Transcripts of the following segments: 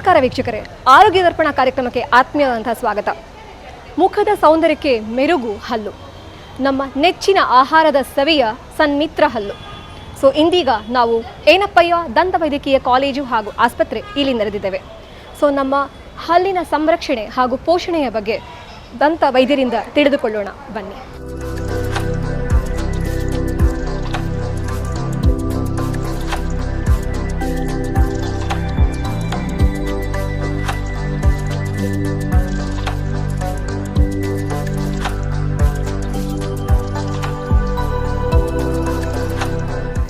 ನಮಸ್ಕಾರ ವೀಕ್ಷಕರೇ, ಆರೋಗ್ಯ ದರ್ಪಣ ಕಾರ್ಯಕ್ರಮಕ್ಕೆ ಆತ್ಮೀಯವಾದಂತಹ ಸ್ವಾಗತ. ಮುಖದ ಸೌಂದರ್ಯಕ್ಕೆ ಮೆರುಗು ಹಲ್ಲು, ನಮ್ಮ ನೆಚ್ಚಿನ ಆಹಾರದ ಸವಿಯ ಸನ್ಮಿತ್ರ ಹಲ್ಲು. ಸೊ ಇಂದೀಗ ನಾವು ಏನಪ್ಪಯ್ಯ ದಂತವೈದ್ಯಕೀಯ ಕಾಲೇಜು ಹಾಗೂ ಆಸ್ಪತ್ರೆ ಇಲ್ಲಿ ನೆರೆದಿದ್ದೇವೆ. ಸೊ ನಮ್ಮ ಹಲ್ಲಿನ ಸಂರಕ್ಷಣೆ ಹಾಗೂ ಪೋಷಣೆಯ ಬಗ್ಗೆ ದಂತ ವೈದ್ಯರಿಂದ ತಿಳಿದುಕೊಳ್ಳೋಣ ಬನ್ನಿ.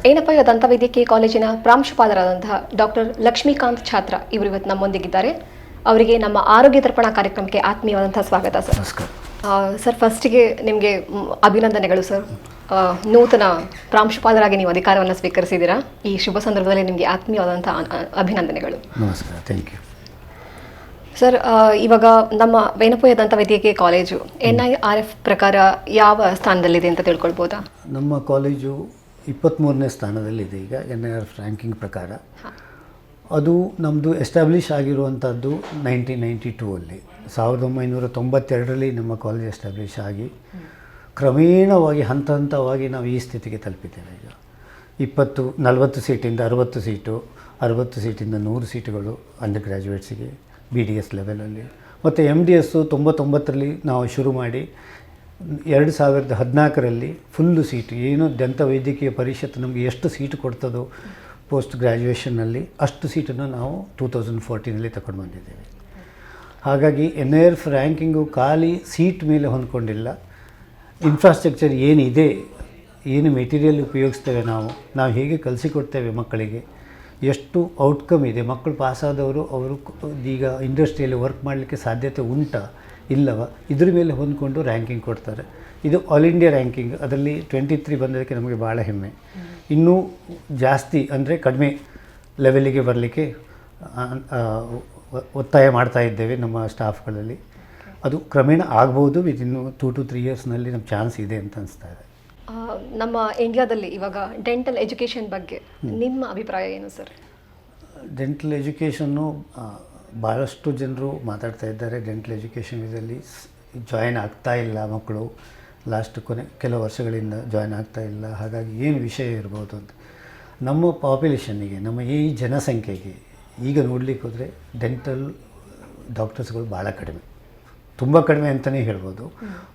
ಏನಪ್ಪಯ್ಯ ದಂತವೈದ್ಯಕೀಯ ಕಾಲೇಜಿನ ಪ್ರಾಂಶುಪಾಲರಾದಂತಹ ಡಾಕ್ಟರ್ ಲಕ್ಷ್ಮೀಕಾಂತ್ ಛಾತ್ರ ಇವರು ಇವತ್ತು ನಮ್ಮೊಂದಿಗಿದ್ದಾರೆ. ಅವರಿಗೆ ನಮ್ಮ ಆರೋಗ್ಯ ದರ್ಪಣ ಕಾರ್ಯಕ್ರಮಕ್ಕೆ ಆತ್ಮೀಯವಾದಂತಹ ಸ್ವಾಗತ ಸರ್. ನಮಸ್ಕಾರ ಸರ್. ಫಸ್ಟಿಗೆ ನಿಮಗೆ ಅಭಿನಂದನೆಗಳು ಸರ್. ನೂತನ ಪ್ರಾಂಶುಪಾಲರಾಗಿ ನೀವು ಅಧಿಕಾರವನ್ನು ಸ್ವೀಕರಿಸಿದ್ದೀರಾ. ಈ ಶುಭ ಸಂದರ್ಭದಲ್ಲಿ ನಿಮಗೆ ಆತ್ಮೀಯವಾದಂತಹ ಅಭಿನಂದನೆಗಳು. ನಮಸ್ಕಾರ, ಥ್ಯಾಂಕ್ ಯು ಸರ್. ಇವಾಗ ನಮ್ಮ ಏನಪ್ಪಯ್ಯ ದಂತವೈದ್ಯಕೀಯ ಕಾಲೇಜು NIRF ಪ್ರಕಾರ ಯಾವ ಸ್ಥಾನದಲ್ಲಿದೆ ಅಂತ ತಿಳ್ಕೊಳ್ಬೋದಾ? ನಮ್ಮ ಕಾಲೇಜು 23ನೇ ಸ್ಥಾನದಲ್ಲಿದೆ ಈಗ NIRF ರ್ಯಾಂಕಿಂಗ್ ಪ್ರಕಾರ. ಅದು ನಮ್ಮದು ಎಸ್ಟಾಬ್ಲಿಷ್ ಆಗಿರುವಂಥದ್ದು 1992 1992ರಲ್ಲಿ ನಮ್ಮ ಕಾಲೇಜ್ ಎಸ್ಟಾಬ್ಲಿಷ್ ಆಗಿ ಕ್ರಮೇಣವಾಗಿ ಹಂತ ಹಂತವಾಗಿ ನಾವು ಈ ಸ್ಥಿತಿಗೆ ತಲುಪಿದ್ದೇವೆ. ಈಗ 40 ಸೀಟಿಂದ 60 ಸೀಟು, 60 ಸೀಟಿಂದ 100 ಸೀಟುಗಳು ಅಂಡರ್ ಗ್ರ್ಯಾಜುಯೇಟ್ಸಿಗೆ BDS ಲೆವೆಲಲ್ಲಿ, ಮತ್ತು MDS 99ರಲ್ಲಿ ನಾವು ಶುರು ಮಾಡಿ 2014ರಲ್ಲಿ ಫುಲ್ಲು ಸೀಟು, ಏನು ದಂತ ವೈದ್ಯಕೀಯ ಪರಿಷತ್ತು ನಮಗೆ ಎಷ್ಟು ಸೀಟು ಕೊಡ್ತದೋ ಪೋಸ್ಟ್ ಗ್ರ್ಯಾಜುಯೇಷನ್ನಲ್ಲಿ ಅಷ್ಟು ಸೀಟನ್ನು ನಾವು 2014ರಲ್ಲಿ ತಗೊಂಡು ಬಂದಿದ್ದೇವೆ. ಹಾಗಾಗಿ NIRF ರ್ಯಾಂಕಿಂಗು ಖಾಲಿ ಸೀಟ್ ಮೇಲೆ ಹೊಂದ್ಕೊಂಡಿಲ್ಲ, ಇನ್ಫ್ರಾಸ್ಟ್ರಕ್ಚರ್ ಏನಿದೆ, ಏನು ಮೆಟೀರಿಯಲ್ ಉಪಯೋಗಿಸ್ತೇವೆ, ನಾವು ಹೇಗೆ ಕಲಿಸಿಕೊಡ್ತೇವೆ ಮಕ್ಕಳಿಗೆ, ಎಷ್ಟು ಔಟ್ಕಮ್ ಇದೆ, ಮಕ್ಕಳು ಪಾಸಾದವರು ಅವರು ಈಗ ಇಂಡಸ್ಟ್ರಿಯಲ್ಲಿ ವರ್ಕ್ ಮಾಡಲಿಕ್ಕೆ ಸಾಧ್ಯತೆ ಉಂಟಾ ಇಲ್ಲವ, ಇದ್ರ ಮೇಲೆ ಹೊಂದ್ಕೊಂಡು ರ್ಯಾಂಕಿಂಗ್ ಕೊಡ್ತಾರೆ. ಇದು ಆಲ್ ಇಂಡಿಯಾ ರ್ಯಾಂಕಿಂಗ್, ಅದರಲ್ಲಿ 23 ಬಂದದಕ್ಕೆ ನಮಗೆ ಭಾಳ ಹೆಮ್ಮೆ. ಇನ್ನೂ ಜಾಸ್ತಿ ಅಂದರೆ ಕಡಿಮೆ ಲೆವೆಲಿಗೆ ಬರಲಿಕ್ಕೆ ಒತ್ತಾಯ ಮಾಡ್ತಾ ಇದ್ದೇವೆ ನಮ್ಮ ಸ್ಟಾಫ್ಗಳಲ್ಲಿ. ಅದು ಕ್ರಮೇಣ ಆಗ್ಬೋದು, ವಿತಿನ್ 2 to 3 ಇಯರ್ಸ್ನಲ್ಲಿ ನಮ್ಮ ಚಾನ್ಸ್ ಇದೆ ಅಂತ ಅನಿಸ್ತಾ ಇದೆ. ನಮ್ಮ ಇಂಡಿಯಾದಲ್ಲಿ ಇವಾಗ ಡೆಂಟಲ್ ಎಜುಕೇಷನ್ ಬಗ್ಗೆ ನಿಮ್ಮ ಅಭಿಪ್ರಾಯ ಏನು ಸರ್? ಡೆಂಟಲ್ ಎಜುಕೇಷನ್ನು ಭಾಳಷ್ಟು ಜನರು ಮಾತಾಡ್ತಾ ಇದ್ದಾರೆ. ಡೆಂಟಲ್ ಎಜುಕೇಷನ್ ಇದರಲ್ಲಿ ಜಾಯಿನ್ ಆಗ್ತಾ ಇಲ್ಲ ಮಕ್ಕಳು, ಕೆಲವು ವರ್ಷಗಳಿಂದ ಜಾಯಿನ್ ಆಗ್ತಾ ಇಲ್ಲ. ಹಾಗಾಗಿ ಏನು ವಿಷಯ ಇರ್ಬೋದು ಅಂತ ನಮ್ಮ ಪಾಪ್ಯುಲೇಷನ್ನಿಗೆ, ನಮ್ಮ ಈ ಜನಸಂಖ್ಯೆಗೆ ಈಗ ನೋಡಲಿಕ್ಕೆ ಹೋದರೆ ಡೆಂಟಲ್ ಡಾಕ್ಟರ್ಸ್ಗಳು ಭಾಳ ಕಡಿಮೆ, ತುಂಬ ಕಡಿಮೆ ಅಂತಲೇ ಹೇಳ್ಬೋದು.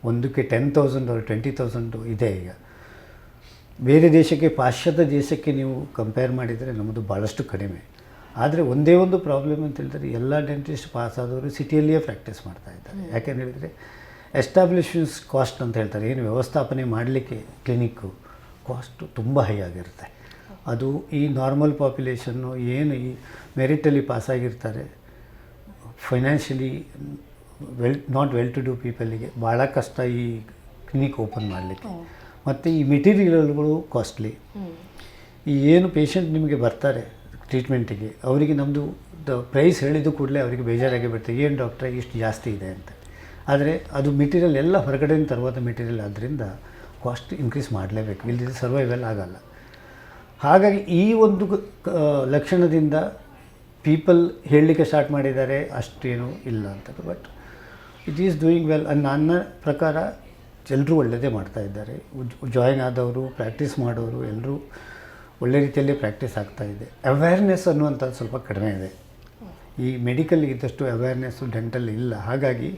ಒಂದಕ್ಕೆ 10,000 or 20,000 ಇದೆ ಈಗ. ಬೇರೆ ದೇಶಕ್ಕೆ, ಪಾಶ್ಚಾತ್ಯ ದೇಶಕ್ಕೆ ನೀವು ಕಂಪೇರ್ ಮಾಡಿದರೆ ನಮ್ಮದು ಭಾಳಷ್ಟು ಕಡಿಮೆ. ಆದರೆ ಒಂದೇ ಒಂದು ಪ್ರಾಬ್ಲಮ್ ಅಂತ ಹೇಳಿದರೆ ಎಲ್ಲ ಡೆಂಟಿಸ್ಟ್ ಪಾಸಾದವರು ಸಿಟಿಯಲ್ಲಿಯೇ ಪ್ರಾಕ್ಟೀಸ್ ಮಾಡ್ತಾ ಇದ್ದಾರೆ. ಯಾಕೆಂತ ಹೇಳಿದರೆ ಎಸ್ಟಾಬ್ಲಿಷ್ಮೆಂಟ್ಸ್ ಕಾಸ್ಟ್ ಅಂತ ಹೇಳ್ತಾರೆ, ಏನು ವ್ಯವಸ್ಥಾಪನೆ ಮಾಡಲಿಕ್ಕೆ ಕ್ಲಿನಿಕ್ಕು ಕಾಸ್ಟು ತುಂಬ ಹೈ ಆಗಿರುತ್ತೆ. ಅದು ಈ ನಾರ್ಮಲ್ ಪಾಪ್ಯುಲೇಷನ್ನು ಏನು ಈ ಮೆರಿಟಲ್ಲಿ ಪಾಸಾಗಿರ್ತಾರೆ, financially not well to do ಪೀಪಲಿಗೆ ಭಾಳ ಕಷ್ಟ ಈ ಕ್ಲಿನಿಕ್ ಓಪನ್ ಮಾಡಲಿಕ್ಕೆ. ಮತ್ತು ಈ ಮೆಟೀರಿಯಲ್ಗಳು ಕಾಸ್ಟ್ಲಿ. ಈ ಏನು ಪೇಷಂಟ್ ನಿಮಗೆ ಬರ್ತಾರೆ ಟ್ರೀಟ್ಮೆಂಟಿಗೆ, ಅವರಿಗೆ ನಮ್ಮದು ಪ್ರೈಸ್ ಹೇಳಿದ ಕೂಡಲೇ ಅವರಿಗೆ ಬೇಜಾರಾಗಿ ಬರ್ತದೆ, ಏನು ಡಾಕ್ಟ್ರೆ ಇಷ್ಟು ಜಾಸ್ತಿ ಇದೆ ಅಂತ. ಆದರೆ ಅದು ಮೆಟೀರಿಯಲ್ ಎಲ್ಲ ಹೊರಗಡೆಯಿಂದ ತರುವಾದ ಮೆಟೀರಿಯಲ್ ಆದ್ದರಿಂದ ಕಾಸ್ಟ್ ಇನ್ಕ್ರೀಸ್ ಮಾಡಲೇಬೇಕು, ಇಲ್ಲದಿದ್ದರೆ ಸರ್ವೈವಲ್ ಆಗಲ್ಲ. ಹಾಗಾಗಿ ಈ ಒಂದು ಲಕ್ಷಣದಿಂದ ಪೀಪಲ್ ಹೇಳಲಿಕ್ಕೆ ಸ್ಟಾರ್ಟ್ ಮಾಡಿದ್ದಾರೆ ಅಷ್ಟೇನು ಇಲ್ಲ ಅಂತ. But it is doing well. ನನ್ನ ಪ್ರಕಾರ ಎಲ್ಲರೂ ಒಳ್ಳೆಯದೇ ಮಾಡ್ತಾ ಇದ್ದಾರೆ. ಜಾಯಿನ್ ಆದವರು, ಪ್ರಾಕ್ಟೀಸ್ ಮಾಡೋರು ಎಲ್ಲರೂ ಒಳ್ಳೆ ರೀತಿಯಲ್ಲಿ ಪ್ರಾಕ್ಟೀಸ್ ಆಗ್ತಾಯಿದೆ. ಅವೇರ್ನೆಸ್ ಅನ್ನುವಂಥದ್ದು ಸ್ವಲ್ಪ ಕಡಿಮೆ ಇದೆ. ಈ ಮೆಡಿಕಲ್ ಇದ್ದಷ್ಟು ಅವೇರ್ನೆಸ್ಸು ಡೆಂಟಲ್ ಇಲ್ಲ. ಹಾಗಾಗಿ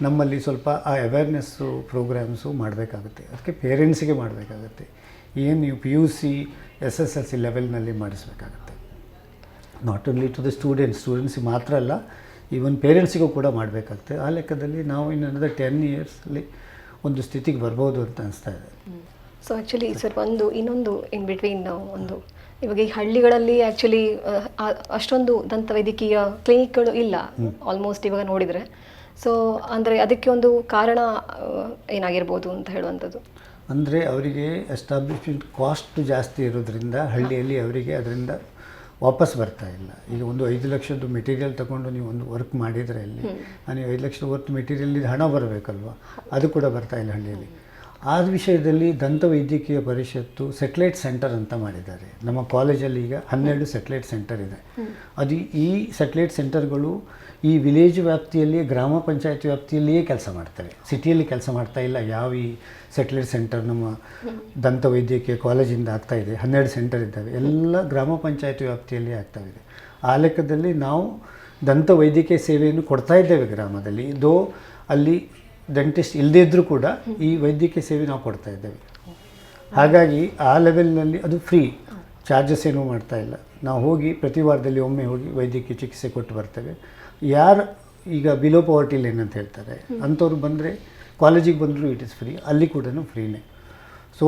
ನಮ್ಮಲ್ಲಿ ಸ್ವಲ್ಪ ಆ ಅವೇರ್ನೆಸ್ಸು ಪ್ರೋಗ್ರಾಮ್ಸು ಮಾಡಬೇಕಾಗುತ್ತೆ. ಅದಕ್ಕೆ ಪೇರೆಂಟ್ಸಿಗೆ ಮಾಡಬೇಕಾಗತ್ತೆ. ಏನು ನೀವು PUC SSLC ಲೆವೆಲ್ನಲ್ಲಿ ಮಾಡಿಸ್ಬೇಕಾಗತ್ತೆ. ನಾಟ್ ಓನ್ಲಿ ಟು ದ ಸ್ಟೂಡೆಂಟ್ಸಿಗೆ ಮಾತ್ರ ಅಲ್ಲ, ಈವನ್ ಪೇರೆಂಟ್ಸಿಗೂ ಕೂಡ ಮಾಡಬೇಕಾಗುತ್ತೆ. ಆ ಲೆಕ್ಕದಲ್ಲಿ ನಾವು ಇನ್ನೊಂದು 10 ಇಯರ್ಸಲ್ಲಿ ಒಂದು ಸ್ಥಿತಿಗೆ ಬರ್ಬೋದು ಅಂತ ಅನಿಸ್ತಾ ಇದೆ. ಸೊ ಆ್ಯಕ್ಚುಲಿ ಸರ್ ಇನ್ನೊಂದು ಇನ್ ಬಿಟ್ವೀನ್ ಇವಾಗ ಈ ಹಳ್ಳಿಗಳಲ್ಲಿ ಆ್ಯಕ್ಚುಲಿ ಅಷ್ಟೊಂದು ದಂತವೈದ್ಯಕೀಯ ಕ್ಲಿನಿಕ್ಗಳು ಇಲ್ಲ ಆಲ್ಮೋಸ್ಟ್ ಇವಾಗ ನೋಡಿದರೆ. ಸೊ ಅಂದರೆ ಅದಕ್ಕೆ ಒಂದು ಕಾರಣ ಏನಾಗಿರ್ಬೋದು ಅಂತ ಹೇಳುವಂಥದ್ದು? ಅಂದರೆ ಅವರಿಗೆ ಎಸ್ಟಾಬ್ಲಿಷ್ಮೆಂಟ್ ಕಾಸ್ಟ್ ಜಾಸ್ತಿ ಇರೋದ್ರಿಂದ ಹಳ್ಳಿಯಲ್ಲಿ ಅವರಿಗೆ ಅದರಿಂದ ವಾಪಸ್ ಬರ್ತಾ ಇಲ್ಲ. ಈಗ ಒಂದು 5 ಲಕ್ಷದ್ದು ಮೆಟೀರಿಯಲ್ ತಗೊಂಡು ನೀವು ಒಂದು ವರ್ಕ್ ಮಾಡಿದರೆ ಅಲ್ಲಿ ನೀವು 5 ಲಕ್ಷದ ವರ್ತ್ ಮೆಟೀರಿಯಲ್ ಹಣ ಬರಬೇಕಲ್ವ, ಅದು ಕೂಡ ಬರ್ತಾ ಇಲ್ಲ ಹಳ್ಳಿಯಲ್ಲಿ. ಆ ವಿಷಯದಲ್ಲಿ ದಂತವೈದ್ಯಕೀಯ ಪರಿಷತ್ತು ಸೆಟ್ಲೈಟ್ ಸೆಂಟರ್ ಅಂತ ಮಾಡಿದ್ದಾರೆ. ನಮ್ಮ ಕಾಲೇಜಲ್ಲಿ ಈಗ 12 ಸೆಟ್ಲೈಟ್ ಸೆಂಟರ್ ಇದೆ. ಅದು ಈ ಸೆಟ್ಲೈಟ್ ಸೆಂಟರ್ಗಳು ಈ ವಿಲೇಜ್ ವ್ಯಾಪ್ತಿಯಲ್ಲಿ, ಗ್ರಾಮ ಪಂಚಾಯತ್ ವ್ಯಾಪ್ತಿಯಲ್ಲಿಯೇ ಕೆಲಸ ಮಾಡ್ತವೆ. ಸಿಟಿಯಲ್ಲಿ ಕೆಲಸ ಮಾಡ್ತಾ ಇಲ್ಲ. ಯಾವ ಈ ಸೆಟ್ಲೈಟ್ ಸೆಂಟರ್ ನಮ್ಮ ದಂತವೈದ್ಯಕೀಯ ಕಾಲೇಜಿಂದ ಆಗ್ತಾಯಿದೆ, 12 ಸೆಂಟರ್ ಇದ್ದಾವೆ, ಎಲ್ಲ ಗ್ರಾಮ ಪಂಚಾಯತ್ ವ್ಯಾಪ್ತಿಯಲ್ಲಿ ಆಗ್ತಾಯಿದೆ. ಆ ಲೆಕ್ಕದಲ್ಲಿ ನಾವು ದಂತವೈದ್ಯಕೀಯ ಸೇವೆಯನ್ನು ಕೊಡ್ತಾ ಇದ್ದೇವೆ ಗ್ರಾಮದಲ್ಲಿ. ದೋ ಅಲ್ಲಿ ಡೆಂಟಿಸ್ಟ್ ಇಲ್ಲದೇ ಇದ್ದರೂ ಕೂಡ ಈ ವೈದ್ಯಕೀಯ ಸೇವೆ ನಾವು ಕೊಡ್ತಾ ಇದ್ದೇವೆ. ಹಾಗಾಗಿ ಆ ಲೆವೆಲ್ನಲ್ಲಿ ಅದು ಫ್ರೀ, ಚಾರ್ಜಸ್ ಏನೂ ಮಾಡ್ತಾ ಇಲ್ಲ. ನಾವು ಹೋಗಿ ಪ್ರತಿ ವಾರದಲ್ಲಿ ಒಮ್ಮೆ ಹೋಗಿ ವೈದ್ಯಕೀಯ ಚಿಕಿತ್ಸೆ ಕೊಟ್ಟು ಬರ್ತೇವೆ. ಯಾರು ಈಗ ಬಿಲೋ ಪವರ್ಟಿ ಲೈನ್ ಅಂತ ಹೇಳ್ತಾರೆ ಅಂಥವ್ರು ಬಂದರೆ ಕಾಲೇಜಿಗೆ ಬಂದರೂ ಇಟ್ ಇಸ್ ಫ್ರೀ, ಅಲ್ಲಿ ಕೂಡ ಫ್ರೀನೇ. ಸೊ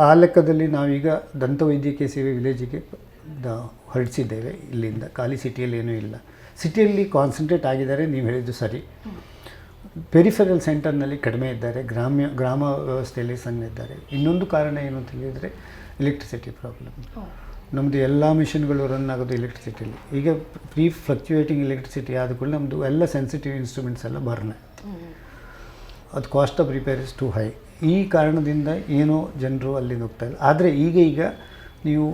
ಆ ಲೆಕ್ಕದಲ್ಲಿ ನಾವೀಗ ದಂತವೈದ್ಯಕೀಯ ಸೇವೆ ವಿಲೇಜಿಗೆ ಹೊರಡಿಸಿದ್ದೇವೆ. ಇಲ್ಲಿಂದ ಖಾಲಿ ಸಿಟಿಯಲ್ಲಿ ಏನೂ ಇಲ್ಲ. ಸಿಟಿಯಲ್ಲಿ ಕಾನ್ಸಂಟ್ರೇಟ್ ಆಗಿದ್ದಾರೆ, ನೀವು ಹೇಳಿದ್ದು ಸರಿ. ಪೆರಿಫೆರಲ್ ಸೆಂಟರ್ನಲ್ಲಿ ಕಡಿಮೆ ಇದ್ದಾರೆ, ಗ್ರಾಮ ವ್ಯವಸ್ಥೆಯಲ್ಲಿ ಸಣ್ಣ ಇದ್ದಾರೆ. ಇನ್ನೊಂದು ಕಾರಣ ಏನು ಅಂತ ಹೇಳಿದರೆ ಎಲೆಕ್ಟ್ರಿಸಿಟಿ ಪ್ರಾಬ್ಲಮ್. ನಮ್ಮದು ಎಲ್ಲ ಮಿಷಿನ್ಗಳು ರನ್ ಆಗೋದು ಎಲೆಕ್ಟ್ರಿಸಿಟಿಯಲ್ಲಿ. ಈಗ ಫ್ರೀ ಫ್ಲಕ್ಚುಯೇಟಿಂಗ್ ಎಲೆಕ್ಟ್ರಿಸಿಟಿ ಆದ ಕೂಡ ನಮ್ಮದು ಎಲ್ಲ ಸೆನ್ಸಿಟಿವ್ ಇನ್ಸ್ಟ್ರೂಮೆಂಟ್ಸ್ ಎಲ್ಲ ಬರ್ನೆ. ಅದು cost of repair is too high. ಈ ಕಾರಣದಿಂದ ಏನೋ ಜನರು ಅಲ್ಲಿಂದ ಹೋಗ್ತಾ ಇಲ್ಲ. ಆದರೆ ಈಗ ನೀವು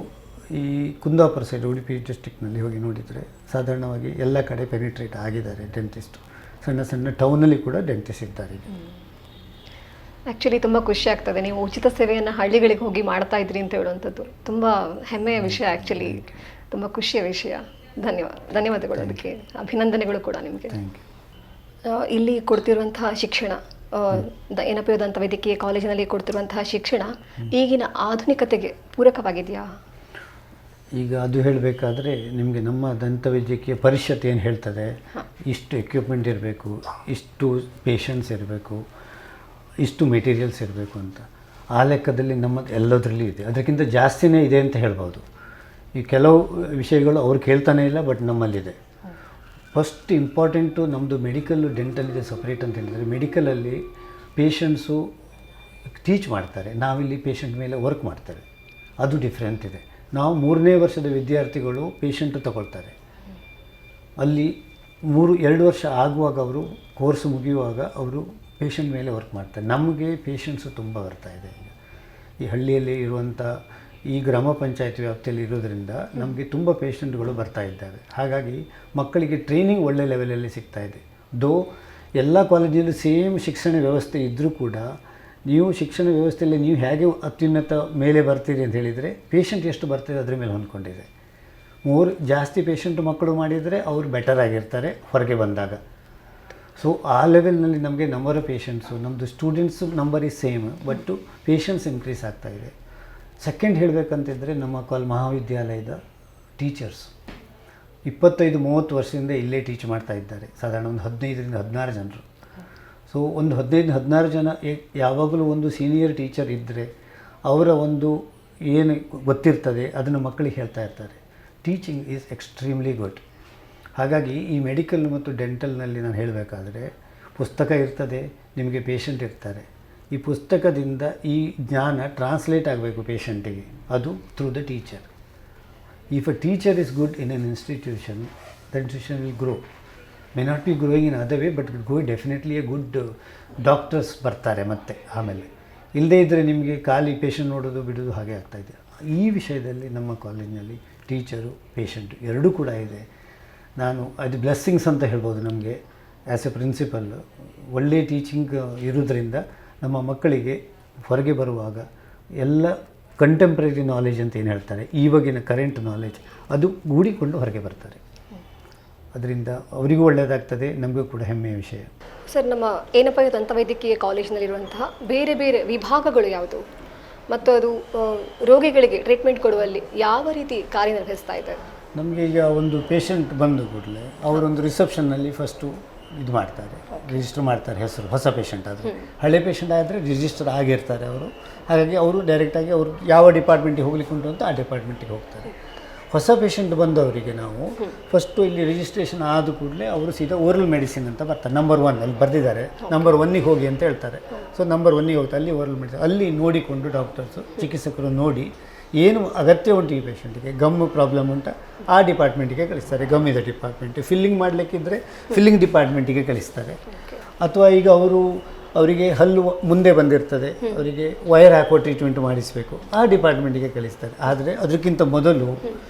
ಈ ಕುಂದಾಪುರ ಸೈಡ್, ಉಡುಪಿ ಡಿಸ್ಟಿಕ್ನಲ್ಲಿ ಹೋಗಿ ನೋಡಿದರೆ ಸಾಧಾರಣವಾಗಿ ಎಲ್ಲ ಕಡೆ ಪೆನಿಟ್ರೇಟ್ ಆಗಿದ್ದಾರೆ ಡೆಂಟಿಸ್ಟು. ಸಣ್ಣ ಸಣ್ಣ ಟೌನಲ್ಲಿ ಕೂಡ ಡೆಂಟಿಸ್ಟ್ ಇದ್ದಾರೆ. ಆ್ಯಕ್ಚುಲಿ ತುಂಬ ಖುಷಿ ಆಗ್ತದೆ ನೀವು ಉಚಿತ ಸೇವೆಯನ್ನು ಹಳ್ಳಿಗಳಿಗೆ ಹೋಗಿ ಮಾಡ್ತಾ ಇದ್ರಿ ಅಂತ ಹೇಳುವಂಥದ್ದು. ತುಂಬ ಹೆಮ್ಮೆಯ ವಿಷಯ, ಆ್ಯಕ್ಚುಲಿ ತುಂಬ ಖುಷಿಯ ವಿಷಯ. ಧನ್ಯವಾದಗಳು, ಅದಕ್ಕೆ ಅಭಿನಂದನೆಗಳು ಕೂಡ ನಿಮಗೆ. ಇಲ್ಲಿ ಕೊಡ್ತಿರುವಂತಹ ಶಿಕ್ಷಣ, ಏನಪ್ಪ ದಂತವೈದ್ಯಕೀಯ ಕಾಲೇಜಿನಲ್ಲಿ ಕೊಡ್ತಿರುವಂತಹ ಶಿಕ್ಷಣ ಈಗಿನ ಆಧುನಿಕತೆಗೆ ಪೂರಕವಾಗಿದೆಯಾ? ಈಗ ಅದು ಹೇಳಬೇಕಾದ್ರೆ ನಿಮಗೆ ನಮ್ಮ ದಂತವೈದ್ಯಕೀಯ ಪರಿಷತ್ ಏನು ಹೇಳ್ತದೆ, ಇಷ್ಟು ಎಕ್ವಿಪ್ಮೆಂಟ್ ಇರಬೇಕು, ಇಷ್ಟು ಪೇಷಂಟ್ಸ್ ಇರಬೇಕು, ಇಷ್ಟು ಮೆಟೀರಿಯಲ್ಸ್ ಇರಬೇಕು ಅಂತ. ಆ ಲೆಕ್ಕದಲ್ಲಿ ನಮ್ಮದು ಎಲ್ಲದರಲ್ಲಿ ಇದೆ. ಅದಕ್ಕಿಂತ ಜಾಸ್ತಿನೇ ಇದೆ ಅಂತ ಹೇಳ್ಬೋದು. ಈ ಕೆಲವು ವಿಷಯಗಳು ಅವ್ರು ಕೇಳ್ತಾನೆ ಇಲ್ಲ, ಬಟ್ ನಮ್ಮಲ್ಲಿದೆ. ಫಸ್ಟ್ ಇಂಪಾರ್ಟೆಂಟು ನಮ್ಮದು ಮೆಡಿಕಲ್ಲು ಡೆಂಟಲಿದೆ ಸಪ್ರೇಟ್ ಅಂತ ಹೇಳಿದರೆ, ಮೆಡಿಕಲಲ್ಲಿ ಪೇಷಂಟ್ಸು ಟೀಚ್ ಮಾಡ್ತಾರೆ, ನಾವಿಲ್ಲಿ ಪೇಷಂಟ್ ಮೇಲೆ ವರ್ಕ್ ಮಾಡ್ತೇವೆ. ಅದು ಡಿಫ್ರೆಂಟ್ ಇದೆ. ನಾವು 3ನೇ ವರ್ಷದ ವಿದ್ಯಾರ್ಥಿಗಳು ಪೇಷಂಟು ತಗೊಳ್ತಾರೆ. ಅಲ್ಲಿ 2 ವರ್ಷ ಆಗುವಾಗ ಅವರು ಕೋರ್ಸ್ ಮುಗಿಯುವಾಗ ಅವರು ಪೇಷಂಟ್ ಮೇಲೆ ವರ್ಕ್ ಮಾಡ್ತಾರೆ. ನಮಗೆ ಪೇಷಂಟ್ಸು ತುಂಬ ಬರ್ತಾ ಇದೆ. ಈಗ ಈ ಹಳ್ಳಿಯಲ್ಲಿ ಇರುವಂಥ ಈ ಗ್ರಾಮ ಪಂಚಾಯತ್ ವ್ಯಾಪ್ತಿಯಲ್ಲಿ ಇರೋದರಿಂದ ನಮಗೆ ತುಂಬ ಪೇಷಂಟ್ಗಳು ಬರ್ತಾ ಇದ್ದಾವೆ. ಹಾಗಾಗಿ ಮಕ್ಕಳಿಗೆ ಟ್ರೈನಿಂಗ್ ಒಳ್ಳೆ ಲೆವೆಲಲ್ಲಿ ಸಿಗ್ತಾ ಇದೆ. ದೋ ಎಲ್ಲ ಕಾಲೇಜಲ್ಲೂ ಸೇಮ್ ಶಿಕ್ಷಣ ವ್ಯವಸ್ಥೆ ಇದ್ದರೂ ಕೂಡ ನೀವು ಶಿಕ್ಷಣ ವ್ಯವಸ್ಥೆಯಲ್ಲಿ ನೀವು ಹೇಗೆ ಅತ್ಯುನ್ನತ ಮೇಲೆ ಬರ್ತೀರಿ ಅಂತ ಹೇಳಿದರೆ ಪೇಷಂಟ್ ಎಷ್ಟು ಬರ್ತೀರಿ ಅದ್ರ ಮೇಲೆ ಹೊಂದ್ಕೊಂಡಿದೆ. ಜಾಸ್ತಿ ಪೇಷಂಟ್ ಮಕ್ಕಳು ಮಾಡಿದರೆ ಅವರು ಬೆಟರ್ ಆಗಿರ್ತಾರೆ ಹೊರಗೆ ಬಂದಾಗ. ಸೊ ಆ ಲೆವೆಲ್ನಲ್ಲಿ ನಮಗೆ ನಂಬರ್ ಆಫ್ ಪೇಷಂಟ್ಸು, ನಮ್ಮದು students number is same, but patients increase ಆಗ್ತಾಯಿದೆ. ಸೆಕೆಂಡ್ ಹೇಳಬೇಕಂತಿದ್ದರೆ ನಮ್ಮ ಮಹಾವಿದ್ಯಾಲಯದ ಟೀಚರ್ಸ್ 25-30 ವರ್ಷದಿಂದ ಇಲ್ಲೇ ಟೀಚ್ ಮಾಡ್ತಾ ಇದ್ದಾರೆ. ಸಾಧಾರಣ ಒಂದು 15-16 ಜನರು. ಸೊ ಒಂದು 15-16 ಜನ ಯಾವಾಗಲೂ ಒಂದು ಸೀನಿಯರ್ ಟೀಚರ್ ಇದ್ದರೆ ಅವರ ಒಂದು ಏನು ಗೊತ್ತಿರ್ತದೆ ಅದನ್ನು ಮಕ್ಕಳಿಗೆ ಹೇಳ್ತಾ ಇರ್ತಾರೆ. Teaching is extremely good. ಹಾಗಾಗಿ ಈ ಮೆಡಿಕಲ್ ಮತ್ತು ಡೆಂಟಲ್ನಲ್ಲಿ ನಾನು ಹೇಳಬೇಕಾದ್ರೆ ಪುಸ್ತಕ ಇರ್ತದೆ, ನಿಮಗೆ ಪೇಷಂಟ್ ಇರ್ತಾರೆ. ಈ ಪುಸ್ತಕದಿಂದ ಈ ಜ್ಞಾನ ಟ್ರಾನ್ಸ್ಲೇಟ್ ಆಗಬೇಕು ಪೇಷಂಟಿಗೆ, ಅದು through the teacher. If a teacher is good in an institution, the institution will grow. May not be growing in other way, but definitely A good doctors ಬರ್ತಾರೆ. ಮತ್ತು ಆಮೇಲೆ ಇಲ್ಲದೇ ಇದ್ದರೆ ನಿಮಗೆ ಖಾಲಿ ಪೇಷಂಟ್ ನೋಡೋದು ಬಿಡೋದು ಹಾಗೆ ಆಗ್ತಾಯಿದೆ. ಈ ವಿಷಯದಲ್ಲಿ ನಮ್ಮ ಕಾಲೇಜಿನಲ್ಲಿ ಟೀಚರು ಪೇಷಂಟು ಎರಡೂ ಕೂಡ ಇದೆ. ನಾನು ಅದು ಬ್ಲೆಸ್ಸಿಂಗ್ಸ್ ಅಂತ ಹೇಳ್ಬೋದು ನಮಗೆ. ಆ್ಯಸ್ ಎ ಪ್ರಿನ್ಸಿಪಲ್ ಒಳ್ಳೆಯ ಟೀಚಿಂಗ್ ಇರೋದ್ರಿಂದ ನಮ್ಮ ಮಕ್ಕಳಿಗೆ ಹೊರಗೆ ಬರುವಾಗ ಎಲ್ಲ ಕಂಟೆಂಪ್ರರಿ ನಾಲೆಜ್ ಅಂತ ಏನು ಹೇಳ್ತಾರೆ, ಇವಾಗಿನ ಕರೆಂಟ್ ನಾಲೆಜ್ ಅದು ಗೂಡಿಕೊಂಡು ಹೊರಗೆ ಬರ್ತಾರೆ. ಅದರಿಂದ ಅವರಿಗೂ ಒಳ್ಳೆಯದಾಗ್ತದೆ, ನಮಗೂ ಕೂಡ ಹೆಮ್ಮೆಯ ವಿಷಯ. ಸರ್, ನಮ್ಮ ಏನಪ್ಪ ದಂತವೈದ್ಯಕೀಯ ಕಾಲೇಜಿನಲ್ಲಿರುವಂತಹ ಬೇರೆ ಬೇರೆ ವಿಭಾಗಗಳು ಯಾವುದು ಮತ್ತು ಅದು ರೋಗಿಗಳಿಗೆ ಟ್ರೀಟ್ಮೆಂಟ್ ಕೊಡುವಲ್ಲಿ ಯಾವ ರೀತಿ ಕಾರ್ಯನಿರ್ವಹಿಸ್ತಾ ಇದೆ? ನಮಗೆ ಈಗ ಒಂದು ಪೇಷಂಟ್ ಬಂದ ಕೂಡಲೇ ಅವರೊಂದು ರಿಸೆಪ್ಷನ್ನಲ್ಲಿ ಫಸ್ಟು ಇದು ಮಾಡ್ತಾರೆ, ರಿಜಿಸ್ಟರ್ ಮಾಡ್ತಾರೆ ಹೆಸರು. ಹೊಸ ಪೇಷಂಟ್ ಆದರೆ, ಹಳೆ ಪೇಷಂಟ್ ಆದರೆ ರಿಜಿಸ್ಟರ್ ಆಗಿರ್ತಾರೆ ಅವರು. ಹಾಗಾಗಿ ಅವರು ಡೈರೆಕ್ಟಾಗಿ ಅವರು ಯಾವ ಡಿಪಾರ್ಟ್ಮೆಂಟಿಗೆ ಹೋಗ್ಲಿಕ್ಕೆ ಉಂಟು ಅಂತ ಆ ಡಿಪಾರ್ಟ್ಮೆಂಟಿಗೆ ಹೋಗ್ತಾರೆ. ಹೊಸ ಪೇಷಂಟ್ ಬಂದವರಿಗೆ ನಾವು ಫಸ್ಟು ಇಲ್ಲಿ ರಿಜಿಸ್ಟ್ರೇಷನ್ ಆದ ಕೂಡಲೇ ಅವರು ಸೀದಾ ಓರಲ್ ಮೆಡಿಸಿನ್ ಅಂತ ಬರ್ತಾರೆ. ನಂಬರ್ 1 ಅಲ್ಲಿ ಬರೆದಿದ್ದಾರೆ, ನಂಬರ್ 1ಗೆ ಹೋಗಿ ಅಂತ ಹೇಳ್ತಾರೆ. ಸೊ ನಂಬರ್ 1ಗೆ ಹೋಗ್ತಾರೆ, ಅಲ್ಲಿ ಓರಲ್ ಮೆಡಿಸಿನ್ ಅಲ್ಲಿ ನೋಡಿಕೊಂಡು ಡಾಕ್ಟರ್ಸು ಚಿಕಿತ್ಸಕರು ನೋಡಿ ಏನು ಅಗತ್ಯ ಉಂಟು ಈ ಪೇಷಂಟಿಗೆ, ಗಮ್ ಪ್ರಾಬ್ಲಮ್ ಉಂಟ ಆ ಡಿಪಾರ್ಟ್ಮೆಂಟಿಗೆ ಕಳಿಸ್ತಾರೆ. ಗಮ್ ಇದೆ ಡಿಪಾರ್ಟ್ಮೆಂಟ್. ಫಿಲ್ಲಿಂಗ್ ಮಾಡಲಿಕ್ಕಿದ್ರೆ ಫಿಲ್ಲಿಂಗ್ ಡಿಪಾರ್ಟ್ಮೆಂಟಿಗೆ ಕಳಿಸ್ತಾರೆ. ಅಥವಾ ಈಗ ಅವರು ಅವರಿಗೆ ಹಲ್ಲು ಮುಂದೆ ಬಂದಿರ್ತದೆ, ಅವರಿಗೆ ವೈರ್ ಹಾಕೋ ಟ್ರೀಟ್ಮೆಂಟ್ ಮಾಡಿಸಬೇಕು, ಆ ಡಿಪಾರ್ಟ್ಮೆಂಟಿಗೆ ಕಳಿಸ್ತಾರೆ. ಆದರೆ ಅದಕ್ಕಿಂತ ಮೊದಲು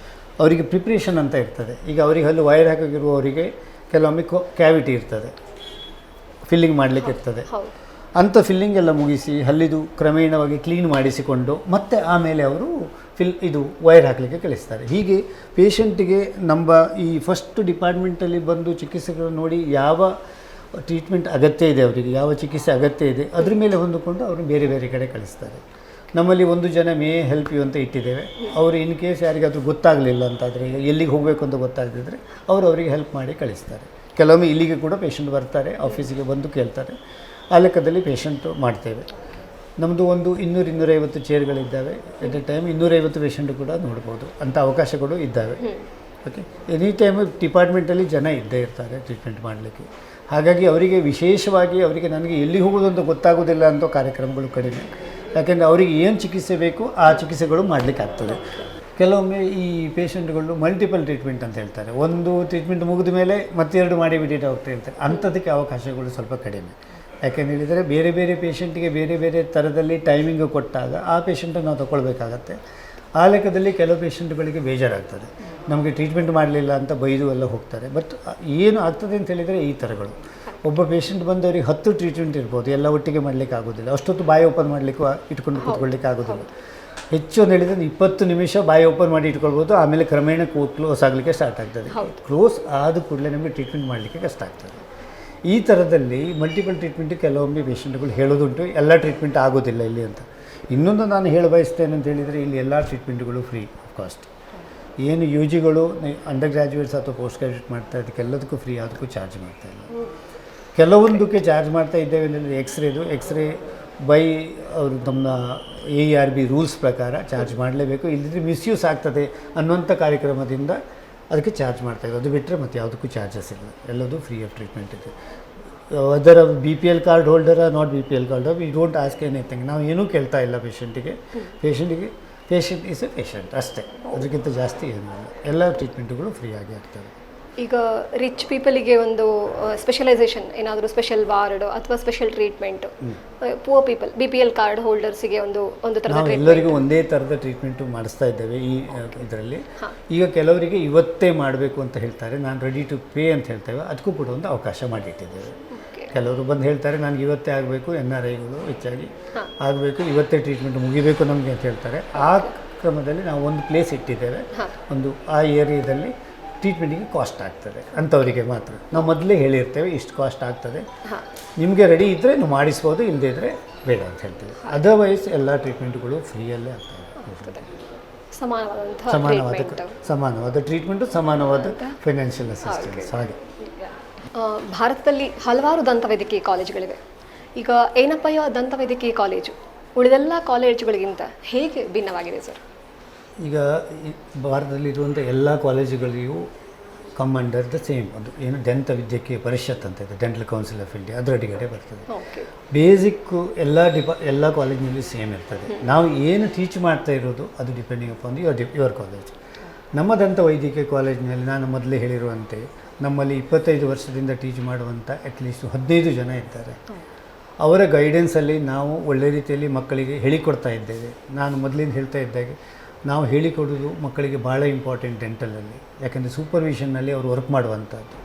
ಅವರಿಗೆ ಪ್ರಿಪ್ರೇಷನ್ ಅಂತ ಇರ್ತದೆ. ಈಗ ಅವರಿಗೆ ಹಲ್ಲು ವೈರ್ ಹಾಕೋಗಿರುವವರಿಗೆ ಕೆಲವೊಮ್ಮೆ ಕ್ಯಾವಿಟಿ ಇರ್ತದೆ, ಫಿಲ್ಲಿಂಗ್ ಮಾಡಲಿಕ್ಕೆ ಇರ್ತದೆ. ಅಂಥ ಫಿಲ್ಲಿಂಗ್ ಎಲ್ಲ ಮುಗಿಸಿ ಹಲ್ಲಿದು ಕ್ರಮೇಣವಾಗಿ ಕ್ಲೀನ್ ಮಾಡಿಸಿಕೊಂಡು ಮತ್ತೆ ಆಮೇಲೆ ಅವರು ಇದು ವೈರ್ ಹಾಕಲಿಕ್ಕೆ ಕಳಿಸ್ತಾರೆ. ಹೀಗೆ ಪೇಷಂಟಿಗೆ ನಮ್ಮ ಈ ಫಸ್ಟ್ ಡಿಪಾರ್ಟ್ಮೆಂಟಲ್ಲಿ ಬಂದು ಚಿಕಿತ್ಸೆಗಳು ನೋಡಿ ಯಾವ ಟ್ರೀಟ್ಮೆಂಟ್ ಅಗತ್ಯ ಇದೆ, ಅವರಿಗೆ ಯಾವ ಚಿಕಿತ್ಸೆ ಅಗತ್ಯ ಇದೆ, ಅದ್ರ ಮೇಲೆ ಹೊಂದಿಕೊಂಡು ಅವರು ಬೇರೆ ಬೇರೆ ಕಡೆ ಕಳಿಸ್ತಾರೆ. ನಮ್ಮಲ್ಲಿ 1 ಜನ ಮೇ ಹೆಲ್ಪ್ ಯು ಅಂತ ಇಟ್ಟಿದ್ದೇವೆ. ಅವರು ಇನ್ ಕೇಸ್ ಯಾರಿಗಾದರೂ ಗೊತ್ತಾಗಲಿಲ್ಲ ಅಂತಾದರೆ, ಎಲ್ಲಿಗೆ ಹೋಗಬೇಕು ಅಂತ ಗೊತ್ತಾಗದಿದ್ದರೆ ಅವರು ಅವರಿಗೆ ಹೆಲ್ಪ್ ಮಾಡಿ ಕಳಿಸ್ತಾರೆ. ಕೆಲವೊಮ್ಮೆ ಇಲ್ಲಿಗೆ ಕೂಡ ಪೇಷಂಟ್ ಬರ್ತಾರೆ, ಆಫೀಸಿಗೆ ಬಂದು ಕೇಳ್ತಾರೆ. ಆ ಲೆಕ್ಕದಲ್ಲಿ ಪೇಷಂಟು ಮಾಡ್ತೇವೆ. ನಮ್ಮದು ಒಂದು 200-250 ಚೇರ್ಗಳಿದ್ದಾವೆ. ಎಟ್ ಎ ಟೈಮ್ 250 ಪೇಷಂಟು ಕೂಡ ನೋಡ್ಬೋದು, ಅಂಥ ಅವಕಾಶಗಳು ಇದ್ದಾವೆ. ಓಕೆ, ಎನಿ ಟೈಮ್ ಡಿಪಾರ್ಟ್ಮೆಂಟಲ್ಲಿ ಜನ ಇದ್ದೇ ಇರ್ತಾರೆ ಟ್ರೀಟ್ಮೆಂಟ್ ಮಾಡಲಿಕ್ಕೆ. ಹಾಗಾಗಿ ಅವರಿಗೆ ವಿಶೇಷವಾಗಿ ಅವರಿಗೆ ನನಗೆ ಎಲ್ಲಿ ಹೋಗೋದು ಅಂತ ಗೊತ್ತಾಗೋದಿಲ್ಲ ಅಂತ ಕಾರ್ಯಕ್ರಮಗಳು ಕಡಿಮೆ. ಯಾಕೆಂದರೆ ಅವರಿಗೆ ಏನು ಚಿಕಿತ್ಸೆ ಬೇಕು ಆ ಚಿಕಿತ್ಸೆಗಳು ಮಾಡಲಿಕ್ಕಾಗ್ತದೆ. ಕೆಲವೊಮ್ಮೆ ಈ ಪೇಷಂಟ್ಗಳು ಮಲ್ಟಿಪಲ್ ಟ್ರೀಟ್ಮೆಂಟ್ ಅಂತ ಹೇಳ್ತಾರೆ. ಒಂದು ಟ್ರೀಟ್ಮೆಂಟ್ ಮುಗಿದ ಮೇಲೆ ಮತ್ತೆರಡು ಮಾಡಿಬಿಟ್ಟು ಹೋಗ್ತಾ ಇರ್ತಾರೆ. ಅಂಥದಕ್ಕೆ ಅವಕಾಶಗಳು ಸ್ವಲ್ಪ ಕಡಿಮೆ. ಯಾಕೆಂತ ಹೇಳಿದರೆ ಬೇರೆ ಬೇರೆ ಪೇಷಂಟಿಗೆ ಬೇರೆ ಬೇರೆ ಥರದಲ್ಲಿ ಟೈಮಿಂಗು ಕೊಟ್ಟಾಗ ಆ ಪೇಷಂಟನ್ನು ನಾವು ತೊಗೊಳ್ಬೇಕಾಗತ್ತೆ. ಆ ಲೆಕ್ಕದಲ್ಲಿ ಕೆಲವು ಪೇಷಂಟ್ಗಳಿಗೆ ಬೇಜಾರಾಗ್ತದೆ, ನಮಗೆ ಟ್ರೀಟ್ಮೆಂಟ್ ಮಾಡಲಿಲ್ಲ ಅಂತ ಬೈದು ಎಲ್ಲ ಹೋಗ್ತಾರೆ. ಬಟ್ ಏನು ಆಗ್ತದೆ ಅಂತ ಹೇಳಿದರೆ ಈ ಥರಗಳು, ಒಬ್ಬ ಪೇಷಂಟ್ ಬಂದವರಿಗೆ 10 ಟ್ರೀಟ್ಮೆಂಟ್ ಇರ್ಬೋದು, ಎಲ್ಲ ಒಟ್ಟಿಗೆ ಮಾಡಲಿಕ್ಕೆ ಆಗೋದಿಲ್ಲ. ಅಷ್ಟೊತ್ತು ಬಾಯಿ ಓಪನ್ ಮಾಡಲಿಕ್ಕೂ ಇಟ್ಕೊಂಡು ಕೂತ್ಕೊಳ್ಳಿಕ್ಕೆ ಆಗೋದಿಲ್ಲ. ಹೆಚ್ಚು ಅಂತ ಹೇಳಿದರೆ 20 ನಿಮಿಷ ಬಾಯಿ ಓಪನ್ ಮಾಡಿ ಇಟ್ಕೊಳ್ಬೋದು. ಆಮೇಲೆ ಕ್ರಮೇಣ ಕ್ಲೋಸ್ ಆಗಲಿಕ್ಕೆ ಸ್ಟಾರ್ಟ್ ಆಗ್ತದೆ. ಕ್ಲೋಸ್ ಆದ ಕೂಡಲೇ ನಮಗೆ ಟ್ರೀಟ್ಮೆಂಟ್ ಮಾಡಲಿಕ್ಕೆ ಕಷ್ಟ ಆಗ್ತದೆ. ಈ ಥರದಲ್ಲಿ ಮಲ್ಟಿಪಲ್ ಟ್ರೀಟ್ಮೆಂಟ್ ಕೆಲವೊಮ್ಮೆ ಪೇಷಂಟ್ಗಳು ಹೇಳೋದುಂಟು, ಎಲ್ಲ ಟ್ರೀಟ್ಮೆಂಟ್ ಆಗೋದಿಲ್ಲ ಇಲ್ಲಿ ಅಂತ. ಇನ್ನೊಂದು ನಾನು ಹೇಳ ಬಯಸ್ತೇನೆ ಅಂತ ಹೇಳಿದರೆ, ಇಲ್ಲಿ ಎಲ್ಲ ಟ್ರೀಟ್ಮೆಂಟ್ಗಳು ಫ್ರೀ ಆಫ್ ಕಾಸ್ಟ್. ಏನು ಯು ಜಿಗಳು ಅಂಡರ್ ಗ್ರ್ಯಾಜುಯೇಟ್ಸ್ ಅಥವಾ ಪೋಸ್ಟ್ ಗ್ರ್ಯಾಜುಯೇಟ್ ಮಾಡ್ತಾ ಇದಕ್ಕೆಲ್ಲದಕ್ಕೂ ಫ್ರೀ, ಅದಕ್ಕೂ ಚಾರ್ಜ್ ಮಾಡ್ತಾಯಿಲ್ಲ. ಕೆಲವೊಂದಕ್ಕೆ ಚಾರ್ಜ್ ಮಾಡ್ತಾ ಇದ್ದೇವೆ ಅಂದರೆ ಎಕ್ಸ್ರೇ ಬೈ ಅವರು ನಮ್ಮ AERB ರೂಲ್ಸ್ ಪ್ರಕಾರ ಚಾರ್ಜ್ ಮಾಡಲೇಬೇಕು. ಇಲ್ಲದಿದ್ದರೆ ಮಿಸ್ಯೂಸ್ ಆಗ್ತದೆ ಅನ್ನುವಂಥ ಕಾರ್ಯಕ್ರಮದಿಂದ ಅದಕ್ಕೆ ಚಾರ್ಜ್ ಮಾಡ್ತಾಯಿದ್ದು. ಅದು ಬಿಟ್ಟರೆ ಮತ್ತು ಯಾವುದಕ್ಕೂ ಚಾರ್ಜಸ್ ಇಲ್ಲ, ಎಲ್ಲದೂ ಫ್ರೀ ಆಫ್ ಟ್ರೀಟ್ಮೆಂಟ್ ಇದೆ. ಅದರ BPL card holder not BPL card, we don't ask anything. ನಾವು ಏನೂ ಕೇಳ್ತಾ ಇಲ್ಲ ಪೇಷಂಟಿಗೆ ಪೇಷಂಟ್ ಈಸ್ ಎ ಪೇಷಂಟ್ ಅಷ್ಟೇ, ಅದಕ್ಕಿಂತ ಜಾಸ್ತಿ ಏನೂ ಇಲ್ಲ. ಎಲ್ಲ ಟ್ರೀಟ್ಮೆಂಟ್ಗಳು ಫ್ರೀ ಆಗಿ ಆಗ್ತವೆ. ಈಗ ರಿಚ್ ಪೀಪಲಿಗೆ ಒಂದು ಸ್ಪೆಷಲೈಸೇಷನ್ ಏನಾದರೂ ಸ್ಪೆಷಲ್ ವಾರ್ಡ್ ಅಥವಾ special treatment, poor people BPL card ಹೋಲ್ಡರ್ಸಿಗೆ ಒಂದು ಥರದ ನಾವು ಎಲ್ಲರಿಗೂ ಒಂದೇ ಥರದ ಟ್ರೀಟ್ಮೆಂಟು ಮಾಡಿಸ್ತಾ ಇದ್ದೇವೆ ಈ ಇದರಲ್ಲಿ. ಈಗ ಕೆಲವರಿಗೆ ಇವತ್ತೇ ಮಾಡಬೇಕು ಅಂತ ಹೇಳ್ತಾರೆ, ನಾನು ರೆಡಿ ಟು ಪೇ ಅಂತ ಹೇಳ್ತೇವೆ, ಅದಕ್ಕೂ ಕೂಡ ಒಂದು ಅವಕಾಶ ಮಾಡಿಟ್ಟಿದ್ದೇವೆ. ಕೆಲವರು ಬಂದು ಹೇಳ್ತಾರೆ ನನಗೆ ಇವತ್ತೇ ಆಗಬೇಕು, NRIಗಳು ಹೆಚ್ಚಾಗಿ ಆಗಬೇಕು, ಇವತ್ತೇ ಟ್ರೀಟ್ಮೆಂಟ್ ಮುಗಿಬೇಕು ನಮಗೆ ಅಂತ ಹೇಳ್ತಾರೆ. ಆ ಕ್ರಮದಲ್ಲಿ ನಾವು ಒಂದು ಪ್ಲೇಸ್ ಇಟ್ಟಿದ್ದೇವೆ, ಒಂದು ಆ ಏರಿಯಾದಲ್ಲಿ ಟ್ರೀಟ್ಮೆಂಟಿಗೆ ಕಾಸ್ಟ್ ಆಗ್ತದೆ ಅಂಥವರಿಗೆ ಮಾತ್ರ. ನಾವು ಮೊದಲೇ ಹೇಳಿರ್ತೇವೆ ಇಷ್ಟು ಕಾಸ್ಟ್ ಆಗ್ತದೆ, ನಿಮಗೆ ರೆಡಿ ಇದ್ದರೆ ನೀವು ಮಾಡಿಸ್ಬೋದು, ಇಲ್ಲದೇ ಇದ್ದರೆ ಬೇಡ ಅಂತ ಹೇಳ್ತೇವೆ. ಅದರ್ವೈಸ್ ಎಲ್ಲ ಟ್ರೀಟ್ಮೆಂಟ್ಗಳು ಫ್ರೀಯಲ್ಲೇ ಆಗ್ತವೆ. ಸಮಾನವಾದ ಟ್ರೀಟ್ಮೆಂಟು, ಸಮಾನವಾದ ಫೈನಾನ್ಷಿಯಲ್ ಅಸಿಸ್ಟೆನ್ಸ್. ಹಾಗೆ ಭಾರತದಲ್ಲಿ ಹಲವಾರು ದಂತವೈದ್ಯಕೀಯ ಕಾಲೇಜುಗಳಿವೆ. ಈಗ ಏನಪ್ಪಯ್ಯ ದಂತವೈದ್ಯಕೀಯ ಕಾಲೇಜು ಉಳಿದೆಲ್ಲ ಕಾಲೇಜುಗಳಿಗಿಂತ ಹೇಗೆ ಭಿನ್ನವಾಗಿದೆ ಸರ್? ಈಗ ಭಾರತದಲ್ಲಿರುವಂಥ ಎಲ್ಲ ಕಾಲೇಜುಗಳಿಗೂ ಕಮ್ ಅಂಡರ್ ದ ಸೇಮ್, ಅದು ಏನು ದಂತ ವೈದ್ಯಕೀಯ ಪರಿಷತ್ ಅಂತ ಇದೆ, ಡೆಂಟಲ್ ಕೌನ್ಸಿಲ್ ಆಫ್ ಇಂಡಿಯಾ, ಅದರಡಿಗಡೆ ಬರ್ತದೆ. ಬೇಸಿಕ್ಕು ಎಲ್ಲ ಕಾಲೇಜಿನಲ್ಲಿ ಸೇಮ್ ಇರ್ತದೆ. ನಾವು ಏನು ಟೀಚ್ ಮಾಡ್ತಾ ಇರೋದು ಅದು ಡಿಪೆಂಡಿಂಗ್ ಅಪಾನ್ ಯುವರ್ ಕಾಲೇಜ್. ನಮ್ಮ ದಂತ ವೈದ್ಯಕೀಯ ಕಾಲೇಜಿನಲ್ಲಿ ನಾನು ಮೊದಲೇ ಹೇಳಿರುವಂತೆ ನಮ್ಮಲ್ಲಿ 25 ವರ್ಷದಿಂದ ಟೀಚ್ ಮಾಡುವಂಥ ಅಟ್ಲೀಸ್ಟ್ 15 ಜನ ಇದ್ದಾರೆ. ಅವರ ಗೈಡೆನ್ಸಲ್ಲಿ ನಾವು ಒಳ್ಳೆ ರೀತಿಯಲ್ಲಿ ಮಕ್ಕಳಿಗೆ ಹೇಳಿಕೊಡ್ತಾ ಇದ್ದೇವೆ. ನಾನು ಮೊದಲಿಂದ ಹೇಳ್ತಾ ಇದ್ದಾಗೆ ನಾವು ಹೇಳಿಕೊಡೋದು ಮಕ್ಕಳಿಗೆ ಭಾಳ ಇಂಪಾರ್ಟೆಂಟ್ ಡೆಂಟಲಲ್ಲಿ. ಯಾಕೆಂದರೆ ಸೂಪರ್ವಿಷನ್ನಲ್ಲಿ ಅವರು ವರ್ಕ್ ಮಾಡುವಂಥದ್ದು,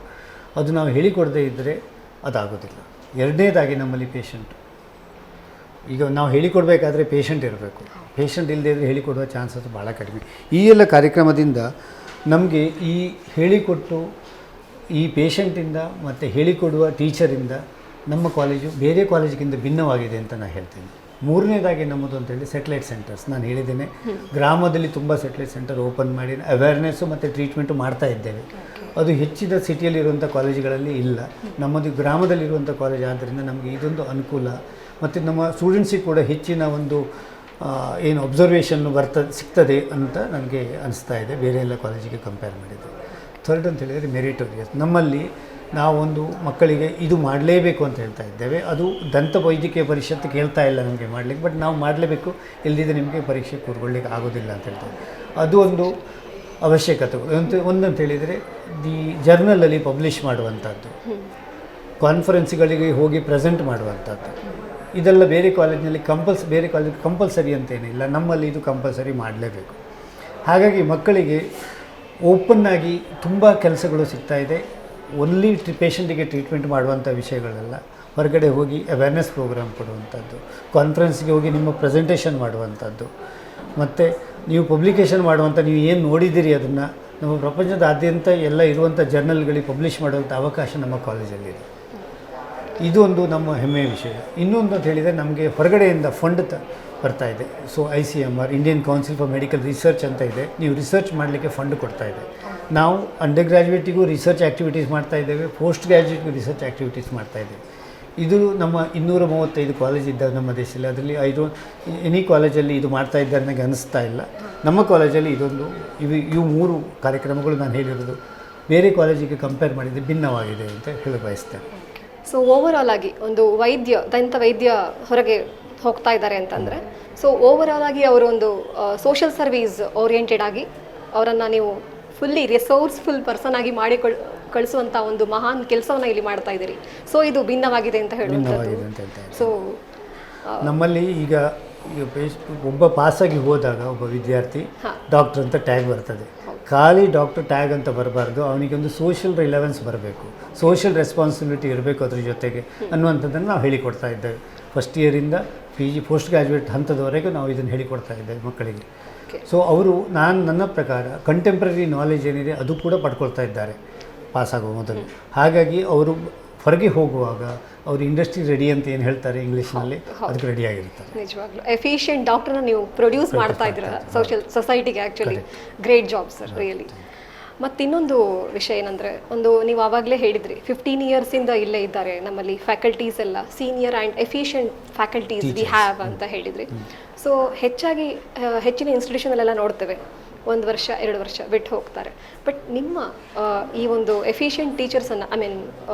ಅದು ನಾವು ಹೇಳಿಕೊಡದೇ ಇದ್ದರೆ ಅದಾಗೋದಿಲ್ಲ. ಎರಡನೇದಾಗಿ ನಮ್ಮಲ್ಲಿ ಪೇಷಂಟು, ಈಗ ನಾವು ಹೇಳಿಕೊಡ್ಬೇಕಾದ್ರೆ ಪೇಷಂಟ್ ಇರಬೇಕು. ಪೇಷಂಟ್ ಇಲ್ಲದೇ ಇದ್ದರೆ ಹೇಳಿಕೊಡುವ ಚಾನ್ಸಸ್ ಭಾಳ ಕಡಿಮೆ. ಈ ಎಲ್ಲ ಕಾರ್ಯಕ್ರಮದಿಂದ ನಮಗೆ ಈ ಹೇಳಿಕೊಟ್ಟು ಈ ಪೇಷಂಟಿಂದ ಮತ್ತು ಹೇಳಿಕೊಡುವ ಟೀಚರಿಂದ ನಮ್ಮ ಕಾಲೇಜು ಬೇರೆ ಕಾಲೇಜಿಗಿಂತ ಭಿನ್ನವಾಗಿದೆ ಅಂತ ನಾನು ಹೇಳ್ತೀನಿ. ಮೂರನೇದಾಗಿ ನಮ್ಮದು ಅಂತೇಳಿ ಸೆಟ್ಲೈಟ್ ಸೆಂಟರ್ಸ್. ನಾನು ಹೇಳಿದ್ದೇನೆ, ಗ್ರಾಮದಲ್ಲಿ ತುಂಬ ಸೆಟ್ಲೈಟ್ ಸೆಂಟರ್ ಓಪನ್ ಮಾಡಿ ಅವೇರ್ನೆಸ್ಸು ಮತ್ತು ಟ್ರೀಟ್ಮೆಂಟು ಮಾಡ್ತಾ ಇದ್ದೇವೆ. ಅದು ಹೆಚ್ಚಿದ ಸಿಟಿಯಲ್ಲಿರುವಂಥ ಕಾಲೇಜುಗಳಲ್ಲಿ ಇಲ್ಲ. ನಮ್ಮದು ಗ್ರಾಮದಲ್ಲಿರುವಂಥ ಕಾಲೇಜ್ ಆದ್ದರಿಂದ ನಮಗೆ ಇದೊಂದು ಅನುಕೂಲ. ಮತ್ತು ನಮ್ಮ ಸ್ಟೂಡೆಂಟ್ಸಿಗೆ ಕೂಡ ಹೆಚ್ಚಿನ ಒಂದು ಏನು ಅಬ್ಸರ್ವೇಷನ್ನು ಸಿಗ್ತದೆ ಅಂತ ನನಗೆ ಅನಿಸ್ತಾ ಇದೆ ಬೇರೆ ಎಲ್ಲ ಕಾಲೇಜಿಗೆ ಕಂಪೇರ್ ಮಾಡಿದರೆ. ಥರ್ಡ್ ಅಂತ ಹೇಳಿದರೆ ಮೆರಿಟೋರಿಯಸ್. ನಮ್ಮಲ್ಲಿ ನಾವೊಂದು ಮಕ್ಕಳಿಗೆ ಇದು ಮಾಡಲೇಬೇಕು ಅಂತ ಹೇಳ್ತಾ ಇದ್ದೇವೆ. ಅದು ದಂತ ವೈದ್ಯಕೀಯ ಪರಿಷತ್ತು ಕೇಳ್ತಾ ಇಲ್ಲ ನಮಗೆ ಮಾಡಲಿಕ್ಕೆ, ಬಟ್ ನಾವು ಮಾಡಲೇಬೇಕು, ಇಲ್ಲದಿದ್ದರೆ ನಿಮಗೆ ಪರೀಕ್ಷೆ ಕೂರ್ಕೊಳ್ಳಿಕ್ಕೆ ಆಗೋದಿಲ್ಲ ಅಂತ ಹೇಳ್ತಾರೆ. ಅದು ಒಂದು ಅವಶ್ಯಕತೆಗಳು. ಒಂದಂತ ಹೇಳಿದರೆ ದಿ ಜರ್ನಲಲ್ಲಿ ಪಬ್ಲಿಷ್ ಮಾಡುವಂಥದ್ದು, ಕಾನ್ಫರೆನ್ಸ್ಗಳಿಗೆ ಹೋಗಿ ಪ್ರೆಸೆಂಟ್ ಮಾಡುವಂಥದ್ದು. ಇದೆಲ್ಲ ಬೇರೆ ಕಾಲೇಜಿನಲ್ಲಿ ಬೇರೆ ಕಾಲೇಜ್ ಕಂಪಲ್ಸರಿ ಅಂತೇನಿಲ್ಲ, ನಮ್ಮಲ್ಲಿ ಇದು ಕಂಪಲ್ಸರಿ ಮಾಡಲೇಬೇಕು. ಹಾಗಾಗಿ ಮಕ್ಕಳಿಗೆ ಓಪನ್ನಾಗಿ ತುಂಬ ಕೆಲಸಗಳು ಸಿಗ್ತಾಯಿದೆ. ಓನ್ಲಿ ಪೇಷಂಟಿಗೆ ಟ್ರೀಟ್ಮೆಂಟ್ ಮಾಡುವಂಥ ವಿಷಯಗಳೆಲ್ಲ ಹೊರಗಡೆ ಹೋಗಿ ಅವೇರ್ನೆಸ್ ಪ್ರೋಗ್ರಾಮ್ ಕೊಡುವಂಥದ್ದು, ಕಾನ್ಫರೆನ್ಸ್ಗೆ ಹೋಗಿ ನಿಮ್ಮ ಪ್ರೆಸೆಂಟೇಷನ್ ಮಾಡುವಂಥದ್ದು, ಮತ್ತು ನೀವು ಪಬ್ಲಿಕೇಷನ್ ಮಾಡುವಂಥ ನೀವು ಏನು ನೋಡಿದ್ದೀರಿ ಅದನ್ನು ನಮ್ಮ ಪ್ರಪಂಚದಾದ್ಯಂತ ಎಲ್ಲ ಇರುವಂಥ ಜರ್ನಲ್ಗಳಿಗೆ ಪಬ್ಲಿಷ್ ಮಾಡುವಂಥ ಅವಕಾಶ ನಮ್ಮ ಕಾಲೇಜಲ್ಲಿದೆ. ಇದು ಒಂದು ನಮ್ಮ ಹೆಮ್ಮೆಯ ವಿಷಯ. ಇನ್ನೊಂದು ಅಂತ ಹೇಳಿದರೆ ನಮಗೆ ಹೊರಗಡೆಯಿಂದ ಫಂಡ್ ಬರ್ತಾ ಇದೆ. So ICMR, Indian council for medical research ಅಂತ ಇದೆ. ನೀವು ರಿಸರ್ಚ್ ಮಾಡಲಿಕ್ಕೆ ಫಂಡ್ ಕೊಡ್ತಾ ಇದೆ. ನಾವು ಅಂಡರ್ ಗ್ರ್ಯಾಜುಯೇಟಿಗೂ ರಿಸರ್ಚ್ ಆ್ಯಕ್ಟಿವಿಟೀಸ್ ಮಾಡ್ತಾ ಇದ್ದೇವೆ, ಪೋಸ್ಟ್ ಗ್ರ್ಯಾಜುಯೇಟ್ಗೂ ರಿಸರ್ಚ್ ಆ್ಯಕ್ಟಿವಿಟೀಸ್ ಮಾಡ್ತಾ ಇದ್ದೇವೆ. ಇದು ನಮ್ಮ 235 ಕಾಲೇಜ್ ಇದ್ದಾಗ ನಮ್ಮ ದೇಶದಲ್ಲಿ, ಅದರಲ್ಲಿ ಎನಿ ಕಾಲೇಜಲ್ಲಿ ಇದು ಮಾಡ್ತಾ ಇದ್ದಾರೆ ನನಗೆ ಅನ್ನಿಸ್ತಾ ಇಲ್ಲ. ನಮ್ಮ ಕಾಲೇಜಲ್ಲಿ ಇವು 3 ಕಾರ್ಯಕ್ರಮಗಳು ನಾನು ಹೇಳಿರೋದು ಬೇರೆ ಕಾಲೇಜಿಗೆ ಕಂಪೇರ್ ಮಾಡಿದರೆ ಭಿನ್ನವಾಗಿದೆ ಅಂತ ಹೇಳಿ ಬಯಸ್ತೇನೆ. ಸೊ ಓವರಾಲ್ ಆಗಿ ಒಂದು ದಂತ ವೈದ್ಯ ಹೊರಗೆ ಹೋಗ್ತಾ ಇದ್ದಾರೆ ಅಂತಂದರೆ, ಸೊ ಓವರಾಲ್ ಆಗಿ ಅವರು ಒಂದು ಸೋಷಿಯಲ್ ಸರ್ವೀಸ್ ಓರಿಯೆಂಟೆಡ್ ಆಗಿ ಅವರನ್ನು ನೀವು ಫುಲ್ಲಿ ರಿಸೋರ್ಸ್ಫುಲ್ ಪರ್ಸನ್ ಆಗಿ ಮಾಡಿ ಕಳಿಸುವಂಥ ಒಂದು ಮಹಾನ್ ಕೆಲಸವನ್ನು ಇಲ್ಲಿ ಮಾಡ್ತಾ ಇದ್ದೀರಿ. ಸೊ ಇದು ಭಿನ್ನವಾಗಿದೆ ಅಂತ ಹೇಳುವಂಥದ್ದು. ಸೊ ನಮ್ಮಲ್ಲಿ ಈಗ ಒಬ್ಬ ಪಾಸಾಗಿ ಹೋದಾಗ ಒಬ್ಬ ವಿದ್ಯಾರ್ಥಿ ಡಾಕ್ಟರ್ ಅಂತ ಟ್ಯಾಗ್ ಬರ್ತದೆ. ಖಾಲಿ ಡಾಕ್ಟರ್ ಟ್ಯಾಗ್ ಅಂತ ಬರಬಾರ್ದು, ಅವನಿಗೊಂದು ಸೋಷಿಯಲ್ ರಿಲೆವೆನ್ಸ್ ಬರಬೇಕು, ಸೋಷಿಯಲ್ ರೆಸ್ಪಾನ್ಸಿಬಿಲಿಟಿ ಇರಬೇಕು ಅದ್ರ ಜೊತೆಗೆ ಅನ್ನುವಂಥದ್ದನ್ನು ನಾವು ಹೇಳಿಕೊಡ್ತಾ ಇದ್ದೇವೆ. ಫಸ್ಟ್ ಇಯರಿಂದ PG ಪೋಸ್ಟ್ ಗ್ರ್ಯಾಜುಯೇಟ್ ಹಂತದವರೆಗೂ ನಾವು ಇದನ್ನು ಹೇಳಿಕೊಡ್ತಾ ಇದ್ದೇವೆ ಮಕ್ಕಳಿಗೆ. ಸೊ ಅವರು ನನ್ನ ಪ್ರಕಾರ ಕಂಟೆಂಪ್ರರಿ ನಾಲೆಜ್ ಏನಿದೆ ಅದು ಕೂಡ ಪಡ್ಕೊಳ್ತಾ ಇದ್ದಾರೆ ಪಾಸಾಗುವ ಮೊದಲು. ಹಾಗಾಗಿ ಅವರು ಹೊರಗೆ ಹೋಗುವಾಗ ಅವರು ಇಂಡಸ್ಟ್ರಿ ರೆಡಿ ಅಂತ ಏನು ಹೇಳ್ತಾರೆ ಇಂಗ್ಲೀಷ್ನಲ್ಲಿ, ಅದಕ್ಕೆ ರೆಡಿ ಆಗಿರ್ತಾರೆ. ನಿಜವಾಗ್ಲೂ ಎಫಿಷಿಯೆಂಟ್ ಡಾಕ್ಟರ್ನ ನೀವು ಪ್ರೊಡ್ಯೂಸ್ ಮಾಡ್ತಾ ಇದ್ದೀರ ಸೊಸೈಟಿಗೆ. Actually great job sir, really. ಮತ್ತು ಇನ್ನೊಂದು ವಿಷಯ ಏನಂದರೆ, ನೀವು ಆವಾಗಲೇ ಹೇಳಿದ್ರಿ 15 ಇಯರ್ಸಿಂದ ಇಲ್ಲೇ ಇದ್ದಾರೆ ನಮ್ಮಲ್ಲಿ ಫ್ಯಾಕಲ್ಟೀಸ್ ಎಲ್ಲ, senior and efficient faculties we have ಅಂತ ಹೇಳಿದ್ರಿ. ಸೊ ಹೆಚ್ಚಿನ ಇನ್ಸ್ಟಿಟ್ಯೂಷನಲ್ಲೆಲ್ಲ ನೋಡ್ತೇವೆ 1 ವರ್ಷ 2 ವರ್ಷ ಬಿಟ್ಟು ಹೋಗ್ತಾರೆ. ಬಟ್ ನಿಮ್ಮ ಈ ಒಂದು ಎಫಿಷಿಯೆಂಟ್ ಟೀಚರ್ಸನ್ನು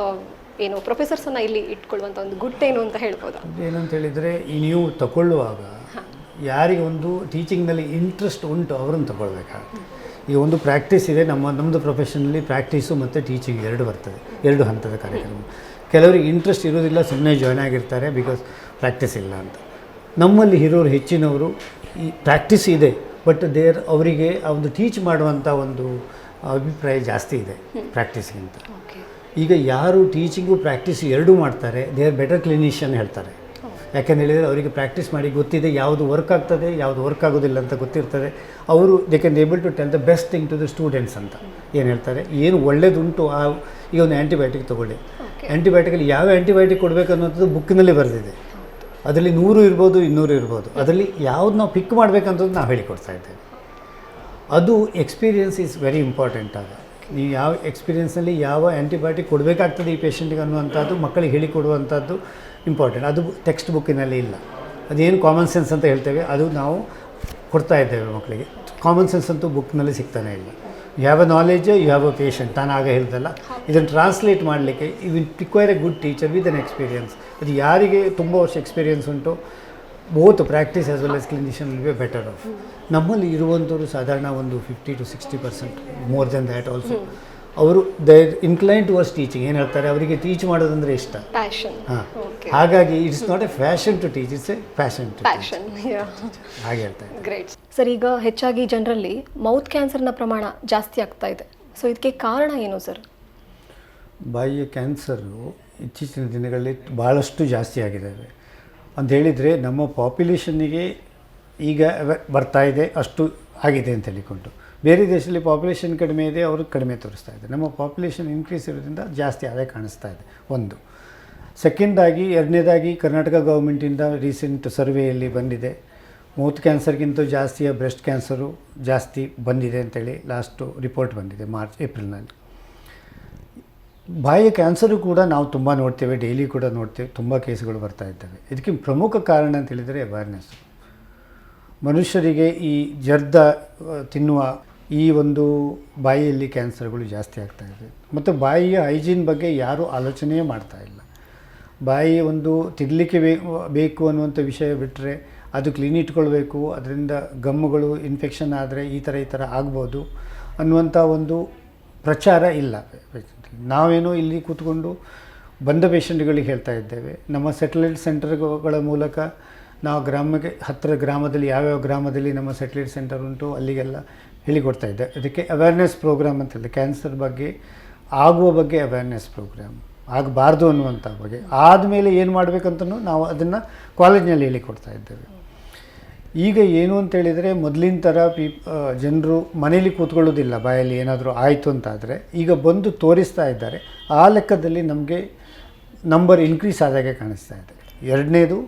ಏನು ಪ್ರೊಫೆಸರ್ಸನ್ನು ಇಲ್ಲಿ ಇಟ್ಕೊಳ್ಳುವಂಥ ಒಂದು ಗುಟ್ಟೇನು ಅಂತ ಹೇಳ್ಬೋದಾ? ಏನಂತ ಹೇಳಿದರೆ, ನೀವು ತಗೊಳ್ಳುವಾಗ ಯಾರಿಗೆ ಒಂದು ಟೀಚಿಂಗ್ನಲ್ಲಿ ಇಂಟ್ರೆಸ್ಟ್ ಉಂಟು ಅವರನ್ನು ತಗೊಳ್ಬೇಕಾಗುತ್ತೆ. ಈಗ ಒಂದು ಪ್ರಾಕ್ಟೀಸ್ ಇದೆ, ನಮ್ಮದು ಪ್ರೊಫೆಷನಲ್ಲಿ ಪ್ರಾಕ್ಟೀಸು ಮತ್ತು ಟೀಚಿಂಗ್ 2 ಬರ್ತದೆ, 2 ಹಂತದ ಕಾರ್ಯಕ್ರಮ. ಕೆಲವರಿಗೆ ಇಂಟ್ರೆಸ್ಟ್ ಇರೋದಿಲ್ಲ, ಸುಮ್ಮನೆ ಜಾಯ್ನ್ ಆಗಿರ್ತಾರೆ ಬಿಕಾಸ್ ಪ್ರಾಕ್ಟೀಸ್ ಇಲ್ಲ ಅಂತ. ನಮ್ಮಲ್ಲಿ ಇರೋರು ಹೆಚ್ಚಿನವರು ಈ ಪ್ರಾಕ್ಟೀಸ್ ಇದೆ, ಬಟ್ ಅವರಿಗೆ ಒಂದು ಟೀಚ್ ಮಾಡುವಂಥ ಒಂದು ಅಭಿಪ್ರಾಯ ಜಾಸ್ತಿ ಇದೆ ಪ್ರಾಕ್ಟೀಸ್ಗಿಂತ. ಈಗ ಯಾರು ಟೀಚಿಂಗು ಪ್ರಾಕ್ಟೀಸ್ 2 ಮಾಡ್ತಾರೆ, ದೇ ಆರ್ ಬೆಟರ್ ಕ್ಲಿನಿಷಿಯನ್ ಹೇಳ್ತಾರೆ. ಯಾಕೆಂತ ಹೇಳಿದರೆ ಅವರಿಗೆ ಪ್ರಾಕ್ಟೀಸ್ ಮಾಡಿ ಗೊತ್ತಿದೆ ಯಾವುದು ವರ್ಕ್ ಆಗ್ತದೆ, ಯಾವುದು ವರ್ಕ್ ಆಗೋದಿಲ್ಲ ಅಂತ ಗೊತ್ತಿರ್ತದೆ. ಅವರು they can able to tell the best thing to the students ಅಂತ ಏನು ಹೇಳ್ತಾರೆ, ಏನು ಒಳ್ಳೆಯದುಂಟು. ಈಗ ಒಂದು ಆ್ಯಂಟಿಬಯೋಟಿಕ್ ತೊಗೊಳ್ಳಿ, ಆ್ಯಂಟಿಬಯೋಟಿಕಲ್ಲಿ ಯಾವ ಆ್ಯಂಟಿಬಯೋಟಿಕ್ ಕೊಡಬೇಕು ಅನ್ನೋದು ಬುಕ್ಕಿನಲ್ಲಿ ಬರೆದಿದೆ. ಅದರಲ್ಲಿ 100 ಇರ್ಬೋದು, 200 ಇರ್ಬೋದು. ಅದರಲ್ಲಿ ಯಾವ್ದು ನಾವು ಪಿಕ್ ಮಾಡಬೇಕಂತದ್ದು ನಾವು ಹೇಳಿಕೊಡ್ತಾ ಇದ್ದೇವೆ. ಅದು ಎಕ್ಸ್ಪೀರಿಯನ್ಸ್ ಈಸ್ ವೆರಿ ಇಂಪಾರ್ಟೆಂಟ್. ಆಗ ನೀವು ಯಾವ ಎಕ್ಸ್ಪೀರಿಯೆನ್ಸ್ನಲ್ಲಿ ಯಾವ ಆ್ಯಂಟಿಬಯೋಟಿಕ್ ಕೊಡಬೇಕಾಗ್ತದೆ ಈ ಪೇಷಂಟಿಗೆ ಅನ್ನುವಂಥದ್ದು ಮಕ್ಕಳಿಗೆ ಹೇಳಿಕೊಡುವಂಥದ್ದು ಇಂಪಾರ್ಟೆಂಟ್. ಅದು ಟೆಕ್ಸ್ಟ್ ಬುಕ್ಕಿನಲ್ಲಿ ಇಲ್ಲ. ಅದೇನು ಕಾಮನ್ ಸೆನ್ಸ್ ಅಂತ ಹೇಳ್ತೇವೆ ಅದು ನಾವು ಕೊಡ್ತಾ ಇದ್ದೇವೆ ಮಕ್ಕಳಿಗೆ. ಕಾಮನ್ ಸೆನ್ಸ್ ಅಂತೂ ಬುಕ್ನಲ್ಲಿ ಸಿಗ್ತಾನೆ ಇಲ್ಲ. You have a knowledge, you have a patient. ನಾನು ಆಗ ಹೇಳ್ದಲ್ಲ, ಇದನ್ನು ಟ್ರಾನ್ಸ್ಲೇಟ್ ಮಾಡಲಿಕ್ಕೆ you will require a good teacher with an experience. ಅದು ಯಾರಿಗೆ ತುಂಬ ವರ್ಷ ಎಕ್ಸ್ಪೀರಿಯನ್ಸ್ ಉಂಟು, both practice as well as clinician will be better off. ನಮ್ಮಲ್ಲಿ ಇರುವಂಥವ್ರು ಸಾಧಾರಣ ಒಂದು 50 to 60%, more than that also. ಅವರು ದೇ ಇನ್ಕ್ಲೈನ್ ಟುವರ್ಡ್ಸ್ ಟೀಚಿಂಗ್. ಏನು ಹೇಳ್ತಾರೆ, ಅವರಿಗೆ ಟೀಚ್ ಮಾಡೋದಂದರೆ ಇಷ್ಟ. ಹಾಂ, ಹಾಗಾಗಿ it's not A fashion to teach, it's a passion to passion. ಹಾಗೆ ಹೇಳ್ತಾರೆ. Great sir. ಈಗ ಹೆಚ್ಚಾಗಿ ಜನರಲ್ಲಿ ಮೌತ್ ಕ್ಯಾನ್ಸರ್ನ ಪ್ರಮಾಣ ಜಾಸ್ತಿ ಆಗ್ತಾ ಇದೆ. ಸೊ ಇದಕ್ಕೆ ಕಾರಣ ಏನು ಸರ್? ಬಾಯಿಯ ಕ್ಯಾನ್ಸರು ಇತ್ತೀಚಿನ ದಿನಗಳಲ್ಲಿ ಭಾಳಷ್ಟು ಜಾಸ್ತಿ ಆಗಿದ್ದಾವೆ ಅಂತ ಹೇಳಿದರೆ, ನಮ್ಮ ಪಾಪ್ಯುಲೇಷನ್ನಿಗೆ ಈಗ ಬರ್ತಾ ಇದೆ ಅಷ್ಟು ಆಗಿದೆ ಅಂತ ಹೇಳಿಕೊಂಡು. ಬೇರೆ ದೇಶದಲ್ಲಿ ಪಾಪ್ಯುಲೇಷನ್ ಕಡಿಮೆ ಇದೆ, ಅವರು ಕಡಿಮೆ ತೋರಿಸ್ತಾ ಇದೆ. ನಮ್ಮ ಪಾಪ್ಯುಲೇಷನ್ ಇನ್ಕ್ರೀಸ್ ಇರೋದ್ರಿಂದ ಜಾಸ್ತಿ ಆದಾಯ ಕಾಣಿಸ್ತಾ ಇದೆ ಒಂದು. ಸೆಕೆಂಡಾಗಿ, ಎರಡನೇದಾಗಿ ಕರ್ನಾಟಕ ಗೌರ್ಮೆಂಟಿಂದ ರೀಸೆಂಟ್ ಸರ್ವೆಯಲ್ಲಿ ಬಂದಿದೆ, ಮೌತ್ ಕ್ಯಾನ್ಸರ್ಗಿಂತ ಜಾಸ್ತಿ ಬ್ರೆಸ್ಟ್ ಕ್ಯಾನ್ಸರು ಜಾಸ್ತಿ ಬಂದಿದೆ ಅಂತೇಳಿ ಲಾಸ್ಟು ರಿಪೋರ್ಟ್ ಬಂದಿದೆ ಏಪ್ರಿಲ್ನಲ್ಲಿ. ಬಾಯಿಯ ಕ್ಯಾನ್ಸರು ಕೂಡ ನಾವು ತುಂಬ ನೋಡ್ತೇವೆ, ಡೈಲಿ ಕೂಡ ನೋಡ್ತೇವೆ, ತುಂಬ ಕೇಸುಗಳು ಬರ್ತಾ ಇದ್ದಾವೆ. ಇದಕ್ಕೆ ಪ್ರಮುಖ ಕಾರಣ ಅಂತ ಹೇಳಿದರೆ ಅವೇರ್ನೆಸ್ಸು. ಮನುಷ್ಯರಿಗೆ ಈ ಜರ್ದ ತಿನ್ನುವ ಈ ಒಂದು ಬಾಯಿಯಲ್ಲಿ ಕ್ಯಾನ್ಸರ್ಗಳು ಜಾಸ್ತಿ ಆಗ್ತಾಯಿದೆ. ಮತ್ತು ಬಾಯಿಯ ಹೈಜೀನ್ ಬಗ್ಗೆ ಯಾರೂ ಆಲೋಚನೆಯೇ ಮಾಡ್ತಾ ಇಲ್ಲ. ಬಾಯಿ ಒಂದು ತಿನ್ನಲಿಕ್ಕೆ ಬೇಕು ಅನ್ನುವಂಥ ವಿಷಯ ಬಿಟ್ಟರೆ, ಅದು ಕ್ಲೀನ್ ಇಟ್ಕೊಳ್ಬೇಕು, ಅದರಿಂದ ಗಮ್ಮುಗಳು ಇನ್ಫೆಕ್ಷನ್ ಆದರೆ ಈ ಥರ ಆಗ್ಬೋದು ಅನ್ನುವಂಥ ಒಂದು ಪ್ರಚಾರ ಇಲ್ಲ. ನಾವೇನೋ ಇಲ್ಲಿ ಕೂತ್ಕೊಂಡು ಬಂದ ಪೇಷಂಟ್ಗಳಿಗೆ ಹೇಳ್ತಾ ಇದ್ದೇವೆ. ನಮ್ಮ ಸೆಟಲೈಟ್ ಸೆಂಟರ್ಗಳ ಮೂಲಕ ನಾವು ಹತ್ತಿರ ಗ್ರಾಮದಲ್ಲಿ ಯಾವ್ಯಾವ ಗ್ರಾಮದಲ್ಲಿ ನಮ್ಮ ಸೆಟಲೈಟ್ ಸೆಂಟರ್ ಉಂಟು ಅಲ್ಲಿಗೆಲ್ಲ ಹೇಳಿಕೊಡ್ತಾ ಇದ್ದೆ. ಅದಕ್ಕೆ ಅವೇರ್ನೆಸ್ ಪ್ರೋಗ್ರಾಮ್ ಅಂತ ಹೇಳಿದೆ. ಕ್ಯಾನ್ಸರ್ ಬಗ್ಗೆ ಆಗುವ ಬಗ್ಗೆ ಅವೇರ್ನೆಸ್ ಪ್ರೋಗ್ರಾಮ್, ಆಗಬಾರ್ದು ಅನ್ನುವಂಥ ಬಗ್ಗೆ, ಆದಮೇಲೆ ಏನು ಮಾಡಬೇಕಂತನೂ ನಾವು ಅದನ್ನು ಕಾಲೇಜಿನಲ್ಲಿ ಹೇಳಿಕೊಡ್ತಾ ಇದ್ದೇವೆ. ಈಗ ಏನು ಅಂತೇಳಿದರೆ ಮೊದಲಿನ ಥರ ಜನರು ಮನೇಲಿ ಕೂತ್ಕೊಳ್ಳೋದಿಲ್ಲ. ಬಾಯಲ್ಲಿ ಏನಾದರೂ ಆಯಿತು ಅಂತಾದರೆ ಈಗ ಬಂದು ತೋರಿಸ್ತಾ ಇದ್ದಾರೆ. ಆ ಲೆಕ್ಕದಲ್ಲಿ ನಮಗೆ ನಂಬರ್ ಇನ್ಕ್ರೀಸ್ ಆದಾಗೆ ಕಾಣಿಸ್ತಾ ಇದೆ. ಎರಡನೇದು,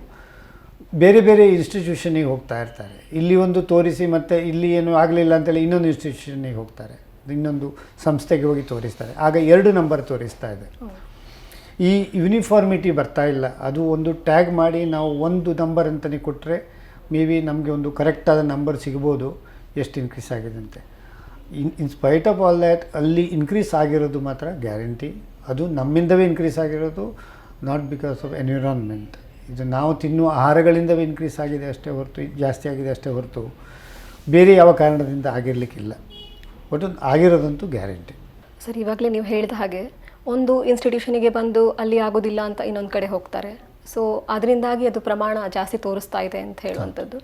ಬೇರೆ ಬೇರೆ ಇನ್ಸ್ಟಿಟ್ಯೂಷನಿಗೆ ಹೋಗ್ತಾ ಇರ್ತಾರೆ. ಇಲ್ಲಿ ಒಂದು ತೋರಿಸಿ ಮತ್ತು ಇಲ್ಲಿ ಏನು ಆಗಲಿಲ್ಲ ಅಂತೇಳಿ ಇನ್ನೊಂದು ಇನ್ಸ್ಟಿಟ್ಯೂಷನಿಗೆ ಹೋಗ್ತಾರೆ, ಇನ್ನೊಂದು ಸಂಸ್ಥೆಗೆ ಹೋಗಿ ತೋರಿಸ್ತಾರೆ. ಆಗ 2 ನಂಬರ್ ತೋರಿಸ್ತಾ ಇದೆ. ಈ ಯೂನಿಫಾರ್ಮಿಟಿ ಬರ್ತಾ ಇಲ್ಲ. ಅದು ಒಂದು ಟ್ಯಾಗ್ ಮಾಡಿ ನಾವು 1 ನಂಬರ್ ಅಂತಲೇ ಕೊಟ್ಟರೆ ಮೇ ಬಿ ನಮಗೆ ಒಂದು ಕರೆಕ್ಟಾದ ನಂಬರ್ ಸಿಗ್ಬೋದು ಎಷ್ಟು ಇನ್ಕ್ರೀಸ್ ಆಗಿದೆ ಅಂತೆ. In spite of all that ಅಲ್ಲಿ ಇನ್ಕ್ರೀಸ್ ಆಗಿರೋದು ಮಾತ್ರ ಗ್ಯಾರಂಟಿ. ಅದು ನಮ್ಮಿಂದವೇ ಇನ್ಕ್ರೀಸ್ ಆಗಿರೋದು, ನಾಟ್ ಬಿಕಾಸ್ ಆಫ್ ಎನ್ವಿರಾನ್ಮೆಂಟ್. ಇದು ನಾವು ತಿನ್ನುವ ಆಹಾರಗಳಿಂದವೇ ಇನ್ಕ್ರೀಸ್ ಆಗಿದೆ ಅಷ್ಟೇ ಹೊರತು, ಜಾಸ್ತಿ ಆಗಿದೆ ಅಷ್ಟೇ ಹೊರತು ಬೇರೆ ಯಾವ ಕಾರಣದಿಂದ ಆಗಿರಲಿಕ್ಕಿಲ್ಲ. ಒಟ್ಟು ಆಗಿರೋದಂತೂ ಗ್ಯಾರಂಟಿ. ಸರ್, ಇವಾಗಲೇ ನೀವು ಹೇಳಿದ ಹಾಗೆ ಒಂದು ಇನ್ಸ್ಟಿಟ್ಯೂಷನಿಗೆ ಬಂದು ಅಲ್ಲಿ ಆಗೋದಿಲ್ಲ ಅಂತ ಇನ್ನೊಂದು ಕಡೆ ಹೋಗ್ತಾರೆ. ಸೊ ಅದರಿಂದಾಗಿ ಅದು ಪ್ರಮಾಣ ಜಾಸ್ತಿ ತೋರಿಸ್ತಾ ಇದೆ ಅಂತ ಹೇಳುವಂಥದ್ದು.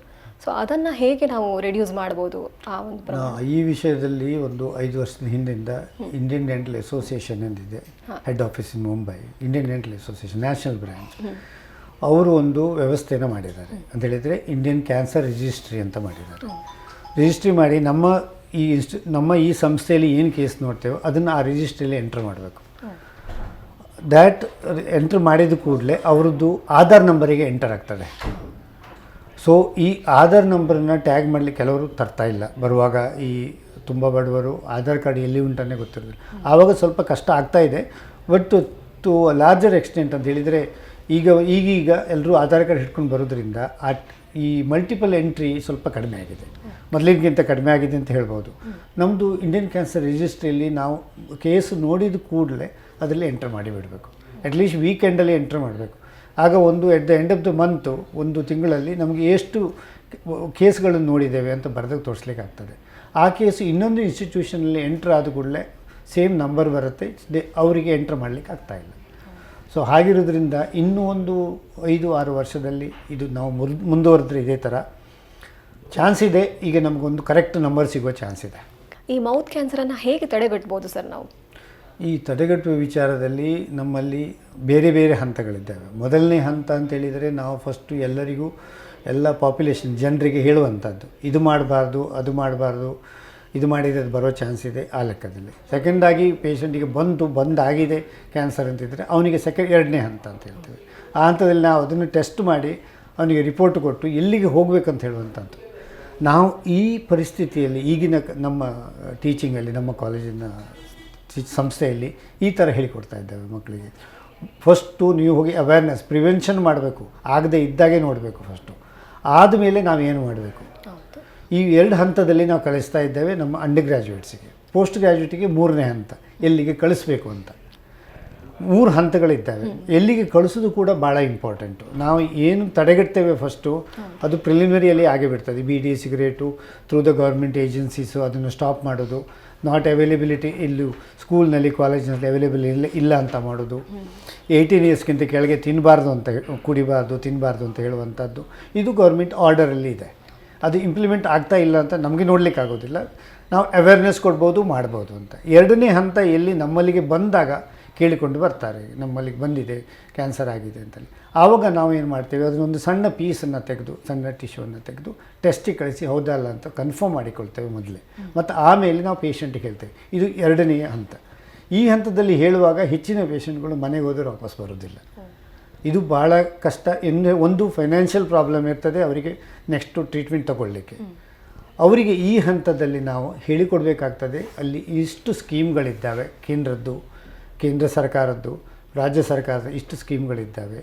ಸೊ ಅದನ್ನು ಹೇಗೆ ನಾವು ರಿಡ್ಯೂಸ್ ಮಾಡ್ಬೋದು ಆ ಒಂದು ಪ್ರಮಾಣ? ಈ ವಿಷಯದಲ್ಲಿ ಒಂದು 5 ವರ್ಷದ ಹಿಂದಿಂದ ಇಂಡಿಯನ್ ಡೆಂಟಲ್ ಅಸೋಸಿಯೇಷನ್ ಎಂದಿದೆ, head office in Mumbai, Indian dental association national branch. ಅವರು ಒಂದು ವ್ಯವಸ್ಥೆಯನ್ನು ಮಾಡಿದ್ದಾರೆ ಅಂತ ಹೇಳಿದರೆ ಇಂಡಿಯನ್ ಕ್ಯಾನ್ಸರ್ ರಿಜಿಸ್ಟ್ರಿ ಅಂತ ಮಾಡಿದ್ದಾರೆ. ರಿಜಿಸ್ಟ್ರಿ ಮಾಡಿ ನಮ್ಮ ಈ ಸಂಸ್ಥೆಯಲ್ಲಿ ಏನು ಕೇಸ್ ನೋಡ್ತೇವೋ ಅದನ್ನು ಆ ರಿಜಿಸ್ಟ್ರಿಯಲ್ಲಿ ಎಂಟ್ರ್ ಮಾಡಬೇಕು. ದ್ಯಾಟ್ ಎಂಟ್ರ್ ಮಾಡಿದ ಕೂಡಲೇ ಅವರದ್ದು ಆಧಾರ್ ನಂಬರಿಗೆ ಎಂಟರ್ ಆಗ್ತದೆ. ಸೊ ಈ ಆಧಾರ್ ನಂಬರನ್ನು ಟ್ಯಾಗ್ ಮಾಡಲಿಕ್ಕೆ ಕೆಲವರು ತರ್ತಾ ಇಲ್ಲ. ಬರುವಾಗ ಈ ತುಂಬ ಬಡವರು ಆಧಾರ್ ಕಾರ್ಡ್ ಎಲ್ಲಿ ಉಂಟನ್ನೇ ಗೊತ್ತಿರೋದಿಲ್ಲ. ಆವಾಗ ಸ್ವಲ್ಪ ಕಷ್ಟ ಆಗ್ತಾ ಇದೆ. ಬಟ್ ಟು ಲಾರ್ಜರ್ ಎಕ್ಸ್ಟೆಂಟ್ ಅಂತ ಹೇಳಿದರೆ ಈಗೀಗ ಎಲ್ಲರೂ ಆಧಾರ್ ಕಾರ್ಡ್ ಹಿಡ್ಕೊಂಡು ಬರೋದ್ರಿಂದ ಈ ಮಲ್ಟಿಪಲ್ ಎಂಟ್ರಿ ಸ್ವಲ್ಪ ಕಡಿಮೆ ಆಗಿದೆ, ಮೊದಲಿಗಿಂತ ಕಡಿಮೆ ಆಗಿದೆ ಅಂತ ಹೇಳ್ಬೋದು. ನಮ್ಮದು ಇಂಡಿಯನ್ ಕ್ಯಾನ್ಸರ್ ರಿಜಿಸ್ಟ್ರಿಯಲ್ಲಿ ನಾವು ಕೇಸು ನೋಡಿದ ಕೂಡಲೇ ಅದರಲ್ಲಿ ಎಂಟರ್ ಮಾಡಿಬಿಡಬೇಕು. ಅಟ್ಲೀಸ್ಟ್ ವೀಕೆಂಡಲ್ಲಿ ಎಂಟರ್ ಮಾಡಬೇಕು. ಆಗ at the end of the month, ಒಂದು ತಿಂಗಳಲ್ಲಿ ನಮಗೆ ಎಷ್ಟು ಕೇಸ್ಗಳನ್ನು ನೋಡಿದ್ದೇವೆ ಅಂತ ಬರೆದಾಗ ತೋರಿಸ್ಲಿಕ್ಕೆ ಆಗ್ತದೆ. ಆ ಕೇಸು ಇನ್ನೊಂದು ಇನ್ಸ್ಟಿಟ್ಯೂಷನಲ್ಲಿ ಎಂಟ್ರ್ ಆದ ಕೂಡಲೇ ಸೇಮ್ ನಂಬರ್ ಬರುತ್ತೆ, ಅವರಿಗೆ ಎಂಟ್ರ್ ಮಾಡಲಿಕ್ಕೆ ಆಗ್ತಾಯಿಲ್ಲ. ಸೊ ಹಾಗಿರೋದ್ರಿಂದ ಇನ್ನೂ ಒಂದು 5-6 ವರ್ಷದಲ್ಲಿ ಇದು ನಾವು ಮುಂದುವರೆದ್ರೆ ಇದೇ ಥರ ಚಾನ್ಸ್ ಇದೆ. ಈಗ ನಮಗೊಂದು ಕರೆಕ್ಟ್ ನಂಬರ್ ಸಿಗೋ ಚಾನ್ಸ್ ಇದೆ. ಈ ಮೌತ್ ಕ್ಯಾನ್ಸರನ್ನು ಹೇಗೆ ತಡೆಗಟ್ಬೋದು ಸರ್ ನಾವು? ಈ ತಡೆಗಟ್ಟುವ ವಿಚಾರದಲ್ಲಿ ನಮ್ಮಲ್ಲಿ ಬೇರೆ ಬೇರೆ ಹಂತಗಳಿದ್ದಾವೆ. ಮೊದಲನೇ ಹಂತ ಅಂತೇಳಿದರೆ ನಾವು ಫಸ್ಟು ಎಲ್ಲರಿಗೂ, ಎಲ್ಲ ಪಾಪ್ಯುಲೇಷನ್ ಜನರಿಗೆ ಹೇಳುವಂಥದ್ದು, ಇದು ಮಾಡಬಾರ್ದು, ಅದು ಮಾಡಬಾರ್ದು, ಇದು ಮಾಡಿದರೆ ಅದು ಬರೋ ಚಾನ್ಸ್ ಇದೆ ಆ ಲೆಕ್ಕದಲ್ಲಿ. ಸೆಕೆಂಡಾಗಿ ಪೇಷಂಟಿಗೆ ಬಂದಾಗಿದೆ ಕ್ಯಾನ್ಸರ್ ಅಂತಿದ್ದರೆ ಅವನಿಗೆ ಎರಡನೇ ಹಂತ ಅಂತ ಹೇಳ್ತೀವಿ. ಆ ಹಂತದಲ್ಲಿ ನಾವು ಅದನ್ನು ಟೆಸ್ಟ್ ಮಾಡಿ ಅವನಿಗೆ ರಿಪೋರ್ಟ್ ಕೊಟ್ಟು ಎಲ್ಲಿಗೆ ಹೋಗಬೇಕಂತ ಹೇಳುವಂಥದ್ದು. ನಾವು ಈ ಪರಿಸ್ಥಿತಿಯಲ್ಲಿ ಈಗಿನ ನಮ್ಮ ಟೀಚಿಂಗಲ್ಲಿ, ನಮ್ಮ ಕಾಲೇಜಿನ ಸಂಸ್ಥೆಯಲ್ಲಿ ಈ ಥರ ಹೇಳಿಕೊಡ್ತಾ ಇದ್ದೇವೆ ಮಕ್ಕಳಿಗೆ. ಫಸ್ಟು ನೀವು ಹೋಗಿ ಅವೇರ್ನೆಸ್, ಪ್ರಿವೆನ್ಷನ್ ಮಾಡಬೇಕು, ಆಗದೆ ಇದ್ದಾಗೆ ನೋಡಬೇಕು ಫಸ್ಟು. ಆದಮೇಲೆ ನಾವೇನು ಮಾಡಬೇಕು, ಈ 2 ಹಂತದಲ್ಲಿ ನಾವು ಕಳಿಸ್ತಾ ಇದ್ದೇವೆ ನಮ್ಮ ಅಂಡರ್ ಗ್ರ್ಯಾಜುಯೇಟ್ಸಿಗೆ. ಪೋಸ್ಟ್ ಗ್ರ್ಯಾಜುಯೇಟಿಗೆ 3ನೇ ಹಂತ, ಎಲ್ಲಿಗೆ ಕಳಿಸ್ಬೇಕು ಅಂತ 3 ಹಂತಗಳಿದ್ದಾವೆ. ಎಲ್ಲಿಗೆ ಕಳಿಸೋದು ಕೂಡ ಭಾಳ ಇಂಪಾರ್ಟೆಂಟು. ನಾವು ಏನು ತಡೆಗಟ್ತೇವೆ ಫಸ್ಟು, ಅದು ಪ್ರಿಲಿಮಿನರಿಯಲ್ಲಿ ಆಗೇ ಬಿಡ್ತದೆ. Bidi, cigarette through the government agencies ಅದನ್ನು ಸ್ಟಾಪ್ ಮಾಡೋದು, ನಾಟ್ ಅವೈಲೇಬಿಲಿಟಿ, ಇಲ್ಲೂ ಸ್ಕೂಲ್ನಲ್ಲಿ ಕಾಲೇಜಿನಲ್ಲಿ ಅವೈಲೇಬಲ್ ಇಲ್ಲ ಅಂತ ಮಾಡೋದು, 18 ಇಯರ್ಸ್ಗಿಂತ ಕೆಳಗೆ ಕುಡಿಬಾರ್ದು ತಿನ್ನಬಾರ್ದು ಅಂತ ಹೇಳುವಂಥದ್ದು, ಇದು ಗೌರ್ಮೆಂಟ್ ಆರ್ಡರಲ್ಲಿ ಇದೆ. ಅದು ಇಂಪ್ಲಿಮೆಂಟ್ ಆಗ್ತಾ ಇಲ್ಲ ಅಂತ ನಮಗೆ ನೋಡಲಿಕ್ಕೆ ಆಗೋದಿಲ್ಲ. ನಾವು ಅವೇರ್ನೆಸ್ ಕೊಡ್ಬೋದು, ಮಾಡ್ಬೋದು ಅಂತ. 2ನೇ ಹಂತ ಎಲ್ಲಿ ನಮ್ಮಲ್ಲಿಗೆ ಬಂದಾಗ ಕೇಳಿಕೊಂಡು ಬರ್ತಾರೆ, ನಮ್ಮಲ್ಲಿಗೆ ಬಂದಿದೆ, ಕ್ಯಾನ್ಸರ್ ಆಗಿದೆ ಅಂತೇಳಿ. ಆವಾಗ ನಾವು ಏನು ಮಾಡ್ತೇವೆ, ಅದನ್ನೊಂದು ಸಣ್ಣ ಪೀಸನ್ನು ತೆಗೆದು, ಸಣ್ಣ ಟಿಶ್ಯೂವನ್ನು ತೆಗೆದು ಟೆಸ್ಟಿಗೆ ಕಳಿಸಿ ಹೌದಲ್ಲ ಅಂತ ಕನ್ಫರ್ಮ್ ಮಾಡಿಕೊಳ್ತೇವೆ ಮೊದಲೇ. ಮತ್ತು ಆಮೇಲೆ ನಾವು ಪೇಷಂಟಿಗೆ ಹೇಳ್ತೇವೆ. ಇದು 2ನೇ ಹಂತ. ಈ ಹಂತದಲ್ಲಿ ಹೇಳುವಾಗ ಹೆಚ್ಚಿನ ಪೇಷಂಟ್ಗಳು ಮನೆಗೆ ಹೋದರೆ ವಾಪಸ್ ಬರೋದಿಲ್ಲ. ಇದು ಭಾಳ ಕಷ್ಟ. ಒಂದು ಫೈನಾನ್ಷಿಯಲ್ ಪ್ರಾಬ್ಲಮ್ ಇರ್ತದೆ ಅವರಿಗೆ ನೆಕ್ಸ್ಟು ಟ್ರೀಟ್ಮೆಂಟ್ ತಗೊಳ್ಳಿಕ್ಕೆ. ಅವರಿಗೆ ಈ ಹಂತದಲ್ಲಿ ನಾವು ಹೇಳಿಕೊಡ್ಬೇಕಾಗ್ತದೆ. ಅಲ್ಲಿ ಇಷ್ಟು ಸ್ಕೀಮ್ಗಳಿದ್ದಾವೆ, ಕೇಂದ್ರ ಸರ್ಕಾರದ್ದು, ರಾಜ್ಯ ಸರ್ಕಾರದ ಇಷ್ಟು ಸ್ಕೀಮ್ಗಳಿದ್ದಾವೆ.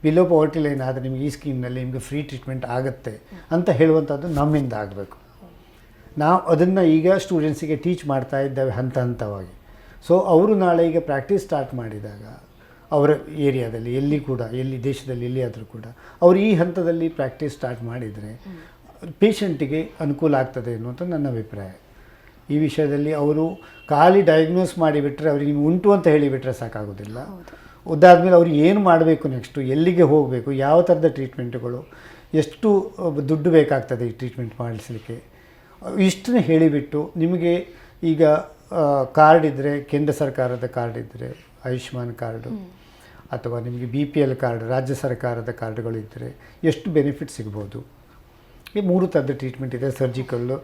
ಬಿಲೋ ಪವರ್ಟಿ ಲೈನ್ ಆದರೆ ನಿಮಗೆ ಈ ಸ್ಕೀಮ್ನಲ್ಲಿ ನಿಮಗೆ ಫ್ರೀ ಟ್ರೀಟ್ಮೆಂಟ್ ಆಗುತ್ತೆ ಅಂತ ಹೇಳುವಂಥದ್ದು ನಮ್ಮಿಂದ ಆಗಬೇಕು. ನಾವು ಅದನ್ನು ಈಗ ಸ್ಟೂಡೆಂಟ್ಸಿಗೆ ಟೀಚ್ ಮಾಡ್ತಾ ಇದ್ದೇವೆ ಹಂತ ಹಂತವಾಗಿ. ಸೊ ಅವರು ನಾಳೆ ಈಗ ಪ್ರಾಕ್ಟೀಸ್ ಸ್ಟಾರ್ಟ್ ಮಾಡಿದಾಗ ಅವರ ಏರಿಯಾದಲ್ಲಿ ಎಲ್ಲಿ ದೇಶದಲ್ಲಿ ಎಲ್ಲಿಯಾದರೂ ಕೂಡ ಅವರು ಈ ಹಂತದಲ್ಲಿ ಪ್ರಾಕ್ಟೀಸ್ ಸ್ಟಾರ್ಟ್ ಮಾಡಿದರೆ ಪೇಷಂಟಿಗೆ ಅನುಕೂಲ ಆಗ್ತದೆ ಅನ್ನುವಂಥ ನನ್ನ ಅಭಿಪ್ರಾಯ. ಈ ವಿಷಯದಲ್ಲಿ ಅವರು ಖಾಲಿ ಡಯಾಗ್ನೋಸ್ ಮಾಡಿಬಿಟ್ರೆ, ಅವ್ರಿಗೆ ನೀವು ಉಂಟು ಅಂತ ಹೇಳಿಬಿಟ್ರೆ ಸಾಕಾಗೋದಿಲ್ಲ. ಅದಾದಮೇಲೆ ಅವ್ರು ಏನು ಮಾಡಬೇಕು ನೆಕ್ಸ್ಟು, ಎಲ್ಲಿಗೆ ಹೋಗಬೇಕು, ಯಾವ ಥರದ ಟ್ರೀಟ್ಮೆಂಟ್ಗಳು, ಎಷ್ಟು ದುಡ್ಡು ಬೇಕಾಗ್ತದೆ ಈ ಟ್ರೀಟ್ಮೆಂಟ್ ಮಾಡಿಸಲಿಕ್ಕೆ, ಇಷ್ಟನ್ನು ಹೇಳಿಬಿಟ್ಟು ನಿಮಗೆ ಈಗ ಕಾರ್ಡ್ ಇದ್ದರೆ, ಕೇಂದ್ರ ಸರ್ಕಾರದ ಕಾರ್ಡ್ ಇದ್ದರೆ ಆಯುಷ್ಮಾನ್ ಕಾರ್ಡು, ಅಥವಾ ನಿಮಗೆ BPL ಕಾರ್ಡ್, ರಾಜ್ಯ ಸರ್ಕಾರದ ಕಾರ್ಡ್ಗಳು ಇದ್ದರೆ ಎಷ್ಟು ಬೆನಿಫಿಟ್ ಸಿಗ್ಬೋದು. ಈ 3 ಥರದ ಟ್ರೀಟ್ಮೆಂಟ್ ಇದೆ, ಸರ್ಜಿಕಲ್ಲು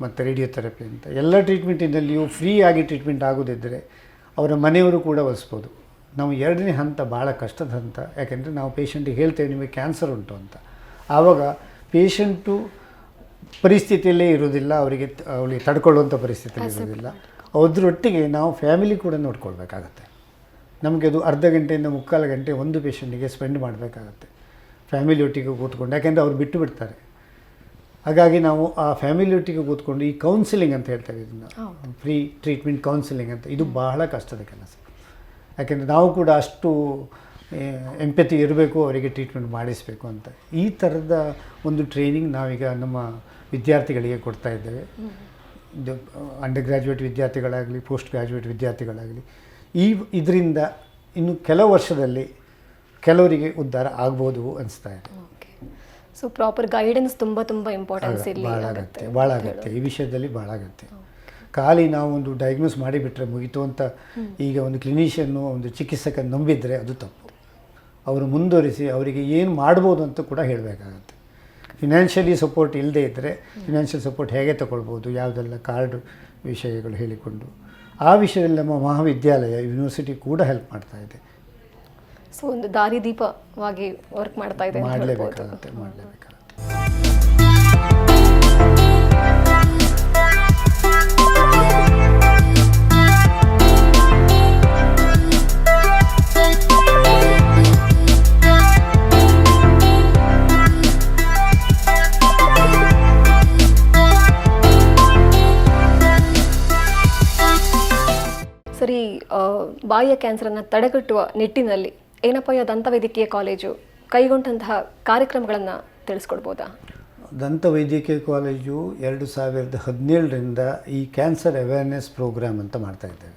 ಮತ್ತು ರೇಡಿಯೋಥೆರಪಿ ಅಂತ. ಎಲ್ಲ ಟ್ರೀಟ್ಮೆಂಟಿನಲ್ಲಿಯೂ ಫ್ರೀ ಆಗಿ ಟ್ರೀಟ್ಮೆಂಟ್ ಆಗೋದಿದ್ದರೆ ಅವರ ಮನೆಯವರು ಕೂಡ ಒಲಿಸ್ಬೋದು. ನಾವು 2ನೇ ಹಂತ ಭಾಳ ಕಷ್ಟದ ಹಂತ, ಯಾಕೆಂದರೆ ನಾವು ಪೇಷಂಟಿಗೆ ಹೇಳ್ತೇವೆ ನಿಮಗೆ ಕ್ಯಾನ್ಸರ್ ಉಂಟು ಅಂತ. ಆವಾಗ ಪೇಷಂಟು ಪರಿಸ್ಥಿತಿಯಲ್ಲೇ ಇರೋದಿಲ್ಲ, ಅವರಿಗೆ ತಡ್ಕೊಳ್ಳುವಂಥ ಪರಿಸ್ಥಿತಿಯಲ್ಲಿ ಇರೋದಿಲ್ಲ. ಅದರೊಟ್ಟಿಗೆ ನಾವು ಫ್ಯಾಮಿಲಿ ಕೂಡ ನೋಡ್ಕೊಳ್ಬೇಕಾಗತ್ತೆ. ನಮಗೆ ಅದು ಅರ್ಧ ಗಂಟೆಯಿಂದ 3/4 ಗಂಟೆ ಒಂದು ಪೇಷಂಟಿಗೆ ಸ್ಪೆಂಡ್ ಮಾಡಬೇಕಾಗತ್ತೆ ಫ್ಯಾಮಿಲಿಯೊಟ್ಟಿಗೆ ಕೂತ್ಕೊಂಡು, ಯಾಕೆಂದರೆ ಅವ್ರು ಬಿಟ್ಟು ಬಿಡ್ತಾರೆ. ಹಾಗಾಗಿ ನಾವು ಆ ಫ್ಯಾಮಿಲಿಯೊಟ್ಟಿಗೆ ಕೂತ್ಕೊಂಡು ಈ ಕೌನ್ಸಿಲಿಂಗ್ ಅಂತ ಹೇಳ್ತೇವೆ, ಇದನ್ನು ಫ್ರೀ ಟ್ರೀಟ್ಮೆಂಟ್ ಕೌನ್ಸಿಲಿಂಗ್ ಅಂತ, ಇದು ಬಹಳ ಕಷ್ಟದ ಕೆಲಸ. ಯಾಕೆಂದರೆ ನಾವು ಕೂಡ ಅಷ್ಟು ಎಂಪತಿ ಇರಬೇಕು, ಅವರಿಗೆ ಟ್ರೀಟ್ಮೆಂಟ್ ಮಾಡಿಸಬೇಕು ಅಂತ. ಈ ಥರದ ಒಂದು ಟ್ರೈನಿಂಗ್ ನಾವೀಗ ನಮ್ಮ ವಿದ್ಯಾರ್ಥಿಗಳಿಗೆ ಕೊಡ್ತಾ ಇದ್ದೇವೆ. ಇದು ಅಂಡರ್ ಗ್ರ್ಯಾಜುಯೇಟ್ ವಿದ್ಯಾರ್ಥಿಗಳಾಗಲಿ, ಪೋಸ್ಟ್ ಗ್ರ್ಯಾಜುಯೇಟ್ ವಿದ್ಯಾರ್ಥಿಗಳಾಗಲಿ. ಇದರಿಂದ ಇನ್ನು ಕೆಲವು ವರ್ಷದಲ್ಲಿ ಕೆಲವರಿಗೆ ಉದ್ಧಾರ ಆಗ್ಬೋದು ಅನಿಸ್ತಾ ಇದೆ. ಸೊ ಪ್ರಾಪರ್ ಗೈಡೆನ್ಸ್ ತುಂಬ ಇಂಪಾರ್ಟೆನ್ಸ್ ಇಲ್ಲಿ ಭಾಳ ಆಗುತ್ತೆ ಈ ವಿಷಯದಲ್ಲಿ, ಭಾಳ ಆಗುತ್ತೆ. ಖಾಲಿ ನಾವು ಒಂದು ಡಯಾಗ್ನೋಸ್ ಮಾಡಿಬಿಟ್ರೆ ಮುಗಿತು ಅಂತ ಈಗ ಒಂದು ಕ್ಲಿನಿಷಿಯನ್ನು, ಒಂದು ಚಿಕಿತ್ಸಕ ನಂಬಿದರೆ ಅದು ತಪ್ಪು. ಅವರು ಮುಂದುವರಿಸಿ ಅವರಿಗೆ ಏನು ಮಾಡ್ಬೋದು ಅಂತ ಕೂಡ ಹೇಳಬೇಕಾಗತ್ತೆ. ಫಿನಾನ್ಷಿಯಲಿ ಸಪೋರ್ಟ್ ಇಲ್ಲದೇ ಇದ್ದರೆ ಫಿನಾನ್ಷಿಯಲ್ ಸಪೋರ್ಟ್ ಹೇಗೆ ತಗೊಳ್ಬೋದು, ಯಾವುದೆಲ್ಲ ಕಾರ್ಡ್ ವಿಷಯಗಳು ಹೇಳಿಕೊಂಡು ಆ ವಿಷಯದಲ್ಲಿ ನಮ್ಮ ಮಹಾವಿದ್ಯಾಲಯ, ಯೂನಿವರ್ಸಿಟಿ ಕೂಡ ಹೆಲ್ಪ್ ಮಾಡ್ತಾ ಇದೆ. ಸೊ ಒಂದು ದಾರಿದೀಪವಾಗಿ ವರ್ಕ್ ಮಾಡ್ತಾ ಇದೆ. ಮಾಡಲೇಬೇಕಾಗುತ್ತೆ. ಸರಿ, ಬಾಯಿಯ ಕ್ಯಾನ್ಸರನ್ನು ತಡೆಗಟ್ಟುವ ನಿಟ್ಟಿನಲ್ಲಿ ಏನಪ್ಪಯ್ಯ ದಂತವೈದ್ಯಕೀಯ ಕಾಲೇಜು ಕೈಗೊಂಡಂತಹ ಕಾರ್ಯಕ್ರಮಗಳನ್ನು ತಿಳಿಸ್ಕೊಡ್ಬೋದಾ? ದಂತವೈದ್ಯಕೀಯ ಕಾಲೇಜು 2017ರಿಂದ ಈ ಕ್ಯಾನ್ಸರ್ ಅವೇರ್ನೆಸ್ ಪ್ರೋಗ್ರಾಮ್ ಅಂತ ಮಾಡ್ತಾ ಇದ್ದೇವೆ.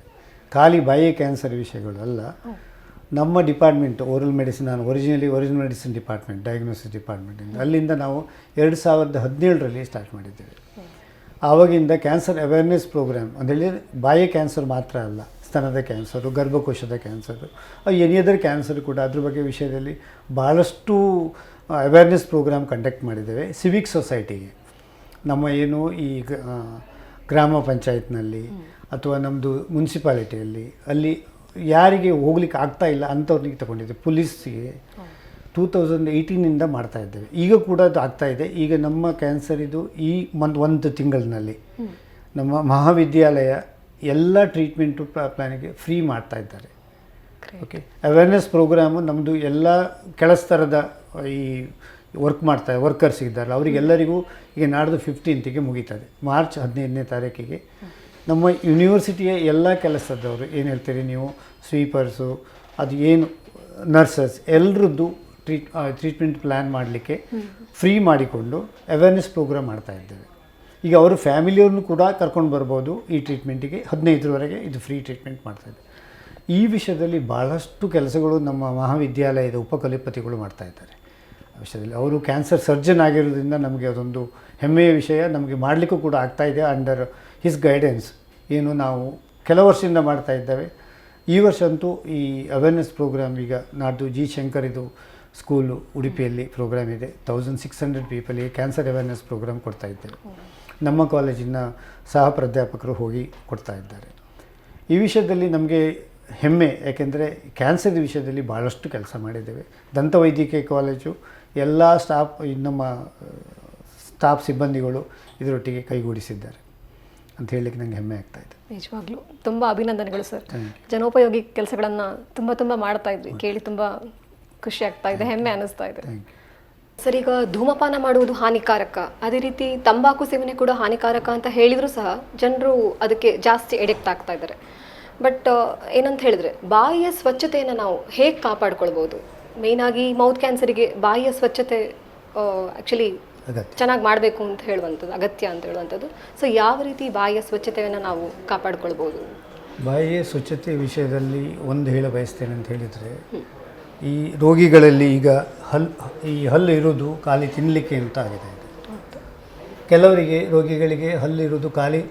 ಖಾಲಿ ಬಾಯಿಯ ಕ್ಯಾನ್ಸರ್ ವಿಷಯಗಳು ಅಲ್ಲ, ನಮ್ಮ ಡಿಪಾರ್ಟ್ಮೆಂಟ್ ಓರಲ್ ಮೆಡಿಸಿನ್, ನಾನು ಒರಿಜಿನಲ್ ಮೆಡಿಸಿನ್ ಡಿಪಾರ್ಟ್ಮೆಂಟ್, ಡಯಾಗ್ನೋಸಿಸ್ ಡಿಪಾರ್ಟ್ಮೆಂಟಿಂದ, ಅಲ್ಲಿಂದ ನಾವು 2017ರಲ್ಲಿ ಸ್ಟಾರ್ಟ್ ಮಾಡಿದ್ದೇವೆ. ಆವಾಗಿಂದ ಕ್ಯಾನ್ಸರ್ ಅವೇರ್ನೆಸ್ ಪ್ರೋಗ್ರಾಮ್ ಅಂದರೆ ಬಾಯಿಯ ಕ್ಯಾನ್ಸರ್ ಮಾತ್ರ ಅಲ್ಲ, ಸ್ತನದ ಕ್ಯಾನ್ಸರು, ಗರ್ಭಕೋಶದ ಕ್ಯಾನ್ಸರು, ಎನಿ ಅದರ್ ಕ್ಯಾನ್ಸರ್ ಕೂಡ ಅದ್ರ ಬಗ್ಗೆ ವಿಷಯದಲ್ಲಿ ಭಾಳಷ್ಟು ಅವೇರ್ನೆಸ್ ಪ್ರೋಗ್ರಾಮ್ ಕಂಡಕ್ಟ್ ಮಾಡಿದ್ದೇವೆ. ಸಿವಿಕ್ ಸೊಸೈಟಿಗೆ, ನಮ್ಮ ಏನು ಈ ಗ್ರಾಮ ಪಂಚಾಯತ್ನಲ್ಲಿ ಅಥವಾ ನಮ್ಮದು ಮುನ್ಸಿಪಾಲಿಟಿಯಲ್ಲಿ ಅಲ್ಲಿ ಯಾರಿಗೆ ಹೋಗ್ಲಿಕ್ಕೆ ಆಗ್ತಾ ಇಲ್ಲ ಅಂಥವ್ರಿಗೆ ತಗೊಂಡಿದ್ದೇವೆ. ಪೊಲೀಸಿಗೆ 2018ಇಂದ ಮಾಡ್ತಾ ಇದ್ದೇವೆ. ಈಗ ಕೂಡ ಅದು ಆಗ್ತಾ ಇದೆ. ಈಗ ನಮ್ಮ ಕ್ಯಾನ್ಸರ್ ಇದು ಈ ಒಂದು ತಿಂಗಳಿನಲ್ಲಿ ನಮ್ಮ ಮಹಾವಿದ್ಯಾಲಯ ಎಲ್ಲ ಟ್ರೀಟ್ಮೆಂಟು ಪ್ಲ್ಯಾನಿಗೆ ಫ್ರೀ ಮಾಡ್ತಾ ಇದ್ದಾರೆ. ಓಕೆ, ಅವೇರ್ನೆಸ್ ಪ್ರೋಗ್ರಾಮು ನಮ್ಮದು ಎಲ್ಲ ಕೆಳಸ್ತರದ ಈ ವರ್ಕರ್ಸ್ ಇದ್ದಾರಲ್ಲ ಅವರಿಗೆಲ್ಲರಿಗೂ ಈಗ ನಾಡ್ದು 15ಗೆ ಮುಗೀತದೆ. ಮಾರ್ಚ್ 15ನೇ ತಾರೀಕಿಗೆ ನಮ್ಮ ಯೂನಿವರ್ಸಿಟಿಯ ಎಲ್ಲ ಕೆಲಸದವರು ಏನು ಹೇಳ್ತೀರಿ ನೀವು, ಸ್ವೀಪರ್ಸು, ಅದು ಏನು ನರ್ಸಸ್, ಎಲ್ಲರದ್ದು ಟ್ರೀಟ್ಮೆಂಟ್ ಪ್ಲ್ಯಾನ್ ಮಾಡಲಿಕ್ಕೆ ಫ್ರೀ ಮಾಡಿಕೊಂಡು ಅವೇರ್ನೆಸ್ ಪ್ರೋಗ್ರಾಮ್ ಮಾಡ್ತಾ ಇದ್ದೇವೆ. ಈಗ ಅವರು ಫ್ಯಾಮಿಲಿಯವ್ರನ್ನೂ ಕೂಡ ಕರ್ಕೊಂಡು ಬರ್ಬೋದು ಈ ಟ್ರೀಟ್ಮೆಂಟಿಗೆ. 15ರವರೆಗೆ ಇದು ಫ್ರೀ ಟ್ರೀಟ್ಮೆಂಟ್ ಮಾಡ್ತಾಯಿದೆ. ಈ ವಿಷಯದಲ್ಲಿ ಭಾಳಷ್ಟು ಕೆಲಸಗಳು ನಮ್ಮ ಮಹಾವಿದ್ಯಾಲಯದ ಉಪಕುಲಪತಿಗಳು ಮಾಡ್ತಾಯಿದ್ದಾರೆ. ಆ ವಿಷಯದಲ್ಲಿ ಅವರು ಕ್ಯಾನ್ಸರ್ ಸರ್ಜನ್ ಆಗಿರೋದ್ರಿಂದ ನಮಗೆ ಅದೊಂದು ಹೆಮ್ಮೆಯ ವಿಷಯ. ನಮಗೆ ಮಾಡಲಿಕ್ಕೂ ಕೂಡ ಆಗ್ತಾಯಿದೆ ಅಂಡರ್ ಹಿಸ್ ಗೈಡೆನ್ಸ್. ಏನು ನಾವು ಕೆಲವು ವರ್ಷದಿಂದ ಮಾಡ್ತಾ ಇದ್ದೇವೆ. ಈ ವರ್ಷ ಅಂತೂ ಈ ಅವೇರ್ನೆಸ್ ಪ್ರೋಗ್ರಾಮ್ ಈಗ ನಾಡ್ದು ಜಿ ಶಂಕರ್ ಇದು ಸ್ಕೂಲು ಉಡುಪಿಯಲ್ಲಿ ಪ್ರೋಗ್ರಾಮ್ ಇದೆ. 1600 ಪೀಪಲಿಗೆ ಕ್ಯಾನ್ಸರ್ ಅವೇರ್ನೆಸ್ ಪ್ರೋಗ್ರಾಮ್ ಕೊಡ್ತಾ ಇದ್ದೇವೆ. ನಮ್ಮ ಕಾಲೇಜಿನ ಸಹ ಪ್ರಾಧ್ಯಾಪಕರು ಹೋಗಿ ಕೊಡ್ತಾ ಇದ್ದಾರೆ. ಈ ವಿಷಯದಲ್ಲಿ ನಮಗೆ ಹೆಮ್ಮೆ, ಯಾಕೆಂದರೆ ಕ್ಯಾನ್ಸರ್ ವಿಷಯದಲ್ಲಿ ಭಾಳಷ್ಟು ಕೆಲಸ ಮಾಡಿದ್ದೇವೆ. ದಂತವೈದ್ಯಕೀಯ ಕಾಲೇಜು ಎಲ್ಲ ನಮ್ಮ ಸ್ಟಾಫ್ ಸಿಬ್ಬಂದಿಗಳು ಇದರೊಟ್ಟಿಗೆ ಕೈಗೂಡಿಸಿದ್ದಾರೆ ಅಂತ ಹೇಳಲಿಕ್ಕೆ ನನಗೆ ಹೆಮ್ಮೆ ಆಗ್ತಾಯಿದೆ. ನಿಜವಾಗ್ಲೂ ತುಂಬ ಅಭಿನಂದನೆಗಳು ಸರ್. ಜನೋಪಯೋಗಿ ಕೆಲಸಗಳನ್ನು ತುಂಬ ಮಾಡ್ತಾ ಇದ್ವಿ, ಕೇಳಿ ತುಂಬ ಖುಷಿ ಆಗ್ತಾ ಇದೆ, ಹೆಮ್ಮೆ ಅನ್ನಿಸ್ತಾ ಇದೆ. ಸರ್, ಈಗ ಧೂಮಪಾನ ಮಾಡುವುದು ಹಾನಿಕಾರಕ, ಅದೇ ರೀತಿ ತಂಬಾಕು ಸೇವನೆ ಕೂಡ ಹಾನಿಕಾರಕ ಅಂತ ಹೇಳಿದರೂ ಸಹ ಜನರು ಅದಕ್ಕೆ ಜಾಸ್ತಿ ಎಡಿಕ್ಟ್ ಆಗ್ತಾ ಇದ್ದಾರೆ. ಬಟ್ ಏನಂತ ಹೇಳಿದ್ರೆ ಬಾಯಿಯ ಸ್ವಚ್ಛತೆಯನ್ನು ನಾವು ಹೇಗೆ ಕಾಪಾಡ್ಕೊಳ್ಬೋದು? ಮೇಯ್ನಾಗಿ ಮೌತ್ ಕ್ಯಾನ್ಸರಿಗೆ ಬಾಯಿಯ ಸ್ವಚ್ಛತೆ ಆ್ಯಕ್ಚುಲಿ ಚೆನ್ನಾಗಿ ಮಾಡಬೇಕು ಅಂತ ಹೇಳುವಂಥದ್ದು, ಅಗತ್ಯ ಅಂತ ಹೇಳುವಂಥದ್ದು. ಸೊ ಯಾವ ರೀತಿ ಬಾಯಿಯ ಸ್ವಚ್ಛತೆಯನ್ನು ನಾವು ಕಾಪಾಡ್ಕೊಳ್ಬೋದು? ಬಾಯಿಯ ಸ್ವಚ್ಛತೆ ವಿಷಯದಲ್ಲಿ ಒಂದು ಹೇಳ ಬಯಸ್ತೇನೆ ಅಂತ ಹೇಳಿದರೆ, ಈ ರೋಗಿಗಳಲ್ಲಿ ಈಗ ಈ ಹಲ್ಲು ಇರೋದು ಖಾಲಿ ತಿನ್ನಲಿಕ್ಕೆ ಅಂತ ಆಗಿದೆ. ಕೆಲವರಿಗೆ ರೋಗಿಗಳಿಗೆ ಹಲ್ಲು ಇರೋದು ಖಾಲಿ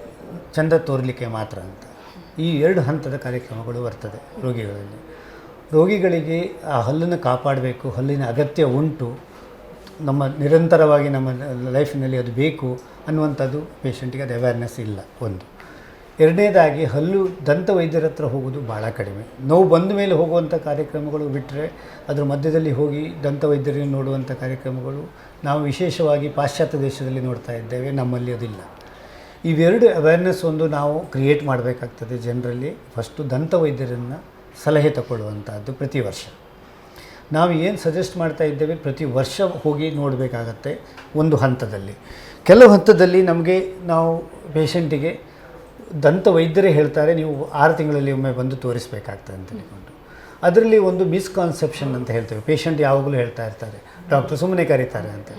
ಚಂದ ತೋರಲಿಕ್ಕೆ ಮಾತ್ರ ಅಂತ. ಈ 2 ಹಂತದ ಕಾರ್ಯಕ್ರಮಗಳು ಬರ್ತದೆ ರೋಗಿಗಳಲ್ಲಿ. ರೋಗಿಗಳಿಗೆ ಆ ಹಲ್ಲನ್ನು ಕಾಪಾಡಬೇಕು, ಹಲ್ಲಿನ ಅಗತ್ಯ ಉಂಟು, ನಮ್ಮ ನಿರಂತರವಾಗಿ ನಮ್ಮ ಲೈಫಿನಲ್ಲಿ ಅದು ಬೇಕು ಅನ್ನುವಂಥದ್ದು ಪೇಷಂಟಿಗೆ ಅದು ಅವೇರ್ನೆಸ್ ಇಲ್ಲ ಒಂದು. ಎರಡನೇದಾಗಿ ಹಲ್ಲು ದಂತ ವೈದ್ಯರ ಹತ್ರ ಹೋಗೋದು ಭಾಳ ಕಡಿಮೆ. ನೋವು ಬಂದ ಮೇಲೆ ಹೋಗುವಂಥ ಕಾರ್ಯಕ್ರಮಗಳು ಬಿಟ್ಟರೆ ಅದರ ಮಧ್ಯದಲ್ಲಿ ಹೋಗಿ ದಂತ ವೈದ್ಯರನ್ನು ನೋಡುವಂಥ ಕಾರ್ಯಕ್ರಮಗಳು ನಾವು ವಿಶೇಷವಾಗಿ ಪಾಶ್ಚಾತ್ಯ ದೇಶದಲ್ಲಿ ನೋಡ್ತಾ ಇದ್ದೇವೆ, ನಮ್ಮಲ್ಲಿ ಅದಿಲ್ಲ. ಇವೆರಡು ಅವೇರ್ನೆಸ್ ಒಂದು ನಾವು ಕ್ರಿಯೇಟ್ ಮಾಡಬೇಕಾಗ್ತದೆ ಜನರಲ್ಲಿ. ಫಸ್ಟು ದಂತ ವೈದ್ಯರನ್ನು ಸಲಹೆ ತಗೊಳ್ಳುವಂಥದ್ದು ಪ್ರತಿ ವರ್ಷ. ನಾವು ಏನು ಸಜೆಸ್ಟ್ ಮಾಡ್ತಾ ಇದ್ದೇವೆ, ಪ್ರತಿ ವರ್ಷ ಹೋಗಿ ನೋಡಬೇಕಾಗತ್ತೆ ಒಂದು ಹಂತದಲ್ಲಿ. ಕೆಲವು ಹಂತದಲ್ಲಿ ನಮಗೆ ನಾವು ಪೇಷಂಟಿಗೆ ದಂತ ವೈದ್ಯರೇ ಹೇಳ್ತಾರೆ ನೀವು 6 ತಿಂಗಳಲ್ಲಿ ಒಮ್ಮೆ ಬಂದು ತೋರಿಸಬೇಕಾಗ್ತದೆ ಅಂತ ಹೇಳಿಕೊಂಡು. ಅದರಲ್ಲಿ ಒಂದು ಮಿಸ್ಕಾನ್ಸೆಪ್ಷನ್ ಅಂತ ಹೇಳ್ತೇವೆ. ಪೇಷಂಟ್ ಯಾವಾಗಲೂ ಹೇಳ್ತಾ ಇರ್ತಾರೆ ಡಾಕ್ಟ್ರು ಸುಮ್ಮನೆ ಕರೀತಾರೆ ಅಂತ.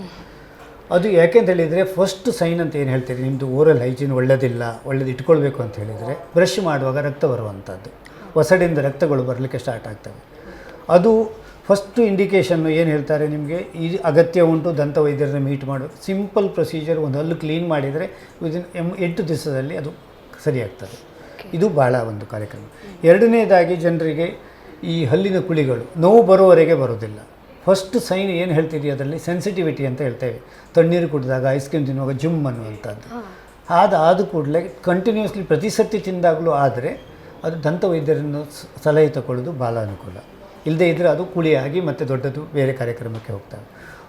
ಅದು ಯಾಕೆಂತ ಹೇಳಿದರೆ, ಫಸ್ಟ್ ಸೈನ್ ಅಂತ ಏನು ಹೇಳ್ತೀರಿ, ನಿಮ್ಮದು ಓರಲ್ ಹೈಜೀನ್ ಒಳ್ಳೆದು ಇಟ್ಕೊಳ್ಬೇಕು ಅಂತ ಹೇಳಿದರೆ ಬ್ರಷ್ ಮಾಡುವಾಗ ರಕ್ತ ಬರುವಂಥದ್ದು, ಒಸಡಿಂದ ರಕ್ತಗಳು ಬರಲಿಕ್ಕೆ ಸ್ಟಾರ್ಟ್ ಆಗ್ತವೆ. ಅದು ಫಸ್ಟು ಇಂಡಿಕೇಷನ್ನು ಏನು ಹೇಳ್ತಾರೆ, ನಿಮಗೆ ಈ ಅಗತ್ಯ ಉಂಟು ದಂತ ವೈದ್ಯರನ್ನ ಮೀಟ್ ಮಾಡಬೇಕು. ಸಿಂಪಲ್ ಪ್ರೊಸೀಜರ್, ಒಂದು ಹಲ್ಲು ಕ್ಲೀನ್ ಮಾಡಿದರೆ ವಿದಿನ್ 8 ದಿವಸದಲ್ಲಿ ಅದು ಸರಿಯಾಗ್ತದೆ. ಇದು ಭಾಳ ಒಂದು ಕಾರ್ಯಕ್ರಮ. ಎರಡನೇದಾಗಿ ಜನರಿಗೆ ಈ ಹಲ್ಲಿನ ಕುಳಿಗಳು ನೋವು ಬರೋವರೆಗೆ ಬರೋದಿಲ್ಲ. ಫಸ್ಟ್ ಸೈನ್ ಏನು ಹೇಳ್ತೀರಿ ಅದರಲ್ಲಿ ಸೆನ್ಸಿಟಿವಿಟಿ ಅಂತ ಹೇಳ್ತೇವೆ. ತಣ್ಣೀರು ಕುಡಿದಾಗ, ಐಸ್ ಕ್ರೀಮ್ ತಿನ್ನುವಾಗ ಜುಮ್ ಅನ್ನುವಂಥದ್ದು. ಆದ ಕೂಡಲೇ ಕಂಟಿನ್ಯೂಸ್ಲಿ ಪ್ರತಿ ಸರ್ತಿ ತಿಂದಾಗಲೂ ಆದರೆ ಅದು ದಂತ ವೈದ್ಯರನ್ನು ಸಲಹೆ ತಗೊಳ್ಳೋದು ಭಾಳ ಅನುಕೂಲ. ಇಲ್ಲದೇ ಇದ್ದರೆ ಅದು ಕುಳಿಯಾಗಿ ಮತ್ತು ದೊಡ್ಡದು ಬೇರೆ ಕಾರ್ಯಕ್ರಮಕ್ಕೆ ಹೋಗ್ತವೆ.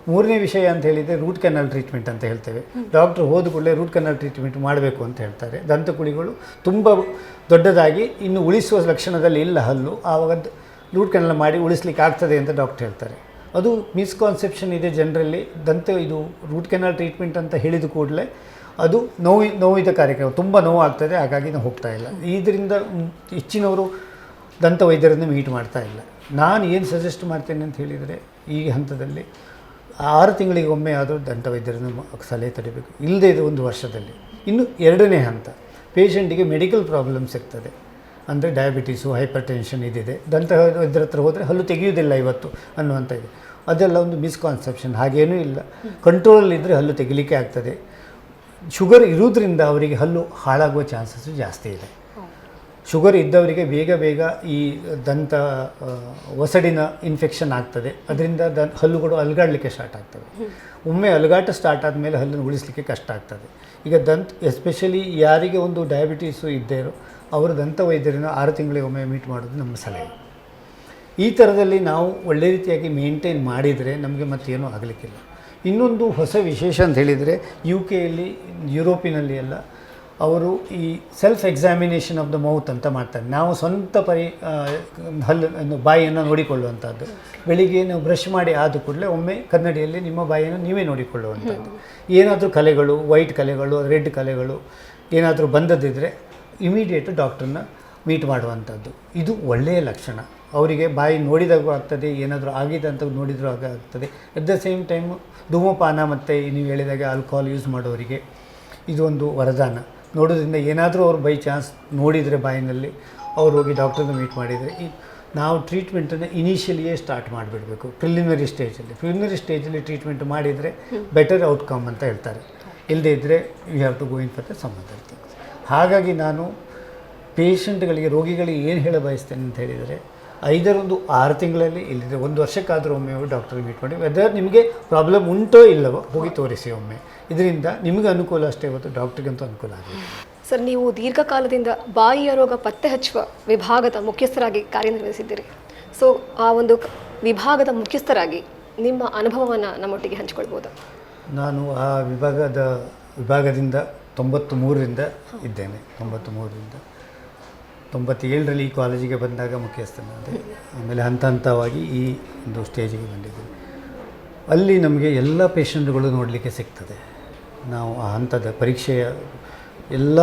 ಮೂರನೇ ವಿಷಯ ಅಂತ ಹೇಳಿದರೆ ರೂಟ್ ಕೆನಾಲ್ ಟ್ರೀಟ್ಮೆಂಟ್ ಅಂತ ಹೇಳ್ತೇವೆ. ಡಾಕ್ಟ್ರು ಹೋದ ಕೂಡಲೇ ರೂಟ್ ಕೆನಾಲ್ ಟ್ರೀಟ್ಮೆಂಟ್ ಮಾಡಬೇಕು ಅಂತ ಹೇಳ್ತಾರೆ. ದಂತ ಕುಳಿಗಳು ತುಂಬ ದೊಡ್ಡದಾಗಿ ಇನ್ನು ಉಳಿಸುವ ಲಕ್ಷಣದಲ್ಲಿ ಇಲ್ಲ ಹಲ್ಲು, ಆವಾಗ ರೂಟ್ ಕೆನಾಲ್ ಮಾಡಿ ಉಳಿಸ್ಲಿಕ್ಕೆ ಆಗ್ತದೆ ಅಂತ ಡಾಕ್ಟ್ರ್ ಹೇಳ್ತಾರೆ. ಅದು ಮಿಸ್ಕಾನ್ಸೆಪ್ಷನ್ ಇದೆ ಜನರಲ್ಲಿ. ಇದು ರೂಟ್ ಕೆನಾಲ್ ಟ್ರೀಟ್ಮೆಂಟ್ ಅಂತ ಹೇಳಿದ ಕೂಡಲೇ ಅದು ನೋವಿದ ಕಾರ್ಯಕ್ರಮ, ತುಂಬ ನೋವು ಆಗ್ತದೆ, ಹಾಗಾಗಿ ನಾವು ಹೋಗ್ತಾ ಇಲ್ಲ. ಇದರಿಂದ ಹೆಚ್ಚಿನವರು ದಂತ ವೈದ್ಯರನ್ನು ಮೀಟ್ ಮಾಡ್ತಾ ಇಲ್ಲ. ನಾನು ಏನು ಸಜೆಸ್ಟ್ ಮಾಡ್ತೇನೆ ಅಂತ ಹೇಳಿದರೆ, ಈ ಹಂತದಲ್ಲಿ 6 ತಿಂಗಳಿಗೆ ಒಮ್ಮೆ ಆದರೂ ದಂತ ವೈದ್ಯರನ್ನು ಸಲಹೆ ತಡಿಬೇಕು, ಇಲ್ಲದೇ ಇದು 1 ವರ್ಷದಲ್ಲಿ. ಇನ್ನು ಎರಡನೇ ಹಂತ, ಪೇಷಂಟಿಗೆ ಮೆಡಿಕಲ್ ಪ್ರಾಬ್ಲಮ್ಸ್ ಇರ್ತದೆ, ಅಂದರೆ ಡಯಾಬಿಟೀಸು, ಹೈಪರ್ ಟೆನ್ಷನ್ ಇದಿದೆ. ದಂತ ವೈದ್ಯರ ಹತ್ರ ಹೋದರೆ ಹಲ್ಲು ತೆಗೆಯುವುದಿಲ್ಲ ಇವತ್ತು ಅನ್ನುವಂಥ ಇದೆ. ಅದೆಲ್ಲ ಒಂದು ಮಿಸ್ಕಾನ್ಸೆಪ್ಷನ್, ಹಾಗೇನೂ ಇಲ್ಲ. ಕಂಟ್ರೋಲಲ್ಲಿದ್ದರೆ ಹಲ್ಲು ತೆಗಿಲಿಕ್ಕೆ ಆಗ್ತದೆ. ಶುಗರ್ ಇರೋದ್ರಿಂದ ಅವರಿಗೆ ಹಲ್ಲು ಹಾಳಾಗುವ ಚಾನ್ಸಸ್ಸು ಜಾಸ್ತಿ ಇದೆ. ಶುಗರ್ ಇದ್ದವರಿಗೆ ಬೇಗ ಈ ದಂತ ಒಸಡಿನ ಇನ್ಫೆಕ್ಷನ್ ಆಗ್ತದೆ. ಅದರಿಂದ ಹಲ್ಲುಗಳು ಅಲುಗಾಡಲಿಕ್ಕೆ ಸ್ಟಾರ್ಟ್ ಆಗ್ತವೆ. ಒಮ್ಮೆ ಅಲುಗಾಟ ಸ್ಟಾರ್ಟ್ ಆದಮೇಲೆ ಹಲ್ಲನ್ನು ಉಳಿಸಲಿಕ್ಕೆ ಕಷ್ಟ ಆಗ್ತದೆ. ಈಗ ಎಸ್ಪೆಷಲಿ ಯಾರಿಗೆ ಒಂದು ಡಯಾಬಿಟೀಸು ಇದ್ದೇರೋ ಅವರು ದಂತ ವೈದ್ಯರನ್ನು 6 ತಿಂಗಳಿಗೆ ಒಮ್ಮೆ ಮೀಟ್ ಮಾಡೋದು ನಮ್ಮ ಸಲಹೆ. ಈ ಥರದಲ್ಲಿ ನಾವು ಒಳ್ಳೆ ರೀತಿಯಾಗಿ ಮೇಂಟೈನ್ ಮಾಡಿದರೆ ನಮಗೆ ಮತ್ತೇನೂ ಆಗಲಿಕ್ಕಿಲ್ಲ. ಇನ್ನೊಂದು ಹೊಸ ವಿಶೇಷ ಅಂತ ಹೇಳಿದರೆ, UK ಯಲ್ಲಿ, ಯುರೋಪಿನಲ್ಲಿ ಎಲ್ಲ ಅವರು ಈ self examination of the mouth ಅಂತ ಮಾಡ್ತಾರೆ. ನಾವು ಸ್ವಂತ ಬಾಯಿಯನ್ನು ನೋಡಿಕೊಳ್ಳುವಂಥದ್ದು. ಬೆಳಿಗ್ಗೆ ನಾವು ಬ್ರಷ್ ಮಾಡಿ ಆದ ಕೂಡಲೇ ಒಮ್ಮೆ ಕನ್ನಡಿಯಲ್ಲಿ ನಿಮ್ಮ ಬಾಯಿಯನ್ನು ನೀವೇ ನೋಡಿಕೊಳ್ಳುವಂಥದ್ದು. ಏನಾದರೂ ಕಲೆಗಳು, ವೈಟ್ ಕಲೆಗಳು, ರೆಡ್ ಕಲೆಗಳು ಏನಾದರೂ ಬಂದದ್ದಿದ್ದರೆ ಇಮಿಡಿಯೇಟು ಡಾಕ್ಟ್ರನ್ನ ಮೀಟ್ ಮಾಡುವಂಥದ್ದು. ಇದು ಒಳ್ಳೆಯ ಲಕ್ಷಣ. ಅವರಿಗೆ ಬಾಯಿ ನೋಡಿದಾಗೂ ಆಗ್ತದೆ, ಏನಾದರೂ ಆಗಿದೆ ಅಂತ ನೋಡಿದರೂ ಆಗ್ತದೆ. ಅಟ್ ದ ಸೇಮ್ ಟೈಮು ಧೂಮಪಾನ ಮತ್ತು ನೀವು ಹೇಳಿದಾಗೆ ಆಲ್ಕೋಹಾಲ್ ಯೂಸ್ ಮಾಡೋರಿಗೆ ಇದು ಒಂದು ವರದಾನ. ನೋಡೋದ್ರಿಂದ ಏನಾದರೂ ಅವ್ರು ಬೈ ಚಾನ್ಸ್ ನೋಡಿದರೆ ಬಾಯಿನಲ್ಲಿ, ಅವ್ರು ಹೋಗಿ ಡಾಕ್ಟ್ರನ್ನ ಮೀಟ್ ಮಾಡಿದರೆ ನಾವು ಟ್ರೀಟ್ಮೆಂಟನ್ನು ಇನಿಷಿಯಲಿಯೇ ಸ್ಟಾರ್ಟ್ ಮಾಡಿಬಿಡಬೇಕು. ಪ್ರಿಲಿಮಿನರಿ ಸ್ಟೇಜಲ್ಲಿ ಟ್ರೀಟ್ಮೆಂಟ್ ಮಾಡಿದರೆ ಬೆಟರ್ ಔಟ್ಕಮ್ ಅಂತ ಹೇಳ್ತಾರೆ. ಇಲ್ಲದೇ ಇದ್ದರೆ you have to go in for the some other things. ಹಾಗಾಗಿ ನಾನು ಪೇಷಂಟ್ಗಳಿಗೆ, ರೋಗಿಗಳಿಗೆ ಏನು ಹೇಳ ಬಯಸ್ತೇನೆ ಅಂತ ಹೇಳಿದರೆ, 6 ತಿಂಗಳಲ್ಲಿ ಇಲ್ಲದೆ 1 ವರ್ಷಕ್ಕಾದರೂ ಒಮ್ಮೆ ಡಾಕ್ಟ್ರಿಗೆ ಮೀಟ್ ಮಾಡಿ, ವೆದರ್ ನಿಮಗೆ ಪ್ರಾಬ್ಲಮ್ ಉಂಟೋ ಇಲ್ಲವೋ ಹೋಗಿ ತೋರಿಸಿ ಒಮ್ಮೆ. ಇದರಿಂದ ನಿಮಗೆ ಅನುಕೂಲ ಅಷ್ಟೇ ಹೊತ್ತು ಡಾಕ್ಟ್ರಿಗಂತೂ ಅನುಕೂಲ ಆಗಿದೆ. ಸರ್, ನೀವು ದೀರ್ಘಕಾಲದಿಂದ ಬಾಯಿಯ ರೋಗ ಪತ್ತೆ ಹಚ್ಚುವ ವಿಭಾಗದ ಮುಖ್ಯಸ್ಥರಾಗಿ ಕಾರ್ಯನಿರ್ವಹಿಸಿದ್ದೀರಿ. ಸೊ ಆ ಒಂದು ವಿಭಾಗದ ಮುಖ್ಯಸ್ಥರಾಗಿ ನಿಮ್ಮ ಅನುಭವವನ್ನು ನಮ್ಮೊಟ್ಟಿಗೆ ಹಂಚಿಕೊಳ್ಬೋದು? ನಾನು ಆ ವಿಭಾಗದಿಂದ 93ರಿಂದ ಇದ್ದೇನೆ. 93ರಿಂದ 97ರಲ್ಲಿ ಈ ಕಾಲೇಜಿಗೆ ಬಂದಾಗ ಮುಖ್ಯಸ್ಥನಾದೆ. ಆಮೇಲೆ ಹಂತವಾಗಿ ಈ ಒಂದು ಸ್ಟೇಜಿಗೆ ಬಂದಿದ್ದೀವಿ. ಅಲ್ಲಿ ನಮಗೆ ಎಲ್ಲ ಪೇಷಂಟ್ಗಳು ನೋಡಲಿಕ್ಕೆ ಸಿಗ್ತದೆ. ನಾವು ಆ ಹಂತದ ಪರೀಕ್ಷೆಯ ಎಲ್ಲ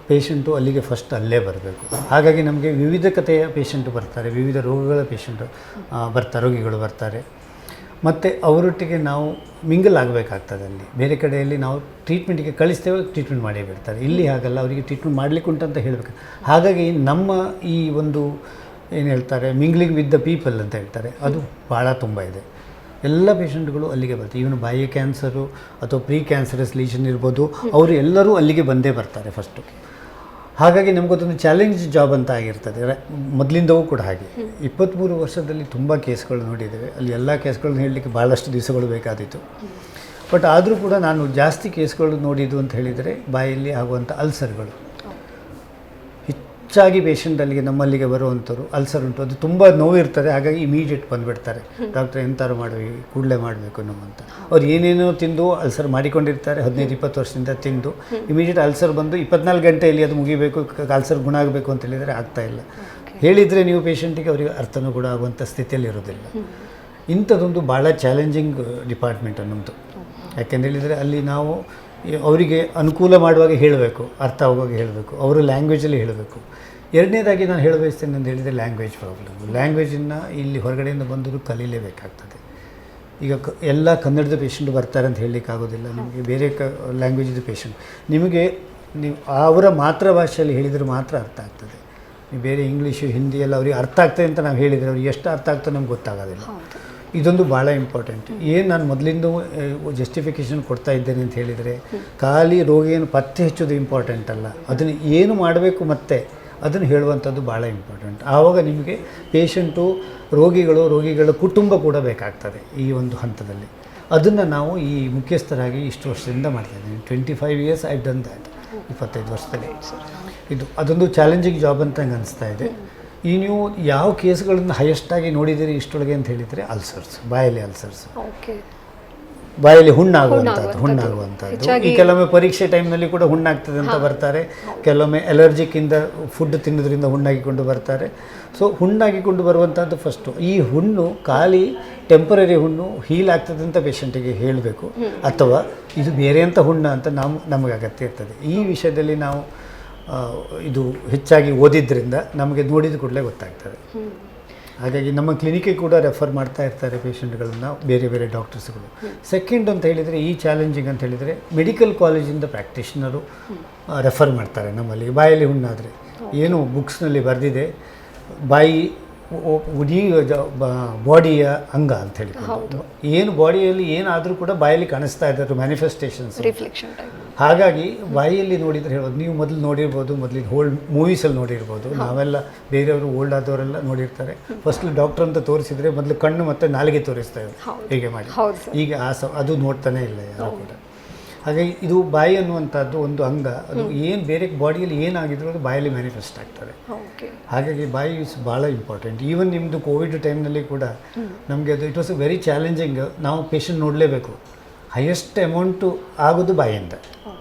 ಪೇಷಂಟು ಅಲ್ಲಿಗೆ ಫಸ್ಟ್ ಅಲ್ಲೇ ಬರಬೇಕು. ಹಾಗಾಗಿ ನಮಗೆ ವಿವಿಧ ಕಥೆಯ ಪೇಷಂಟು ಬರ್ತಾರೆ, ವಿವಿಧ ರೋಗಗಳ ಪೇಷಂಟು ರೋಗಿಗಳು ಬರ್ತಾರೆ. ಮತ್ತು ಅವರೊಟ್ಟಿಗೆ ನಾವು ಮಿಂಗಲ್ ಆಗಬೇಕಾಗ್ತದೆ. ಅಲ್ಲಿ ಬೇರೆ ಕಡೆಯಲ್ಲಿ ನಾವು ಟ್ರೀಟ್ಮೆಂಟಿಗೆ ಕಳಿಸ್ತೇವೆ, ಟ್ರೀಟ್ಮೆಂಟ್ ಮಾಡೇ ಬಿಡ್ತಾರೆ. ಇಲ್ಲಿ ಹಾಗಲ್ಲ, ಅವರಿಗೆ ಟ್ರೀಟ್ಮೆಂಟ್ ಮಾಡಲಿಕ್ಕೆ ಉಂಟಂತ ಹೇಳಬೇಕು. ಹಾಗಾಗಿ ನಮ್ಮ ಈ ಒಂದು ಏನು ಹೇಳ್ತಾರೆ ಮಿಂಗ್ಲಿಂಗ್ ವಿತ್ ದ ಪೀಪಲ್ ಅಂತ ಹೇಳ್ತಾರೆ, ಅದು ಭಾಳ ತುಂಬ ಇದೆ. ಎಲ್ಲ ಪೇಷಂಟ್ಗಳು ಅಲ್ಲಿಗೆ ಬರ್ತಾರೆ. ಇವನು ಬಾಯಿಯ ಕ್ಯಾನ್ಸರು ಅಥವಾ ಪ್ರೀ ಕ್ಯಾನ್ಸರಸ್ ಲೀಷನ್ ಇರ್ಬೋದು, ಅವರು ಎಲ್ಲರೂ ಅಲ್ಲಿಗೆ ಬಂದೇ ಬರ್ತಾರೆ ಫಸ್ಟು. ಹಾಗಾಗಿ ನಮಗೊಂದು ಚಾಲೆಂಜ್ ಜಾಬ್ ಅಂತ ಆಗಿರ್ತದೆ. ಮೊದಲಿಂದವೂ ಕೂಡ ಹಾಗೆ 23 ವರ್ಷದಲ್ಲಿ ತುಂಬ ಕೇಸ್ಗಳು ನೋಡಿದ್ದೇವೆ. ಅಲ್ಲಿ ಎಲ್ಲ ಕೇಸ್ಗಳನ್ನ ಹೇಳಲಿಕ್ಕೆ ಭಾಳಷ್ಟು ದಿವಸಗಳು ಬೇಕಾದಿತ್ತು. ಬಟ್ ಆದರೂ ಕೂಡ ನಾನು ಜಾಸ್ತಿ ಕೇಸ್ಗಳು ನೋಡಿದ್ದು ಅಂತ ಹೇಳಿದರೆ ಬಾಯಲ್ಲಿ ಆಗುವಂಥ ಅಲ್ಸರ್ಗಳು. ಹೆಚ್ಚಾಗಿ ಪೇಷಂಟ್ ಅಲ್ಲಿಗೆ ನಮ್ಮಲ್ಲಿಗೆ ಬರುವಂಥವ್ರು ಅಲ್ಸರ್ ಉಂಟು, ಅದು ತುಂಬ ನೋವು ಇರ್ತದೆ. ಹಾಗಾಗಿ ಇಮಿಡಿಯೇಟ್ ಬಂದುಬಿಡ್ತಾರೆ, ಡಾಕ್ಟ್ರ್ ಎಂಥಾರು ಮಾಡಬೇಕು, ಕೂಡಲೇ ಮಾಡಬೇಕು ನಮ್ಮಂತ. ಅವ್ರು ಏನೇನೋ ತಿಂದು ಅಲ್ಸರ್ ಮಾಡಿಕೊಂಡಿರ್ತಾರೆ, 15-20 ವರ್ಷದಿಂದ ತಿಂದು ಇಮಿಡಿಯೇಟ್ ಅಲ್ಸರ್ ಬಂದು 24 ಗಂಟೆಯಲ್ಲಿ ಅದು ಮುಗಿಬೇಕು, ಅಲ್ಸರ್ ಗುಣ ಆಗಬೇಕು ಅಂತ ಹೇಳಿದರೆ ಆಗ್ತಾಯಿಲ್ಲ. ಹೇಳಿದರೆ ನೀವು ಪೇಷಂಟಿಗೆ ಅವರಿಗೆ ಅರ್ಥನೂ ಕೂಡ ಆಗುವಂಥ ಸ್ಥಿತಿಯಲ್ಲಿ ಇರೋದಿಲ್ಲ. ಇಂಥದ್ದೊಂದು ಭಾಳ ಚಾಲೆಂಜಿಂಗ್ ಡಿಪಾರ್ಟ್ಮೆಂಟ್ ನಮ್ಮದು. ಯಾಕೆಂತ ಹೇಳಿದರೆ ಅಲ್ಲಿ ನಾವು ಅವರಿಗೆ ಅನುಕೂಲ ಮಾಡುವಾಗ ಹೇಳಬೇಕು, ಅರ್ಥ ಆಗುವಾಗ ಹೇಳಬೇಕು, ಅವರ ಲ್ಯಾಂಗ್ವೇಜಲ್ಲಿ ಹೇಳಬೇಕು. ಎರಡನೇದಾಗಿ ನಾನು ಹೇಳಬಯಸ್ತೇನೆ ಅಂತ ಹೇಳಿದರೆ ಲ್ಯಾಂಗ್ವೇಜ್ ಪ್ರಾಬ್ಲಮ್. ಲ್ಯಾಂಗ್ವೇಜನ್ನು ಇಲ್ಲಿ ಹೊರಗಡೆಯಿಂದ ಬಂದರೂ ಕಲೀಲೇಬೇಕಾಗ್ತದೆ. ಈಗ ಎಲ್ಲ ಕನ್ನಡದ ಪೇಷಂಟ್ ಬರ್ತಾರೆ ಅಂತ ಹೇಳಲಿಕ್ಕಾಗೋದಿಲ್ಲ. ನಿಮಗೆ ಬೇರೆ ಲ್ಯಾಂಗ್ವೇಜಿದ ಪೇಷಂಟ್ ನೀವು ಅವರ ಮಾತೃಭಾಷೆಯಲ್ಲಿ ಹೇಳಿದರೆ ಮಾತ್ರ ಅರ್ಥ ಆಗ್ತದೆ. ನೀವು ಬೇರೆ ಇಂಗ್ಲೀಷು ಹಿಂದಿ ಎಲ್ಲ ಅವ್ರಿಗೆ ಅರ್ಥ ಆಗ್ತದೆ ಅಂತ ನಾವು ಹೇಳಿದರೆ ಅವ್ರಿಗೆ ಎಷ್ಟು ಅರ್ಥ ಆಗ್ತದೆ ನಮ್ಗೆ ಗೊತ್ತಾಗೋದಿಲ್ಲ. ಇದೊಂದು ಭಾಳ ಇಂಪಾರ್ಟೆಂಟ್. ಏನು ನಾನು ಮೊದಲಿಂದ ಜಸ್ಟಿಫಿಕೇಷನ್ ಕೊಡ್ತಾ ಇದ್ದೇನೆ ಅಂತ ಹೇಳಿದರೆ, ಖಾಲಿ ರೋಗಿಯನ್ನು ಪತ್ತೆ ಹಚ್ಚೋದು ಇಂಪಾರ್ಟೆಂಟ್ ಅಲ್ಲ, ಅದನ್ನು ಏನು ಮಾಡಬೇಕು ಮತ್ತೆ ಅದನ್ನು ಹೇಳುವಂಥದ್ದು ಭಾಳ ಇಂಪಾರ್ಟೆಂಟ್. ಆವಾಗ ನಿಮಗೆ ಪೇಷಂಟು, ರೋಗಿಗಳ ಕುಟುಂಬ ಕೂಡ ಬೇಕಾಗ್ತದೆ ಈ ಒಂದು ಹಂತದಲ್ಲಿ. ಅದನ್ನು ನಾವು ಈ ಮುಖ್ಯಸ್ಥರಾಗಿ ಇಷ್ಟು ವರ್ಷದಿಂದ ಮಾಡ್ತಾಯಿದ್ದೀನಿ. 25 years ಐ ಡನ್ ದ್ಯಾಟ್. 25 ವರ್ಷದಲ್ಲಿ ಅದೊಂದು ಚಾಲೆಂಜಿಂಗ್ ಜಾಬ್ ಅಂತ ನಂಗೆ ಅನಿಸ್ತಾ ಇದೆ. ಈ ನೀವು ಯಾವ ಕೇಸ್ಗಳನ್ನು ಹೈಯೆಸ್ಟಾಗಿ ನೋಡಿದ್ದೀರಿ ಇಷ್ಟೊಳಗೆ ಅಂತ ಹೇಳಿದರೆ ಅಲ್ಸರ್ಸ್, ಬಾಯಲ್ಲಿ ಅಲ್ಸರ್ಸ್, ಬಾಯಲ್ಲಿ ಹುಣ್ಣಾಗುವಂಥದ್ದು. ಈ ಕೆಲವೊಮ್ಮೆ ಪರೀಕ್ಷೆ ಟೈಮ್ನಲ್ಲಿ ಕೂಡ ಹುಣ್ಣಾಗ್ತದೆ ಅಂತ ಬರ್ತಾರೆ, ಕೆಲವೊಮ್ಮೆ ಅಲರ್ಜಿಕ್ಕಿಂದ ಫುಡ್ ತಿನ್ನೋದ್ರಿಂದ ಹುಣ್ಣಾಗಿಕೊಂಡು ಬರ್ತಾರೆ. ಸೊ ಹುಣ್ಣಾಗಿಕೊಂಡು ಬರುವಂಥದ್ದು ಫಸ್ಟು. ಈ ಹುಣ್ಣು ಖಾಲಿ ಟೆಂಪರರಿ ಹುಣ್ಣು, ಹೀಲ್ ಆಗ್ತದೆ ಅಂತ ಪೇಷಂಟಿಗೆ ಹೇಳಬೇಕು, ಅಥವಾ ಇದು ಬೇರೆ ಅಂತ ಹುಣ್ಣು ಅಂತ ನಮಗೆ ಅಗತ್ಯ ಇರ್ತದೆ. ಈ ವಿಷಯದಲ್ಲಿ ನಾವು ಇದು ಹೆಚ್ಚಾಗಿ ಓದಿದ್ರಿಂದ ನಮಗೆ ನೋಡಿದ ಕೂಡಲೇ ಗೊತ್ತಾಗ್ತದೆ. ಹಾಗಾಗಿ ನಮ್ಮ ಕ್ಲಿನಿಕ್ಕಿಗೆ ಕೂಡ ರೆಫರ್ ಮಾಡ್ತಾ ಇರ್ತಾರೆ ಪೇಷಂಟ್ಗಳನ್ನು ಬೇರೆ ಬೇರೆ ಡಾಕ್ಟರ್ಸ್ಗಳು. ಸೆಕೆಂಡ್ ಅಂತ ಹೇಳಿದರೆ ಈ ಚಾಲೆಂಜಿಂಗ್ ಅಂತ ಹೇಳಿದರೆ ಮೆಡಿಕಲ್ ಕಾಲೇಜಿಂದ ಪ್ರಾಕ್ಟೀಷನರು ರೆಫರ್ ಮಾಡ್ತಾರೆ ನಮ್ಮಲ್ಲಿ. ಬಾಯಲ್ಲಿ ಹುಣ್ಣಾದರೆ ಏನು ಬುಕ್ಸ್ನಲ್ಲಿ ಬರೆದಿದೆ, ಬಾಯಿ ಇಡೀ ಬಾಡಿಯ ಅಂಗ ಅಂತ ಹೇಳಿಕೊಂಡು ಏನು ಬಾಡಿಯಲ್ಲಿ ಏನಾದರೂ ಕೂಡ ಬಾಯಲ್ಲಿ ಕಾಣಿಸ್ತಾ ಇದ್ದಾರೆ ಮ್ಯಾನಿಫೆಸ್ಟೇಷನ್ಸ್, ರಿಫ್ಲೆಕ್ಷನ್. ಹಾಗಾಗಿ ಬಾಯಿಯಲ್ಲಿ ನೋಡಿದರೆ ಹೇಳೋದು, ನೀವು ಮೊದಲು ನೋಡಿರ್ಬೋದು, ಮೊದಲಿನ ಮೂವೀಸಲ್ಲಿ ನೋಡಿರ್ಬೋದು, ನಾವೆಲ್ಲ ಬೇರೆಯವರು ಓಲ್ಡ್ ಆದವರೆಲ್ಲ ನೋಡಿರ್ತಾರೆ. ಫಸ್ಟ್ ಡಾಕ್ಟರ್ ಅಂತ ತೋರಿಸಿದರೆ ಮೊದಲು ಕಣ್ಣು ಮತ್ತು ನಾಲಿಗೆ ತೋರಿಸ್ತಾ ಇದ್ರು, ಹೀಗೆ ಮಾಡಿ. ಈಗ ಅದು ನೋಡ್ತಾನೆ ಇಲ್ಲ ಯಾರು ಕೂಡ. ಹಾಗಾಗಿ ಇದು ಬಾಯಿ ಅನ್ನುವಂಥದ್ದು ಒಂದು ಅಂಗ, ಅದು ಏನು ಬೇರೆ ಬಾಡಿಯಲ್ಲಿ ಏನಾಗಿದ್ರು ಅದು ಬಾಯಲ್ಲಿ ಮ್ಯಾನಿಫೆಸ್ಟ್ ಆಗ್ತದೆ. ಹಾಗಾಗಿ ಬಾಯಿ ಇಸ್ ಭಾಳ ಇಂಪಾರ್ಟೆಂಟ್. ಈವನ್ ನಿಮ್ಮದು ಕೋವಿಡ್ ಟೈಮ್ನಲ್ಲಿ ಕೂಡ ನಮಗೆ ಅದು it was A very challenging. ನಾವು ಪೇಷಂಟ್ ನೋಡಲೇಬೇಕು, ಹೈಯೆಸ್ಟ್ ಅಮೌಂಟು ಆಗೋದು ಬಾಯಿಂದ.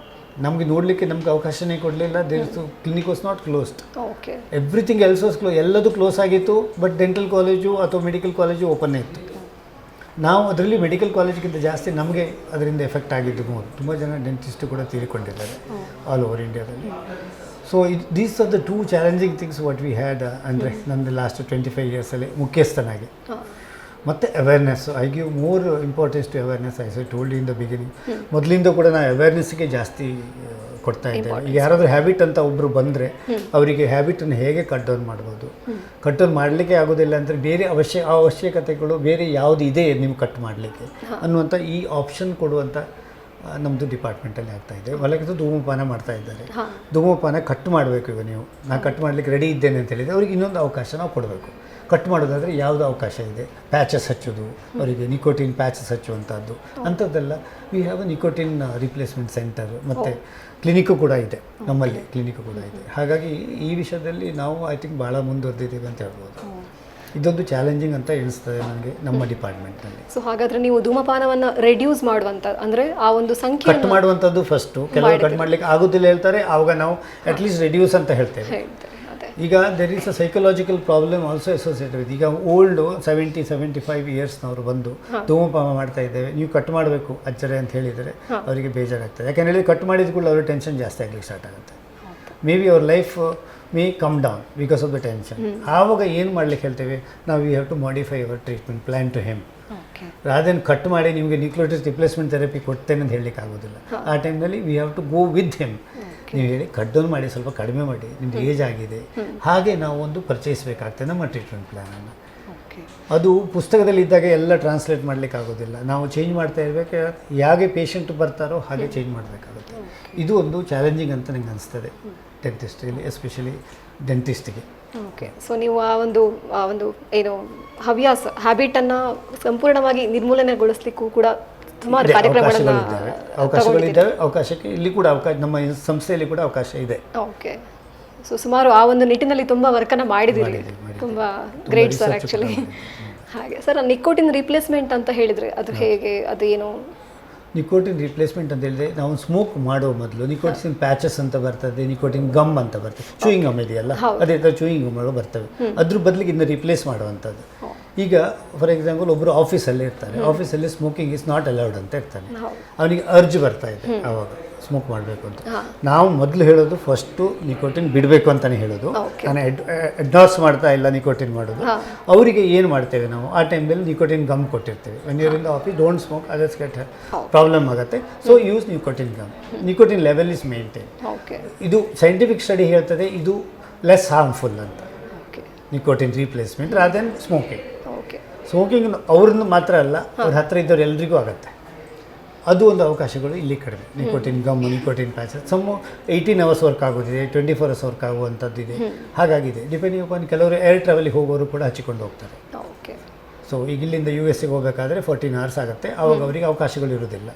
ನಮಗೆ ನೋಡಲಿಕ್ಕೆ ನಮ್ಗೆ ಅವಕಾಶನೇ ಕೊಡಲಿಲ್ಲ. Clinic was not closed, everything else was ಎಲ್ಲದೂ ಕ್ಲೋಸ್ ಆಗಿತ್ತು. ಬಟ್ ಡೆಂಟಲ್ ಕಾಲೇಜು ಅಥವಾ ಮೆಡಿಕಲ್ ಕಾಲೇಜು ಓಪನ್ನೇ ಇತ್ತು. ನಾವು ಅದರಲ್ಲಿ ಮೆಡಿಕಲ್ ಕಾಲೇಜ್ಗಿಂತ ಜಾಸ್ತಿ ನಮಗೆ ಅದರಿಂದ ಎಫೆಕ್ಟ್ ಆಗಿದ್ದು ತುಂಬ ಜನ ಡೆಂಟಿಸ್ಟು ಕೂಡ ತೀರಿಕೊಂಡಿದ್ದಾರೆ ಆಲ್ ಓವರ್ ಇಂಡಿಯಾದಲ್ಲಿ. So these are the 2 challenging things what we had. ಅಂದರೆ ನಮ್ಮದು ಲಾಸ್ಟ್ 25 yearsಲ್ಲಿ ಮುಖ್ಯಸ್ಥನಾಗಿ. ಮತ್ತು awareness, I give more importance to awareness. I say told in the beginning. ಮೊದಲಿಂದ ಕೂಡ ನಾವು ಅವೇರ್ನೆಸ್ಗೆ ಜಾಸ್ತಿ ಕೊಡ್ತಾ ಇದ್ದೇವೆ. ಈಗ ಯಾರಾದರೂ ಹ್ಯಾಬಿಟ್ ಅಂತ ಒಬ್ಬರು ಬಂದರೆ ಅವರಿಗೆ ಹ್ಯಾಬಿಟನ್ನು ಹೇಗೆ ಕಟ್ ಡೌನ್ ಮಾಡ್ಬೋದು, ಕಟ್ ಡೌನ್ ಮಾಡಲಿಕ್ಕೆ ಆಗೋದಿಲ್ಲ ಅಂದರೆ ಬೇರೆ ಅವಶ್ಯಕತೆಗಳು ಬೇರೆ ಯಾವುದು ಇದೆ ನಿಮ್ಗೆ ಕಟ್ ಮಾಡಲಿಕ್ಕೆ ಅನ್ನುವಂಥ ಈ ಆಪ್ಷನ್ ಕೊಡುವಂಥ ನಮ್ಮದು ಡಿಪಾರ್ಟ್ಮೆಂಟಲ್ಲಿ ಆಗ್ತಾಯಿದೆ. ಹೊಲಕ್ಕೆ ಧೂಮಪಾನ ಮಾಡ್ತಾ ಇದ್ದಾರೆ. ಧೂಮಪಾನ ಕಟ್ ಮಾಡಬೇಕು. ಈಗ ನೀವು ನಾನು ಕಟ್ ಮಾಡಲಿಕ್ಕೆ ರೆಡಿ ಇದ್ದೇನೆ ಅಂತ ಹೇಳಿದರೆ ಅವ್ರಿಗೆ ಇನ್ನೊಂದು ಅವಕಾಶ ನಾವು ಕೊಡಬೇಕು. ಕಟ್ ಮಾಡೋದಾದರೆ ಯಾವುದು ಅವಕಾಶ ಇದೆ, ಪ್ಯಾಚಸ್ ಹಚ್ಚೋದು, ಅವರಿಗೆ ನಿಕೋಟಿನ್ ಪ್ಯಾಚಸ್ ಹಚ್ಚುವಂಥದ್ದು ಅಂಥದ್ದೆಲ್ಲ. We have a nicotine replacement centre ಮತ್ತು ಕ್ಲಿನಿಕ್ಕು ಕೂಡ ಇದೆ, ನಮ್ಮಲ್ಲಿ ಕ್ಲಿನಿಕ್ಕು ಕೂಡ ಇದೆ. ಹಾಗಾಗಿ ಈ ವಿಷಯದಲ್ಲಿ ನಾವು ಐ ಥಿಂಕ್ ಭಾಳ ಮುಂದುವರೆದಿದ್ದೀವಿ ಅಂತ ಹೇಳ್ಬೋದು. ಇದೊಂದು ಚಾಲೆಂಜಿಂಗ್ ಅಂತ ಎನಿಸ್ತದೆ ನನಗೆ ನಮ್ಮ ಡಿಪಾರ್ಟ್ಮೆಂಟ್ನಲ್ಲಿ. ಸೊ ಹಾಗಾದರೆ ನೀವು ಧೂಮಪಾನವನ್ನು ರೆಡ್ಯೂಸ್ ಮಾಡುವಂಥ, ಅಂದರೆ ಆ ಒಂದು ಸಂಖ್ಯೆ ಕಟ್ ಮಾಡುವಂಥದ್ದು ಫಸ್ಟು. ಕೆಲವರು ಕಟ್ ಮಾಡಲಿಕ್ಕೆ ಆಗೋದಿಲ್ಲ ಹೇಳ್ತಾರೆ, ಆವಾಗ ನಾವು ಅಟ್ಲೀಸ್ಟ್ ರೆಡ್ಯೂಸ್ ಅಂತ ಹೇಳ್ತೇವೆ. ಈಗ there is a psychological problem also associated with. ಈಗ ಓಲ್ಡು 70-75 ಇಯರ್ಸ್ನವರು ಬಂದು ಧೂಮಪಾನ ಮಾಡ್ತಾ ಇದ್ದೇವೆ, ನೀವು ಕಟ್ ಮಾಡಬೇಕು ಅಚ್ಚರೆ ಅಂತ ಹೇಳಿದರೆ ಅವರಿಗೆ ಬೇಜಾರಾಗ್ತದೆ. ಯಾಕೆಂದರೆ ಕಟ್ ಮಾಡಿದ ಕೂಡ ಅವ್ರ ಟೆನ್ಷನ್ ಜಾಸ್ತಿ ಆಗಲಿಕ್ಕೆ ಸ್ಟಾರ್ಟ್ ಆಗುತ್ತೆ. ಮೇ ಬಿ ಅವ್ರ life may come down because of the tension. ಆವಾಗ ಏನು ಮಾಡ್ಲಿಕ್ಕೆ ಹೇಳ್ತೇವೆ ನಾವು, ವಿ ಹ್ಯಾವ್ ಟು ಮಾಡಿಫೈ ಅವರ್ treatment plan to him. Rather than cut ಮಾಡಿ ನಿಮಗೆ ನ್ಯೂಕ್ಲಿಯೋಟೈಡ್ ರಿಪ್ಲೇಸ್ಮೆಂಟ್ ಥೆರಪಿ ಕೊಡ್ತೇನೆ ಅಂತ ಹೇಳಲಿಕ್ಕೆ ಆಗೋದಿಲ್ಲ. ಆ ಟೈಮ್ನಲ್ಲಿ we have to go with him. ನೀವು ಹೇಳಿ ಕಡ್ಡನ್ನು ಮಾಡಿ ಸ್ವಲ್ಪ ಕಡಿಮೆ ಮಾಡಿ, ನಿಮ್ದು ಏಜ್ ಆಗಿದೆ, ಹಾಗೆ ನಾವು ಒಂದು ಪರಿಚಯಿಸಬೇಕಾಗ್ತದೆ ನಮ್ಮ ಟ್ರೀಟ್ಮೆಂಟ್ ಪ್ಲ್ಯಾನನ್ನು. ಅದು ಪುಸ್ತಕದಲ್ಲಿ ಇದ್ದಾಗ ಎಲ್ಲ ಟ್ರಾನ್ಸ್ಲೇಟ್ ಮಾಡಲಿಕ್ಕೆ ಆಗೋದಿಲ್ಲ, ನಾವು ಚೇಂಜ್ ಮಾಡ್ತಾ ಇರಬೇಕು. ಹೇಗೆ ಪೇಷಂಟ್ ಬರ್ತಾರೋ ಹಾಗೆ ಚೇಂಜ್ ಮಾಡಬೇಕಾಗುತ್ತೆ. ಇದು ಒಂದು ಚಾಲೆಂಜಿಂಗ್ ಅಂತ ನನಗೆ ಅನಿಸ್ತದೆ ಡೆಂಟಿಸ್ಟಿಗೆ, ಎಸ್ಪೆಷಲಿ ಡೆಂಟಿಸ್ಟಿಗೆ. ಓಕೆ, ಸೊ ನೀವು ಆ ಒಂದು ಏನು ಹ್ಯಾಬಿಟನ್ನು ಸಂಪೂರ್ಣವಾಗಿ ನಿರ್ಮೂಲನೆಗೊಳಿಸ್ಲಿಕ್ಕೂ ಕೂಡ ಸುಮಾರು ಅವಕಾಶಗಳಿದ್ದಾವೆ. ಅವಕಾಶಕ್ಕೆ ಇಲ್ಲಿ ಕೂಡ ನಮ್ಮ ಸಂಸ್ಥೆಯಲ್ಲಿ ಕೂಡ ಅವಕಾಶ ಇದೆ. ಓಕೆ, ಸೊ ಸುಮಾರು ಆ ಒಂದು ನಿಟ್ಟಿನಲ್ಲಿ ತುಂಬ ವರ್ಕನ್ನು ಮಾಡಿದ್ದೀರಿ. ತುಂಬ ಗ್ರೇಟ್ ಸರ್ ಆ್ಯಕ್ಚುಲಿ. ಹಾಗೆ ಸರ್, ನಿಕೋಟಿನ್ ರಿಪ್ಲೇಸ್ಮೆಂಟ್ ಅಂತ ಹೇಳಿದರೆ ಅದು ಹೇಗೆ, ಅದು ಏನು? ನಿಕೋಟಿನ್ ರಿಪ್ಲೇಸ್ಮೆಂಟ್ ಅಂತ ಹೇಳಿದ್ರೆ, ನಾವು ಸ್ಮೋಕ್ ಮಾಡೋ ಮೊದಲು ನಿಕೋಟಿನ್ ಪ್ಯಾಚಸ್ ಅಂತ ಬರ್ತದೆ, ನಿಕೋಟಿನ್ ಗಮ್ ಅಂತ ಬರ್ತದೆ, ಚೂಯಿಂಗ್ ಗಮ್ ಇದೆಯಲ್ಲ, ಅದೇ ಥರ ಚೂಯಿಂಗ್ ಗಮ್ಗಳು ಬರ್ತವೆ. ಅದ್ರ ಬದಲಿಗೆ ಇನ್ನು ರಿಪ್ಲೇಸ್ ಮಾಡುವಂಥದ್ದು. ಈಗ ಫಾರ್ ಎಕ್ಸಾಂಪಲ್ ಒಬ್ಬರು ಆಫೀಸಲ್ಲೇ ಇರ್ತಾರೆ, ಆಫೀಸಲ್ಲಿ ಸ್ಮೋಕಿಂಗ್ ಇಸ್ ನಾಟ್ ಅಲೌಡ್ ಅಂತ ಇರ್ತಾನೆ, ಅವನಿಗೆ ಅರ್ಜ್ ಬರ್ತಾ ಇದೆ ಆವಾಗ ಸ್ಮೋಕ್ ಮಾಡಬೇಕು ಅಂತ. ನಾವು ಮೊದಲು ಹೇಳೋದು ಫಸ್ಟು ನಿಕೋಟಿನ್ ಬಿಡಬೇಕು ಅಂತಲೇ ಹೇಳೋದು. ನಾನು ಅಡ್ವಾನ್ಸ್ ಮಾಡ್ತಾ ಇಲ್ಲ ನಿಕೋಟಿನ್ ಮಾಡೋದು. ಅವರಿಗೆ ಏನು ಮಾಡ್ತೇವೆ ನಾವು, ಆ ಟೈಮಲ್ಲಿ ನಿಕೋಟಿನ್ ಗಮ್ ಕೊಟ್ಟಿರ್ತೇವೆ. When you're in the office don't smoke, others get problem ಆಗುತ್ತೆ. So use nicotine gum. Nicotine level is maintain. ಇದು ಸೈಂಟಿಫಿಕ್ ಸ್ಟಡಿ ಹೇಳ್ತದೆ ಇದು ಲೆಸ್ ಹಾರ್ಮ್ಫುಲ್ ಅಂತ, nicotine replacement rather smoking. Smoking ಅವ್ರನ್ನ ಮಾತ್ರ ಅಲ್ಲ, ಅವ್ರ ಹತ್ರ ಇದ್ದವ್ರು ಎಲ್ರಿಗೂ ಆಗುತ್ತೆ. ಅದು ಒಂದು ಅವಕಾಶಗಳು ಇಲ್ಲಿ ಕಡಿಮೆ. Nicotine gum, nicotine patches some 18 hours work ಆಗೋದಿದೆ, 24 hours ವರ್ಕ್ ಆಗುವಂಥದ್ದಿದೆ. ಹಾಗಾಗಿದೆ ಡಿಪೆಂಡಿಂಗ್ ಅಪಾನ್. ಕೆಲವರು ಏರ್ ಟ್ರಾವೆಲಿಗೆ ಹೋಗೋರು ಕೂಡ ಹಚ್ಚಿಕೊಂಡು ಹೋಗ್ತಾರೆ. ಸೊ ಈಗ ಇಲ್ಲಿಂದ US ಗೆ ಹೋಗಬೇಕಾದ್ರೆ 14 hours ಆಗುತ್ತೆ, ಆವಾಗ ಅವರಿಗೆ ಅವಕಾಶಗಳು ಇರೋದಿಲ್ಲ,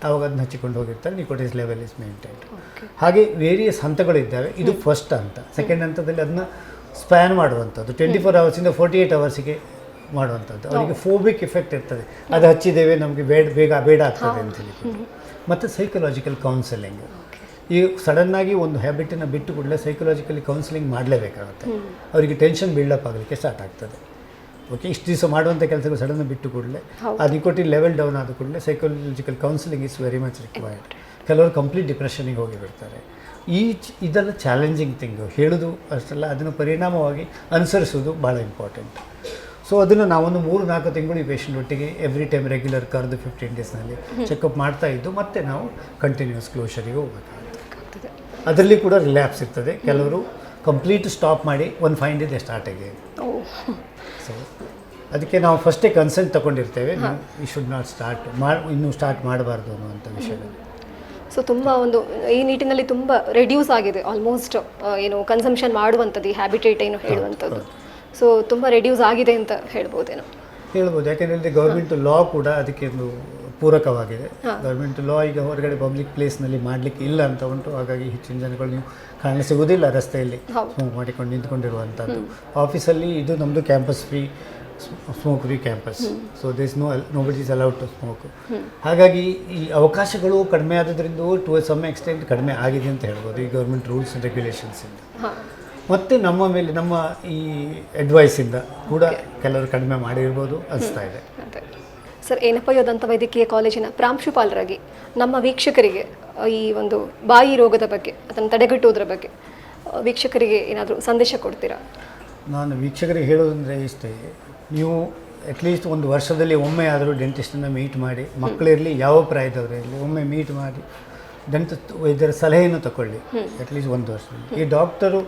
ಆವಾಗ ಅದನ್ನ ಹಚ್ಚಿಕೊಂಡು ಹೋಗಿರ್ತಾರೆ. Nicotine level is maintained. ಹಾಗೆ ವೇರಿಯಸ್ ಹಂತಗಳಿದ್ದಾವೆ. ಇದು ಫಸ್ಟ್ ಹಂತ. ಸೆಕೆಂಡ್ ಹಂತದಲ್ಲಿ ಅದನ್ನ ಸ್ಪ್ಯಾನ್ ಮಾಡುವಂಥದ್ದು 24 hours 48 hours ಮಾಡುವಂಥದ್ದು. ಅವರಿಗೆ ಫೋಬಿಕ್ ಎಫೆಕ್ಟ್ ಇರ್ತದೆ, ಅದು ಹಚ್ಚಿದ್ದೇವೆ ನಮಗೆ ಬೇಡ ಆಗ್ತದೆ ಅಂತ ಹೇಳಿ. ಮತ್ತು ಸೈಕಲಾಜಿಕಲ್ ಕೌನ್ಸೆಲಿಂಗ್. ಈಗ ಸಡನ್ನಾಗಿ ಒಂದು ಹ್ಯಾಬಿಟನ್ನು ಬಿಟ್ಟು ಕೂಡಲೇ ಸೈಕಲಾಜಿಕಲಿ ಕೌನ್ಸಿಲಿಂಗ್ ಮಾಡಲೇಬೇಕಾಗುತ್ತೆ. ಅವರಿಗೆ ಟೆನ್ಷನ್ ಬಿಲ್ಡಪ್ ಆಗಲಿಕ್ಕೆ ಸ್ಟಾರ್ಟ್ ಆಗ್ತದೆ. ಓಕೆ, ಇಷ್ಟು ದಿವಸ ಮಾಡುವಂಥ ಕೆಲಸಗಳು ಸಡನ್ನಾಗಿ ಬಿಟ್ಟು ಕೂಡಲೇ ಆ ನಿಕೋಟಿನ್ ಲೆವೆಲ್ ಡೌನ್ ಆದ ಕೂಡಲೇ psychological counselling is very much required. ಕೆಲವರು ಕಂಪ್ಲೀಟ್ ಡಿಪ್ರೆಷನಿಗೆ ಹೋಗಿಬಿಡ್ತಾರೆ. ಇದೆಲ್ಲ ಚಾಲೆಂಜಿಂಗ್ ಥಿಂಗು. ಹೇಳೋದು ಅಷ್ಟಲ್ಲ, ಅದನ್ನು ಪರಿಣಾಮವಾಗಿ ಅನುಸರಿಸೋದು ಭಾಳ ಇಂಪಾರ್ಟೆಂಟ್. ಸೊ ಅದನ್ನು ನಾವೊಂದು 3-4 ತಿಂಗಳು ಈ ಪೇಷಂಟ್ ಒಟ್ಟಿಗೆ ಎವ್ರಿ ಟೈಮ್ ರೆಗ್ಯುಲರ್ ಕರೆದು 15 daysನಲ್ಲಿ ಚೆಕಪ್ ಮಾಡ್ತಾ ಇದ್ದು ಮತ್ತೆ ನಾವು ಕಂಟಿನ್ಯೂಸ್ ಕ್ಲೋಷರಿಗೆ ಹೋಗಬೇಕಾಗುತ್ತೆ. ಅದರಲ್ಲಿ ಕೂಡ ರಿಲ್ಯಾಪ್ಸ್ ಇರ್ತದೆ. ಕೆಲವರು ಕಂಪ್ಲೀಟ್ ಸ್ಟಾಪ್ ಮಾಡಿ ಒಂದು 5 days ಸ್ಟಾರ್ಟ್ ಆಗಿ. ಸೊ ಅದಕ್ಕೆ ನಾವು ಫಸ್ಟೇ ಕನ್ಸೆಂಟ್ ತೊಗೊಂಡಿರ್ತೇವೆ, ಈ ಶುಡ್ ನಾಟ್ ಸ್ಟಾರ್ಟ್ ಇನ್ನೂ ಸ್ಟಾರ್ಟ್ ಮಾಡಬಾರ್ದು ಅನ್ನುವಂಥ ವಿಷಯದಲ್ಲಿ. ಸೊ ತುಂಬ ಒಂದು ಈ ನಿಟ್ಟಿನಲ್ಲಿ ತುಂಬ ರೆಡ್ಯೂಸ್ ಆಗಿದೆ ಆಲ್ಮೋಸ್ಟ್ ಏನು ಕನ್ಸಂಪ್ಷನ್ ಮಾಡುವಂಥದ್ದು, ಈ ಹ್ಯಾಬಿಟೇಟ್ ಏನು ಹೇಳುವಂಥದ್ದು. ಸೊ ತುಂಬ ರೆಡ್ಯೂಸ್ ಆಗಿದೆ ಅಂತ ಹೇಳ್ಬೋದೇನೋ. ಹೇಳ್ಬೋದು, ಯಾಕೆಂದರೆ ಗೌರ್ಮೆಂಟ್ ಲಾ ಕೂಡ ಅದಕ್ಕೆ ಒಂದು ಪೂರಕವಾಗಿದೆ. ಗೌರ್ಮೆಂಟ್ ಲಾ ಈಗ ಹೊರಗಡೆ ಪಬ್ಲಿಕ್ ಪ್ಲೇಸ್ನಲ್ಲಿ ಮಾಡಲಿಕ್ಕೆ ಇಲ್ಲ ಅಂತ ಉಂಟು. ಹಾಗಾಗಿ ಹೆಚ್ಚಿನ ಜನಗಳು ನೀವು ಕಾಣ ಸಿಗೋದಿಲ್ಲ ರಸ್ತೆಯಲ್ಲಿ ಸ್ಮೋಕ್ ಮಾಡಿಕೊಂಡು ನಿಂತ್ಕೊಂಡಿರುವಂಥದ್ದು. ಆಫೀಸಲ್ಲಿ ಇದು ನಮ್ಮದು campus free, smoke free campus. So this nobody is allowed to smoke. ಹಾಗಾಗಿ ಈ ಅವಕಾಶಗಳು ಕಡಿಮೆ ಆಗೋದ್ರಿಂದ ಟು ಸಮ್ ಎಕ್ಸ್ಟೆಂಟ್ ಕಡಿಮೆ ಆಗಿದೆ ಅಂತ ಹೇಳ್ಬೋದು ಈ ಗೌರ್ಮೆಂಟ್ ರೂಲ್ಸ್ ಆ್ಯಂಡ್ ರೆಗ್ಯುಲೇಷನ್ಸಿಂದ. ಮತ್ತು ನಮ್ಮ ಮೇಲೆ ನಮ್ಮ ಈ ಅಡ್ವೈಸಿಂದ ಕೂಡ ಕೆಲವರು ಕಡಿಮೆ ಮಾಡಿರ್ಬೋದು ಅನಿಸ್ತಾ ಇದೆ. ಸರ್, ಏನಪ್ಪ ದಂತ ವೈದ್ಯಕೀಯ ಕಾಲೇಜಿನ ಪ್ರಾಂಶುಪಾಲರಾಗಿ ನಮ್ಮ ವೀಕ್ಷಕರಿಗೆ ಈ ಒಂದು ಬಾಯಿ ರೋಗದ ಬಗ್ಗೆ, ಅದನ್ನು ತಡೆಗಟ್ಟುವುದರ ಬಗ್ಗೆ ವೀಕ್ಷಕರಿಗೆ ಏನಾದರೂ ಸಂದೇಶ ಕೊಡ್ತೀರಾ? ನಾನು ವೀಕ್ಷಕರಿಗೆ ಹೇಳೋದಂದರೆ ಇಷ್ಟೇ, ನೀವು ಅಟ್ಲೀಸ್ಟ್ ಒಂದು ವರ್ಷದಲ್ಲಿ ಒಮ್ಮೆ ಆದರೂ ಡೆಂಟಿಸ್ಟನ್ನು ಮೀಟ್ ಮಾಡಿ, ಮಕ್ಕಳಿರಲಿ ಯಾವ ಪ್ರಾಯದವರೇ ಇರಲಿ ಒಮ್ಮೆ ಮೀಟ್ ಮಾಡಿ ದಂತ ವೈದ್ಯರ ಸಲಹೆಯನ್ನು ತಗೊಳ್ಳಿ. ಅಟ್ಲೀಸ್ಟ್ ಒಂದು ವರ್ಷದಲ್ಲಿ. ಈ ಡಾಕ್ಟರು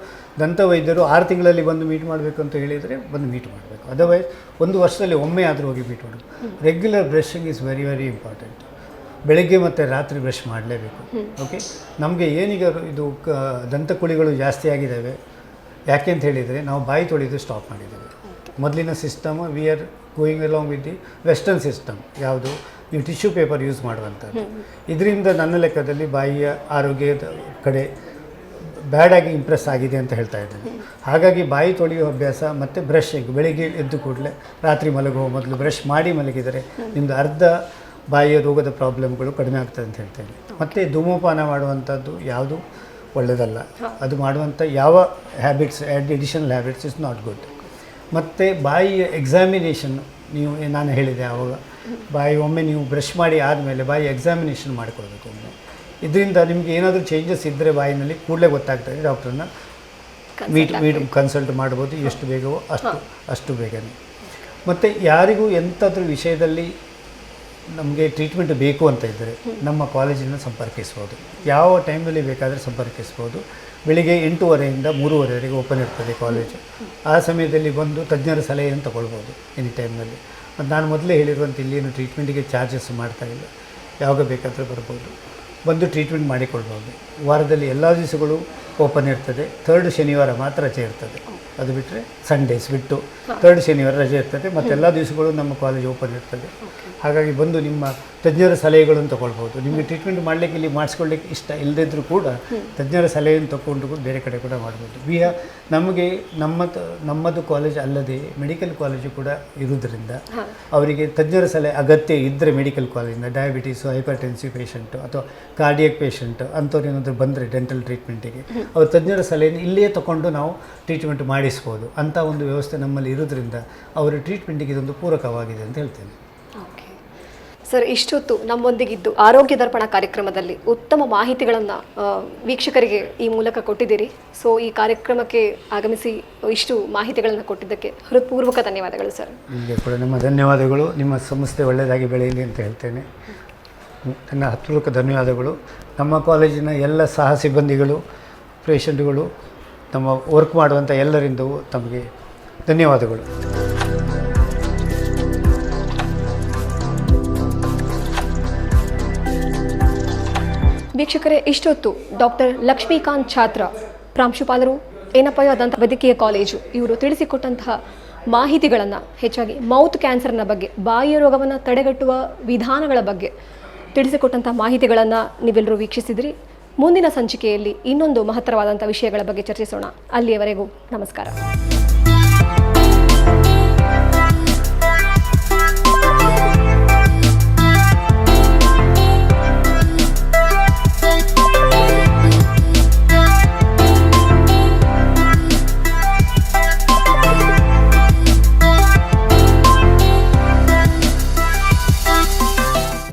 ದಂತ ವೈದ್ಯರು 6 ತಿಂಗಳಲ್ಲಿ ಬಂದು ಮೀಟ್ ಮಾಡಬೇಕು ಅಂತ ಹೇಳಿದರೆ ಬಂದು ಮೀಟ್ ಮಾಡಬೇಕು. ಅದರ್ವೈಸ್ ಒಂದು ವರ್ಷದಲ್ಲಿ ಒಮ್ಮೆ ಆದರೂ ಹೋಗಿ ಮೀಟ್ ಮಾಡಬೇಕು. Regular brushing is very very important. ಬೆಳಗ್ಗೆ ಮತ್ತು ರಾತ್ರಿ ಬ್ರಷ್ ಮಾಡಲೇಬೇಕು. ಓಕೆ, ನಮಗೆ ಏನೀಗ ಇದು ದಂತಕುಳಿಗಳು ಜಾಸ್ತಿ ಆಗಿದ್ದಾವೆ. ಯಾಕೆ ಅಂತ ಹೇಳಿದರೆ ನಾವು ಬಾಯಿ ತೊಳೆದು ಸ್ಟಾಪ್ ಮಾಡಿದ್ದೇವೆ. ಮೊದಲಿನ system we are going along with the western system. ಯಾವುದು, ನೀವು ಟಿಶ್ಯೂ ಪೇಪರ್ ಯೂಸ್ ಮಾಡುವಂಥದ್ದು. ಇದರಿಂದ ನನ್ನ ಲೆಕ್ಕದಲ್ಲಿ ಬಾಯಿಯ ಆರೋಗ್ಯದ ಕಡೆ ಬ್ಯಾಡಾಗಿ ಇಂಪ್ರೆಸ್ ಆಗಿದೆ ಅಂತ ಹೇಳ್ತಾ ಇದ್ದೇನೆ. ಹಾಗಾಗಿ ಬಾಯಿ ತೊಳೆಯುವ ಅಭ್ಯಾಸ ಮತ್ತು ಬ್ರಷಿಂಗ್, ಬೆಳಿಗ್ಗೆ ಎದ್ದು ಕೂಡಲೇ ರಾತ್ರಿ ಮಲಗುವ ಮೊದಲು ಬ್ರಷ್ ಮಾಡಿ ಮಲಗಿದರೆ ನಿಮ್ಮದು ಅರ್ಧ ಬಾಯಿಯ ರೋಗದ ಪ್ರಾಬ್ಲಮ್ಗಳು ಕಡಿಮೆ ಆಗ್ತದೆ ಅಂತ ಹೇಳ್ತೇನೆ. ಮತ್ತು ಧೂಮಪಾನ ಮಾಡುವಂಥದ್ದು ಯಾವುದು ಒಳ್ಳೆಯದಲ್ಲ. ಅದು ಮಾಡುವಂಥ ಯಾವ habits additional habits is not good. ಮತ್ತು ಬಾಯಿಯ ಎಕ್ಸಾಮಿನೇಷನ್, ನೀವು ನಾನು ಹೇಳಿದೆ ಆವಾಗ, ಬಾಯಿ ಒಮ್ಮೆ ನೀವು ಬ್ರಷ್ ಮಾಡಿ ಆದಮೇಲೆ ಬಾಯಿ ಎಕ್ಸಾಮಿನೇಷನ್ ಮಾಡಿಕೊಳ್ಬೇಕು ಒಮ್ಮೆ. ಇದರಿಂದ ನಿಮಗೆ ಏನಾದರೂ ಚೇಂಜಸ್ ಇದ್ದರೆ ಬಾಯಿನಲ್ಲಿ ಕೂಡಲೇ ಗೊತ್ತಾಗ್ತದೆ, ಡಾಕ್ಟ್ರನ್ನ ಕನ್ಸಲ್ಟ್ ಮಾಡ್ಬೋದು, ಎಷ್ಟು ಬೇಗವೋ ಅಷ್ಟು ಬೇಗನೆ. ಮತ್ತು ಯಾರಿಗೂ ಎಂಥದ್ರ ವಿಷಯದಲ್ಲಿ ನಮಗೆ ಟ್ರೀಟ್ಮೆಂಟ್ ಬೇಕು ಅಂತ ಇದ್ದರೆ ನಮ್ಮ ಕಾಲೇಜಿನ ಸಂಪರ್ಕಿಸ್ಬೋದು. ಯಾವ ಟೈಮಲ್ಲಿ ಬೇಕಾದರೆ ಸಂಪರ್ಕಿಸ್ಬೋದು. ಬೆಳಿಗ್ಗೆ 8:30 3:30 ಓಪನ್ ಇರ್ತದೆ ಕಾಲೇಜು. ಆ ಸಮಯದಲ್ಲಿ ಬಂದು ತಜ್ಞರ ಸಲಹೆಯನ್ನು ತಗೊಳ್ಬೋದು ಎನಿ ಟೈಮ್ನಲ್ಲಿ. ಮತ್ತು ನಾನು ಮೊದಲೇ ಹೇಳಿರುವಂಥ ಇಲ್ಲೇನು ಟ್ರೀಟ್ಮೆಂಟಿಗೆ ಚಾರ್ಜಸ್ ಮಾಡ್ತಾಯಿಲ್ಲ, ಯಾವಾಗ ಬೇಕಾದರೂ ಬರ್ಬೋದು, ಬಂದು ಟ್ರೀಟ್ಮೆಂಟ್ ಮಾಡಿಕೊಳ್ಬೋದು. ವಾರದಲ್ಲಿ ಎಲ್ಲ ದಿವಸಗಳು ಓಪನ್ ಇರ್ತದೆ. 3rd ಶನಿವಾರ ಮಾತ್ರ ರಜೆ ಇರ್ತದೆ. ಅದು ಬಿಟ್ಟರೆ ಸಂಡೇಸ್ ಬಿಟ್ಟು 3rd ಶನಿವಾರ ರಜೆ ಇರ್ತದೆ. ಮತ್ತು ಎಲ್ಲ ದಿವಸಗಳು ನಮ್ಮ ಕಾಲೇಜ್ ಓಪನ್ ಇರ್ತದೆ. ಹಾಗಾಗಿ ಬಂದು ನಿಮ್ಮ ತಜ್ಞರ ಸಲಹೆಗಳನ್ನು ತೊಗೊಳ್ಬೋದು. ನಿಮಗೆ ಟ್ರೀಟ್ಮೆಂಟ್ ಮಾಡಲಿಕ್ಕೆ ಇಲ್ಲಿ ಮಾಡಿಸ್ಕೊಳ್ಳಿಕ್ಕೆ ಇಷ್ಟ ಇಲ್ಲದಿದ್ದರೂ ಕೂಡ ತಜ್ಞರ ಸಲಹೆಯನ್ನು ತೊಗೊಂಡು ಕೂಡ ಬೇರೆ ಕಡೆ ಕೂಡ ಮಾಡ್ಬೋದು. ನಮಗೆ ನಮ್ಮದು ಕಾಲೇಜ್ ಅಲ್ಲದೆ ಮೆಡಿಕಲ್ ಕಾಲೇಜು ಕೂಡ ಇರುವುದರಿಂದ ಅವರಿಗೆ ತಜ್ಞರ ಸಲಹೆ ಅಗತ್ಯ ಇದ್ದರೆ ಮೆಡಿಕಲ್ ಕಾಲೇಜಿಂದ ಡಯಾಬಿಟೀಸು, ಹೈಪರ್ಟೆನ್ಸಿವ್ ಪೇಷಂಟು ಅಥವಾ ಕಾರ್ಡಿಯಕ್ ಪೇಷಂಟು ಅಂಥವ್ರು ಏನಾದರೂ ಬಂದರೆ ಡೆಂಟಲ್ ಟ್ರೀಟ್ಮೆಂಟಿಗೆ ಅವ್ರ ತಜ್ಞರ ಸಲಹೆಯನ್ನು ಇಲ್ಲೇ ತೊಗೊಂಡು ನಾವು ಟ್ರೀಟ್ಮೆಂಟ್ ಮಾಡಿಸ್ಬೋದು. ಅಂಥ ಒಂದು ವ್ಯವಸ್ಥೆ ನಮ್ಮಲ್ಲಿ ಇರೋದ್ರಿಂದ ಅವರ ಟ್ರೀಟ್ಮೆಂಟಿಗೆ ಇದೊಂದು ಪೂರಕವಾಗಿದೆ ಅಂತ ಹೇಳ್ತೇನೆ. ಓಕೆ ಸರ್, ಇಷ್ಟೊತ್ತು ನಮ್ಮೊಂದಿಗಿದ್ದು ಆರೋಗ್ಯ ದರ್ಪಣ ಕಾರ್ಯಕ್ರಮದಲ್ಲಿ ಉತ್ತಮ ಮಾಹಿತಿಗಳನ್ನು ವೀಕ್ಷಕರಿಗೆ ಈ ಮೂಲಕ ಕೊಟ್ಟಿದ್ದೀರಿ. ಸೊ ಈ ಕಾರ್ಯಕ್ರಮಕ್ಕೆ ಆಗಮಿಸಿ ಇಷ್ಟು ಮಾಹಿತಿಗಳನ್ನು ಕೊಟ್ಟಿದ್ದಕ್ಕೆ ಹೃತ್ಪೂರ್ವಕ ಧನ್ಯವಾದಗಳು ಸರ್. ನಿಮಗೆ ಕೂಡ ನಮ್ಮ ಧನ್ಯವಾದಗಳು. ನಿಮ್ಮ ಸಂಸ್ಥೆ ಒಳ್ಳೆಯದಾಗಿ ಬೆಳೆಯಲಿ ಅಂತ ಹೇಳ್ತೇನೆ. ನನ್ನ ಹೃತ್ಪೂರ್ವಕ ಧನ್ಯವಾದಗಳು. ನಮ್ಮ ಕಾಲೇಜಿನ ಎಲ್ಲ ಸಹ ಸಿಬ್ಬಂದಿಗಳು, ಪೇಷಂಟ್ಗಳು, ನಮ್ಮ ವರ್ಕ್ ಮಾಡುವಂಥ ಎಲ್ಲರಿಂದಲೂ ತಮಗೆ ಧನ್ಯವಾದಗಳು. ವೀಕ್ಷಕರೇ, ಇಷ್ಟೊತ್ತು ಡಾಕ್ಟರ್ ಲಕ್ಷ್ಮೀಕಾಂತ್ ಛಾತ್ರ, ಪ್ರಾಂಶುಪಾಲರು, ಏನಪ್ಪಯ್ಯ ದಂತ ವೈದ್ಯಕೀಯ ಕಾಲೇಜು, ಇವರು ತಿಳಿಸಿಕೊಟ್ಟಂತಹ ಮಾಹಿತಿಗಳನ್ನು, ಹೆಚ್ಚಾಗಿ ಮೌತ್ ಕ್ಯಾನ್ಸರ್ನ ಬಗ್ಗೆ, ಬಾಯಿಯ ರೋಗವನ್ನು ತಡೆಗಟ್ಟುವ ವಿಧಾನಗಳ ಬಗ್ಗೆ ತಿಳಿಸಿಕೊಟ್ಟಂಥ ಮಾಹಿತಿಗಳನ್ನು ನೀವೆಲ್ಲರೂ ವೀಕ್ಷಿಸಿದ್ರಿ. ಮುಂದಿನ ಸಂಚಿಕೆಯಲ್ಲಿ ಇನ್ನೊಂದು ಮಹತ್ತರವಾದಂಥ ವಿಷಯಗಳ ಬಗ್ಗೆ ಚರ್ಚಿಸೋಣ. ಅಲ್ಲಿಯವರೆಗೂ ನಮಸ್ಕಾರ.